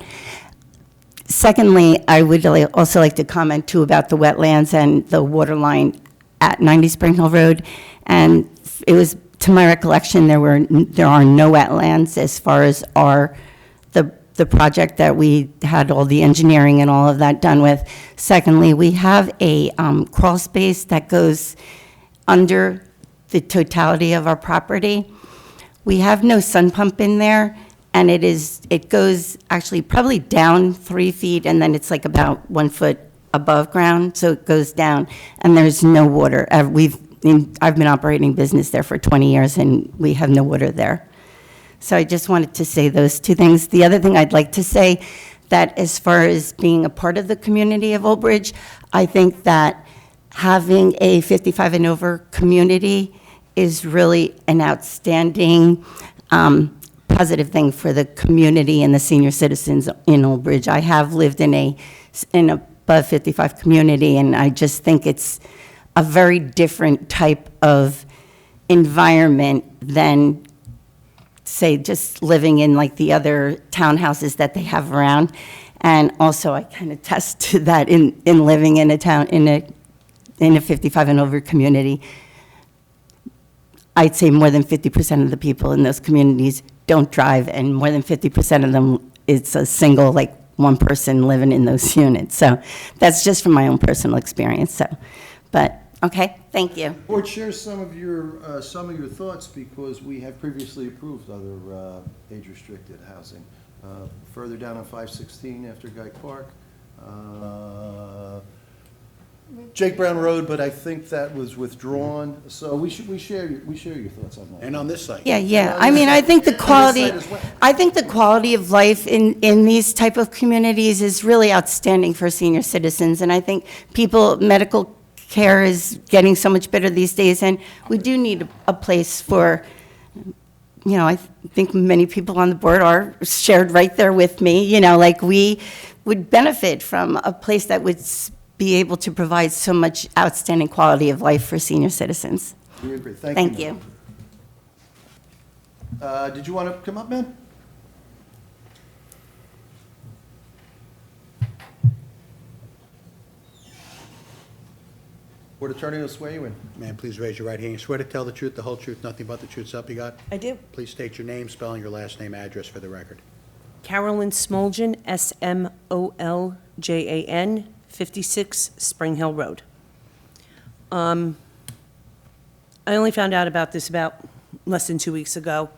Speaker 18: Secondly, I would also like to comment too about the wetlands and the water line at 90 Spring Hill Road. And it was, to my recollection, there are no wetlands as far as the project that we had all the engineering and all of that done with. Secondly, we have a crawl space that goes under the totality of our property. We have no sun pump in there, and it goes actually probably down 3 feet, and then it's like about 1 foot above ground, so it goes down, and there's no water. I've been operating business there for 20 years, and we have no water there. So I just wanted to say those two things. The other thing I'd like to say, that as far as being a part of the community of Old Bridge, I think that having a 55 and over community is really an outstanding positive thing for the community and the senior citizens in Old Bridge. I have lived in a above 55 community, and I just think it's a very different type of environment than, say, just living in like the other townhouses that they have around. And also I can attest to that in living in a town, in a 55 and over community. I'd say more than 50% of the people in those communities don't drive, and more than 50% of them, it's a single, like, one person living in those units. So that's just from my own personal experience. So, but okay, thank you.
Speaker 1: Board shares some of your thoughts, because we have previously approved other age-restricted housing. Further down on 516 after Guy Park, Jake Brown Road, but I think that was withdrawn. So we share your thoughts on that.
Speaker 4: And on this site.
Speaker 18: Yeah. I mean, I think the quality of life in these type of communities is really outstanding for senior citizens. And I think medical care is getting so much better these days, and we do need a place for, I think many people on the board are shared right there with me, like we would benefit from a place that would be able to provide so much outstanding quality of life for senior citizens.
Speaker 1: We agree.
Speaker 18: Thank you.
Speaker 1: Did you want to come up, man? Board Attorney will swear you in.
Speaker 4: Ma'am, please raise your right hand. You swear to tell the truth, the whole truth, nothing but the truth, so help you God?
Speaker 19: I do.
Speaker 4: Please state your name, spelling your last name, address for the record.
Speaker 19: Carolyn Smoljan, Smoljan, 56 Spring Hill Road. I only found out about this about less than 2 weeks ago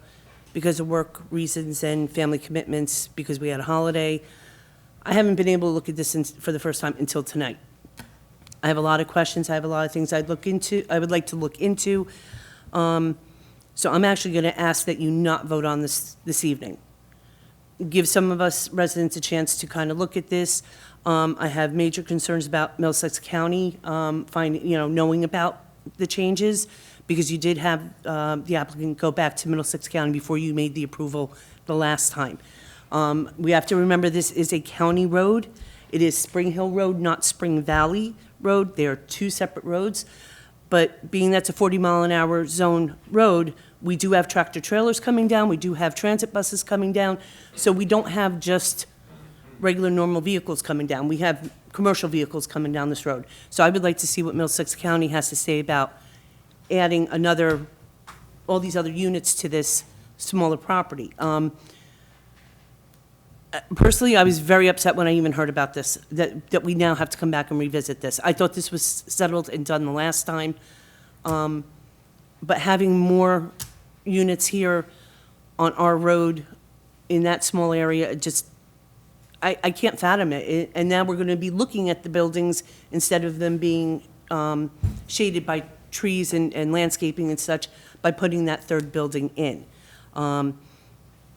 Speaker 19: because of work reasons and family commitments, because we had a holiday. I haven't been able to look at this for the first time until tonight. I have a lot of questions. I have a lot of things I would like to look into. So I'm actually going to ask that you not vote on this evening. Give some of us residents a chance to kind of look at this. I have major concerns about Middlesex County knowing about the changes, because you did have the applicant go back to Middlesex County before you made the approval the last time. We have to remember this is a county road. It is Spring Hill Road, not Spring Valley Road. They are two separate roads. But being that's a 40-mile-an-hour zone road, we do have tractor trailers coming down, we do have transit buses coming down, so we don't have just regular, normal vehicles coming down. We have commercial vehicles coming down this road. So I would like to see what Middlesex County has to say about adding all these other units to this smaller property. Personally, I was very upset when I even heard about this, that we now have to come back and revisit this. I thought this was settled and done the last time. But having more units here on our road in that small area, I can't fathom it. And now we're going to be looking at the buildings instead of them being shaded by trees and landscaping and such by putting that third building in.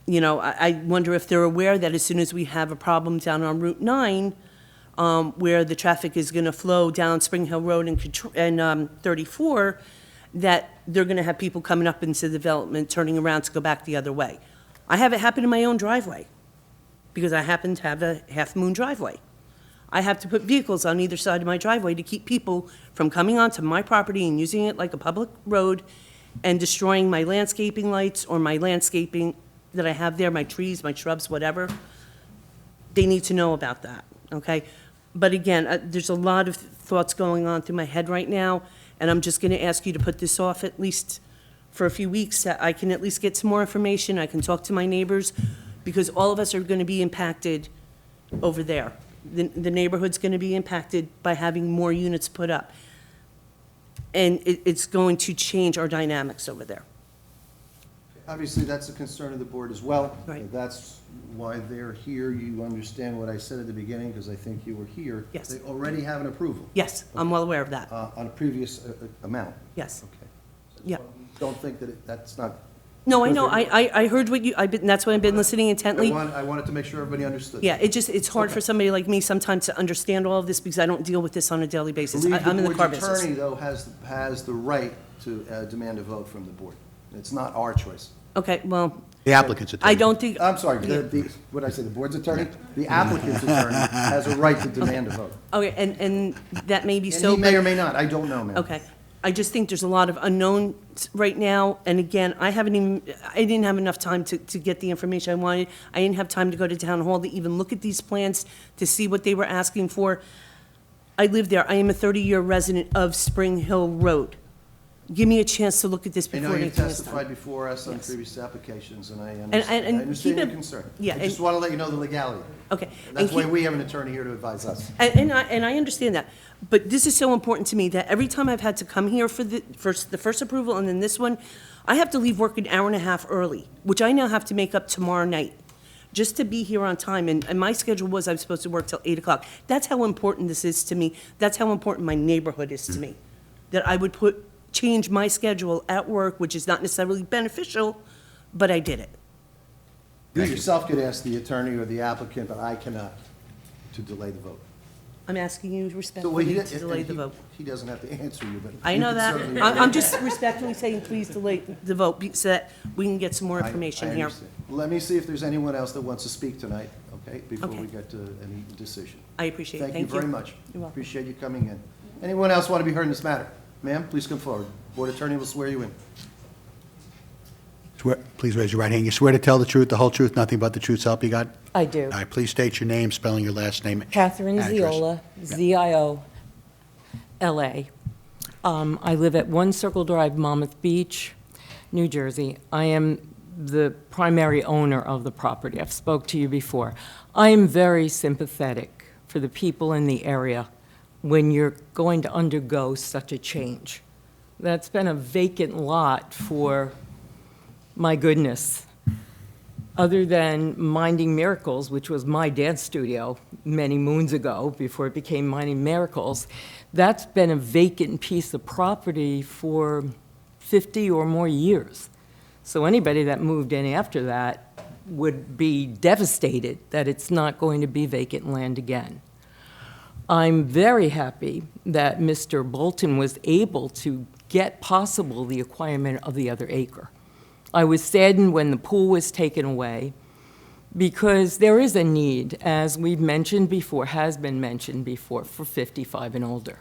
Speaker 19: You know, I wonder if they're aware that as soon as we have a problem down on Route 9, where the traffic is going to flow down Spring Hill Road and 34, that they're going to have people coming up into the development, turning around to go back the other way. I have it happen in my own driveway, because I happen to have a half-moon driveway. I have to put vehicles on either side of my driveway to keep people from coming onto my property and using it like a public road and destroying my landscaping lights or my landscaping that I have there, my trees, my shrubs, whatever. They need to know about that, okay? But again, there's a lot of thoughts going on through my head right now, and I'm just gonna ask you to put this off at least for a few weeks, that I can at least get some more information, I can talk to my neighbors, because all of us are gonna be impacted over there. The neighborhood's gonna be impacted by having more units put up. And it's going to change our dynamics over there.
Speaker 1: Obviously, that's a concern of the board as well.
Speaker 19: Right.
Speaker 1: That's why they're here. You understand what I said at the beginning, because I think you were here.
Speaker 19: Yes.
Speaker 1: They already have an approval.
Speaker 19: Yes, I'm well aware of that.
Speaker 1: On a previous amount.
Speaker 19: Yes.
Speaker 1: Okay.
Speaker 19: Yeah.
Speaker 1: Don't think that that's not.
Speaker 19: No, I know, I heard what that's why I've been listening intently.
Speaker 1: I wanted to make sure everybody understood.
Speaker 19: Yeah, it's hard for somebody like me sometimes to understand all of this because I don't deal with this on a daily basis. I'm in the car
Speaker 1: The
Speaker 19: business.
Speaker 1: attorney, though, has the right to demand a vote from the board. It's not our choice.
Speaker 19: Okay, well.
Speaker 4: The applicant's attorney.
Speaker 19: I don't think.
Speaker 1: I'm sorry, what did I say, the board's attorney? The applicant's attorney has a right to demand a vote.
Speaker 19: Okay, and that may be
Speaker 1: And
Speaker 19: so.
Speaker 1: he may
Speaker 19: but-
Speaker 1: or may not, I don't know, ma'am.
Speaker 19: Okay. I just think there's a lot of unknowns right now, and again, I didn't have enough time to get the information I wanted. I didn't have time to go to town hall to even look at these plans, to see what they were asking for. I live there. I am a 30-year resident of Spring Hill Road. Give me a chance to look at this
Speaker 1: I
Speaker 19: before
Speaker 1: know you've
Speaker 19: anything is done.
Speaker 1: testified before us on
Speaker 19: Yes.
Speaker 1: previous applications, and I
Speaker 19: and
Speaker 1: understand
Speaker 19: keep
Speaker 1: your
Speaker 19: it-
Speaker 1: concern.
Speaker 19: yeah,
Speaker 1: I just
Speaker 19: and-
Speaker 1: want to let you know the legality.
Speaker 19: Okay.
Speaker 1: That's
Speaker 19: and
Speaker 1: why
Speaker 19: keep-
Speaker 1: we have an attorney here to advise us.
Speaker 19: And I understand that, but this is so important to me that every time I've had to come here for the first approval and then this one, I have to leave work an hour and a half early, which I now have to make up tomorrow night, just to be here on time. And my schedule was I was supposed to work till 8 o'clock. That's how important this is to me. That's how important my neighborhood is to me. That I would change my schedule at work, which is not necessarily beneficial, but I did it.
Speaker 1: You yourself could ask the attorney or the applicant, but I cannot, to delay the vote.
Speaker 19: I'm asking you
Speaker 1: So,
Speaker 19: respectfully
Speaker 1: well,
Speaker 19: to delay the vote.
Speaker 1: He doesn't have to answer you, but.
Speaker 19: I
Speaker 1: you
Speaker 19: know
Speaker 1: can
Speaker 19: that.
Speaker 1: certainly-
Speaker 19: I'm just respectfully saying, please delay the vote so that we can get some more
Speaker 1: I
Speaker 19: information here.
Speaker 1: understand. Let me see if there's anyone else that wants to speak tonight, okay, before
Speaker 19: Okay.
Speaker 1: we get to any decision.
Speaker 19: I appreciate it.
Speaker 1: Thank you
Speaker 19: Thank you.
Speaker 1: very much.
Speaker 19: You're welcome.
Speaker 1: Appreciate you coming in. Anyone else want to be heard in this matter? Ma'am, please come forward. Board attorney will swear you in.
Speaker 4: Please raise your right hand. You swear to tell the truth, the whole truth, nothing but the truth, so help you God?
Speaker 20: I do.
Speaker 4: All right, please state your name, spelling your last name.
Speaker 20: Catherine
Speaker 4: address.
Speaker 20: Ziola, Z-I-O-L-A. I live at 1 Circle Drive, Monmouth Beach, New Jersey. I am the primary owner of the property. I've spoke to you before. I am very sympathetic for the people in the area when you're going to undergo such a change. That's been a vacant lot for, my goodness, other than Minding Miracles, which was my dance studio many moons ago, before it became Minding Miracles, that's been a vacant piece of property for 50 or more years. So anybody that moved in after that would be devastated that it's not going to be vacant land again. I'm very happy that Mr. Bolton was able to get possible the acquirement of the other acre. I was saddened when the pool was taken away because there is a need, as we've mentioned before, has been mentioned before, for 55 and older.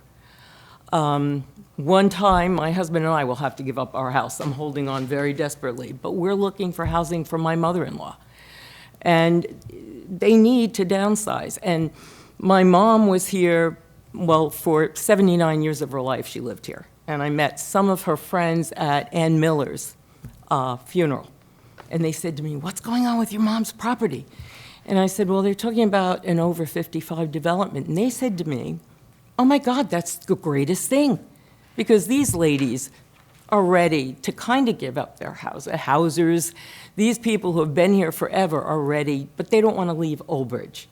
Speaker 20: One time, my husband and I will have to give up our house. I'm holding on very desperately, but we're looking for housing for my mother-in-law. And they need to downsize. And my mom was here, well, for 79 years of her life, she lived here. And I met some of her friends at Ann Miller's funeral. And they said to me, "What's going on with your mom's property?" And I said, "Well, they're talking about an over 55 development." And they said to me, "Oh my God, that's the greatest thing." Because these ladies are ready to kind of give up their housers. These people who have been here forever are ready, but they don't want to leave Old Bridge.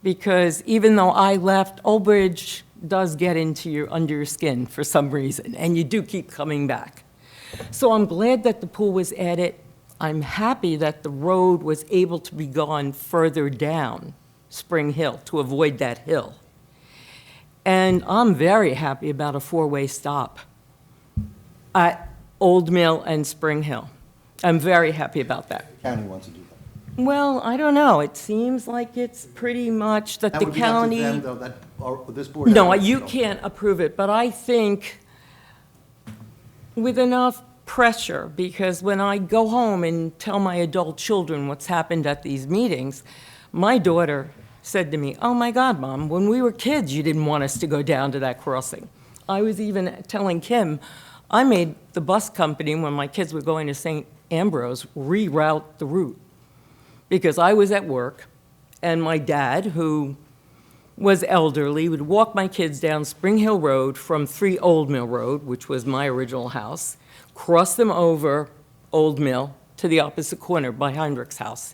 Speaker 20: Because even though I left, Old Bridge does get under your skin for some reason, and you do keep coming back. So I'm glad that the pool was added. I'm happy that the road was able to be gone further down Spring Hill to avoid that hill. And I'm very happy about a four-way stop at Old Mill and Spring Hill. I'm very happy about that.
Speaker 1: The county wants to do that.
Speaker 20: Well, I don't know. It seems like it's pretty much that the county...
Speaker 1: That would be up to them, though, this board...
Speaker 20: No, you can't approve it, but I think with enough pressure, because when I go home and tell my adult children what's happened at these meetings, my daughter said to me, "Oh my God, Mom, when we were kids, you didn't want us to go down to that crossing." I was even telling Kim, I made the bus company, when my kids were going to St. Ambrose, reroute the route. Because I was at work, and my dad, who was elderly, would walk my kids down Spring Hill Road from 3 Old Mill Road, which was my original house, cross them over Old Mill to the opposite corner by Heinrich's house.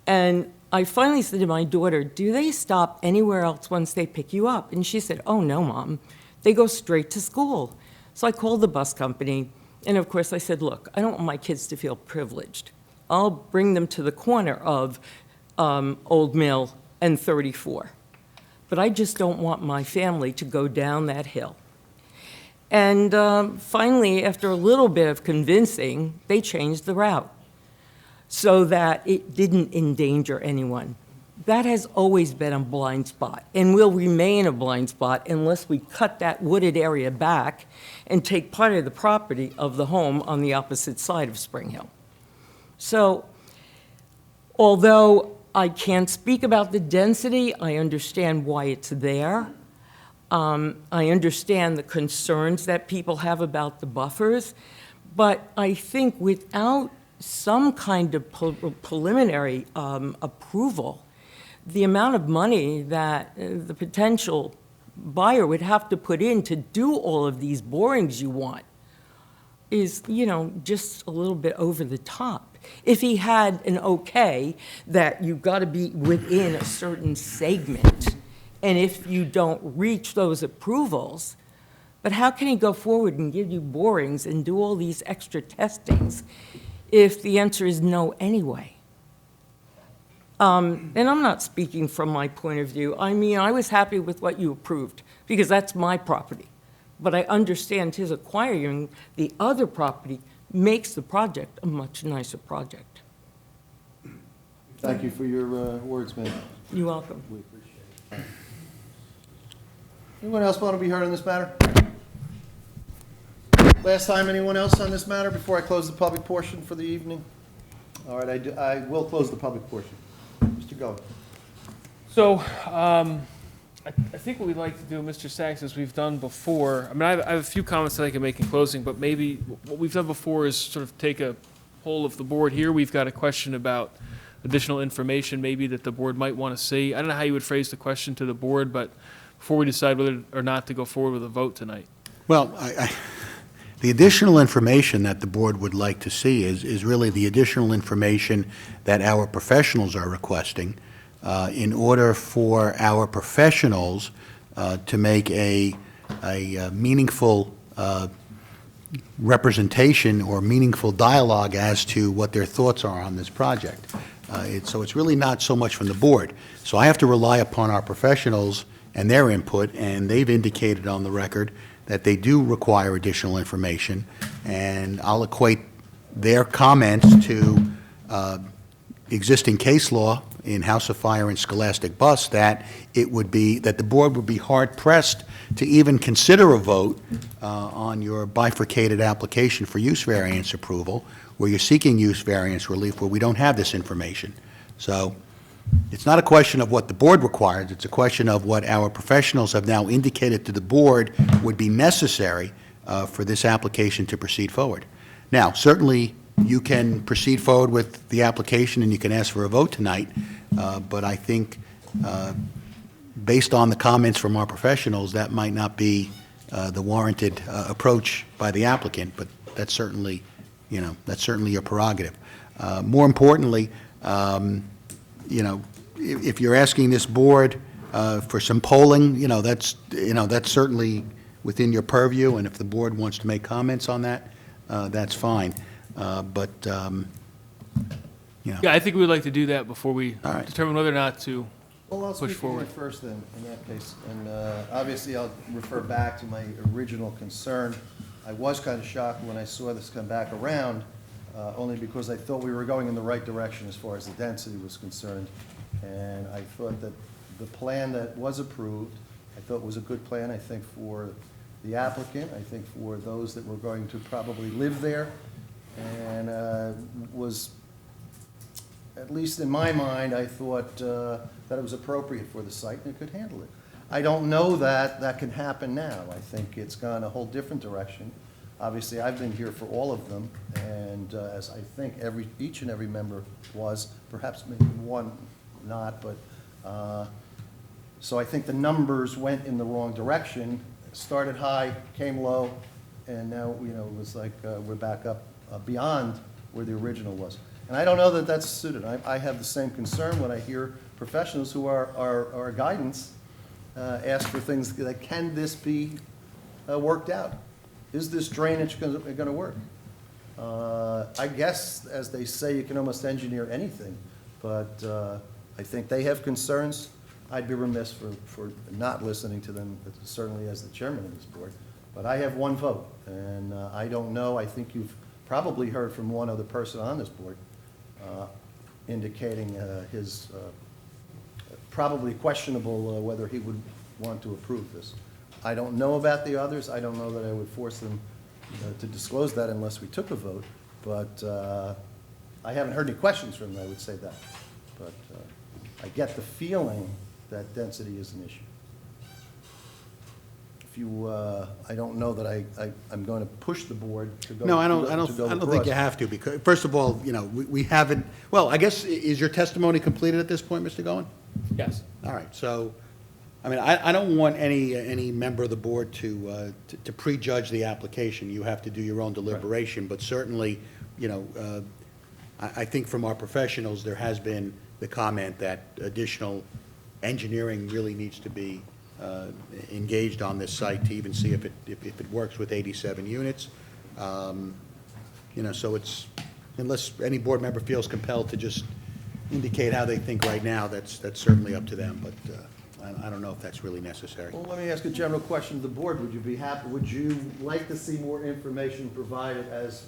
Speaker 20: And I finally said to my daughter, "Do they stop anywhere else once they pick you up?" And she said, "Oh, no, Mom. They go straight to school." So I called the bus company, and of course I said, "Look, I don't want my kids to feel privileged. I'll bring them to the corner of Old Mill and 34. But I just don't want my family to go down that hill." And finally, after a little bit of convincing, they changed the route so that it didn't endanger anyone. That has always been a blind spot and will remain a blind spot unless we cut that wooded area back and take part of the property of the home on the opposite side of Spring Hill. So, although I can't speak about the density, I understand why it's there. I understand the concerns that people have about the buffers, but I think without some kind of preliminary approval, the amount of money that the potential buyer would have to put in to do all of these borings you want is, just a little bit over the top. If he had an okay that you've got to be within a certain segment, and if you don't reach those approvals, but how can he go forward and give you borings and do all these extra testings if the answer is no anyway? And I'm not speaking from my point of view. I mean, I was happy with what you approved, because that's my property. But I understand his acquiring the other property makes the project a much nicer project.
Speaker 1: Thank you for your words, ma'am.
Speaker 20: You're welcome.
Speaker 1: We appreciate it. Anyone else want to be heard on this matter? Last time, anyone else on this matter before I close the public portion for the evening? All right, I will close the public portion. Mr. Gully.
Speaker 11: So, I think what we'd like to do, Mr. Sachs, as we've done before, I mean, I have a few comments that I can make in closing, but maybe what we've done before is sort of take a whole of the board here. We've got a question about additional information maybe that the board might want to see. I don't know how you would phrase the question to the board, but before we decide whether or not to go forward with a vote tonight.
Speaker 4: Well, the additional information that the board would like to see is really the additional information that our professionals are requesting in order for our professionals to make a meaningful representation or meaningful dialogue as to what their thoughts are on this project. So it's really not so much from the board. So I have to rely upon our professionals and their input, and they've indicated on the record that they do require additional information, and I'll equate their comments to existing case law in House of Fire and Scholastic Bus that that the board would be hard-pressed to even consider a vote on your bifurcated application for use variance approval, where you're seeking use variance relief, where we don't have this information. So it's not a question of what the board requires, it's a question of what our professionals have now indicated to the board would be necessary for this application to proceed forward. Now, certainly, you can proceed forward with the application and you can ask for a vote tonight, but I think, based on the comments from our professionals, that might not be the warranted approach by the applicant, but that's certainly, that's certainly your prerogative. More importantly, if you're asking this board for some polling, that's certainly within your purview, and if the board wants to make comments on that, that's fine.
Speaker 11: Yeah, I think we would like to do that before we determine whether or not to
Speaker 1: Well, I'll
Speaker 11: push
Speaker 1: speak for
Speaker 11: forward.
Speaker 1: it first then, in that case. And obviously, I'll refer back to my original concern. I was kind of shocked when I saw this come back around, only because I thought we were going in the right direction as far as the density was concerned. And I thought that the plan that was approved, I thought was a good plan, I think, for the applicant, I think for those that were going to probably live there, and was, at least in my mind, I thought that it was appropriate for the site and it could handle it. I don't know that that can happen now. I think it's gone a whole different direction. Obviously, I've been here for all of them, and as I think each and every member was, perhaps maybe one not, but so I think the numbers went in the wrong direction. Started high, came low, and now, it was like we're back up beyond where the original was. And I don't know that that's suited. I have the same concern when I hear professionals who are guidance ask for things like, can this be worked out? Is this drainage going to work? I guess, as they say, you can almost engineer anything, but I think they have concerns. I'd be remiss for not listening to them, certainly as the chairman of this board. But I have one vote, and I don't know, I think you've probably heard from one other person on this board indicating his probably questionable whether he would want to approve this. I don't know about the others. I don't know that I would force them to disclose that unless we took a vote, but I haven't heard any questions from them, I would say that. But I get the feeling that density is an issue. If you, I don't know that I'm going to push the board to go.
Speaker 4: No, I don't
Speaker 1: with
Speaker 4: think you
Speaker 1: Russ.
Speaker 4: have to, because, first of all, we haven't, well, I guess, is your testimony completed at this point, Mr. Goen?
Speaker 11: Yes.
Speaker 4: All right, so, I mean, I don't want any member of the board to prejudge the application. You have to do your own deliberation, but certainly, I think from our professionals, there has been the comment that additional engineering really needs to be engaged on this site to even see if it works with 87 units. So it's, unless any board member feels compelled to just indicate how they think right now, that's certainly up to them, but I don't know if that's really necessary.
Speaker 1: Well, let me ask a general question to the board. Would you be happy, would you like to see more information provided as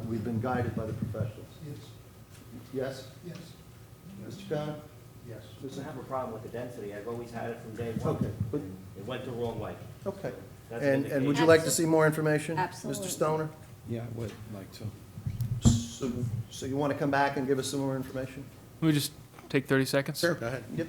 Speaker 1: we've been guided by the professionals? Yes. Yes? Yes. Mr. Connor?
Speaker 21: Yes. I don't have a problem with the density. I've always had it from day one.
Speaker 1: Okay, but-
Speaker 21: It went the wrong way.
Speaker 1: Okay.
Speaker 21: That's an
Speaker 1: And would you
Speaker 21: indication.
Speaker 1: like to see more information?
Speaker 15: Absolutely.
Speaker 1: Mr. Stoner?
Speaker 8: Yeah, I would like to.
Speaker 1: So you want to come back and give us some more information?
Speaker 11: Let me just take 30 seconds?
Speaker 4: Sure, go ahead.
Speaker 1: Yep.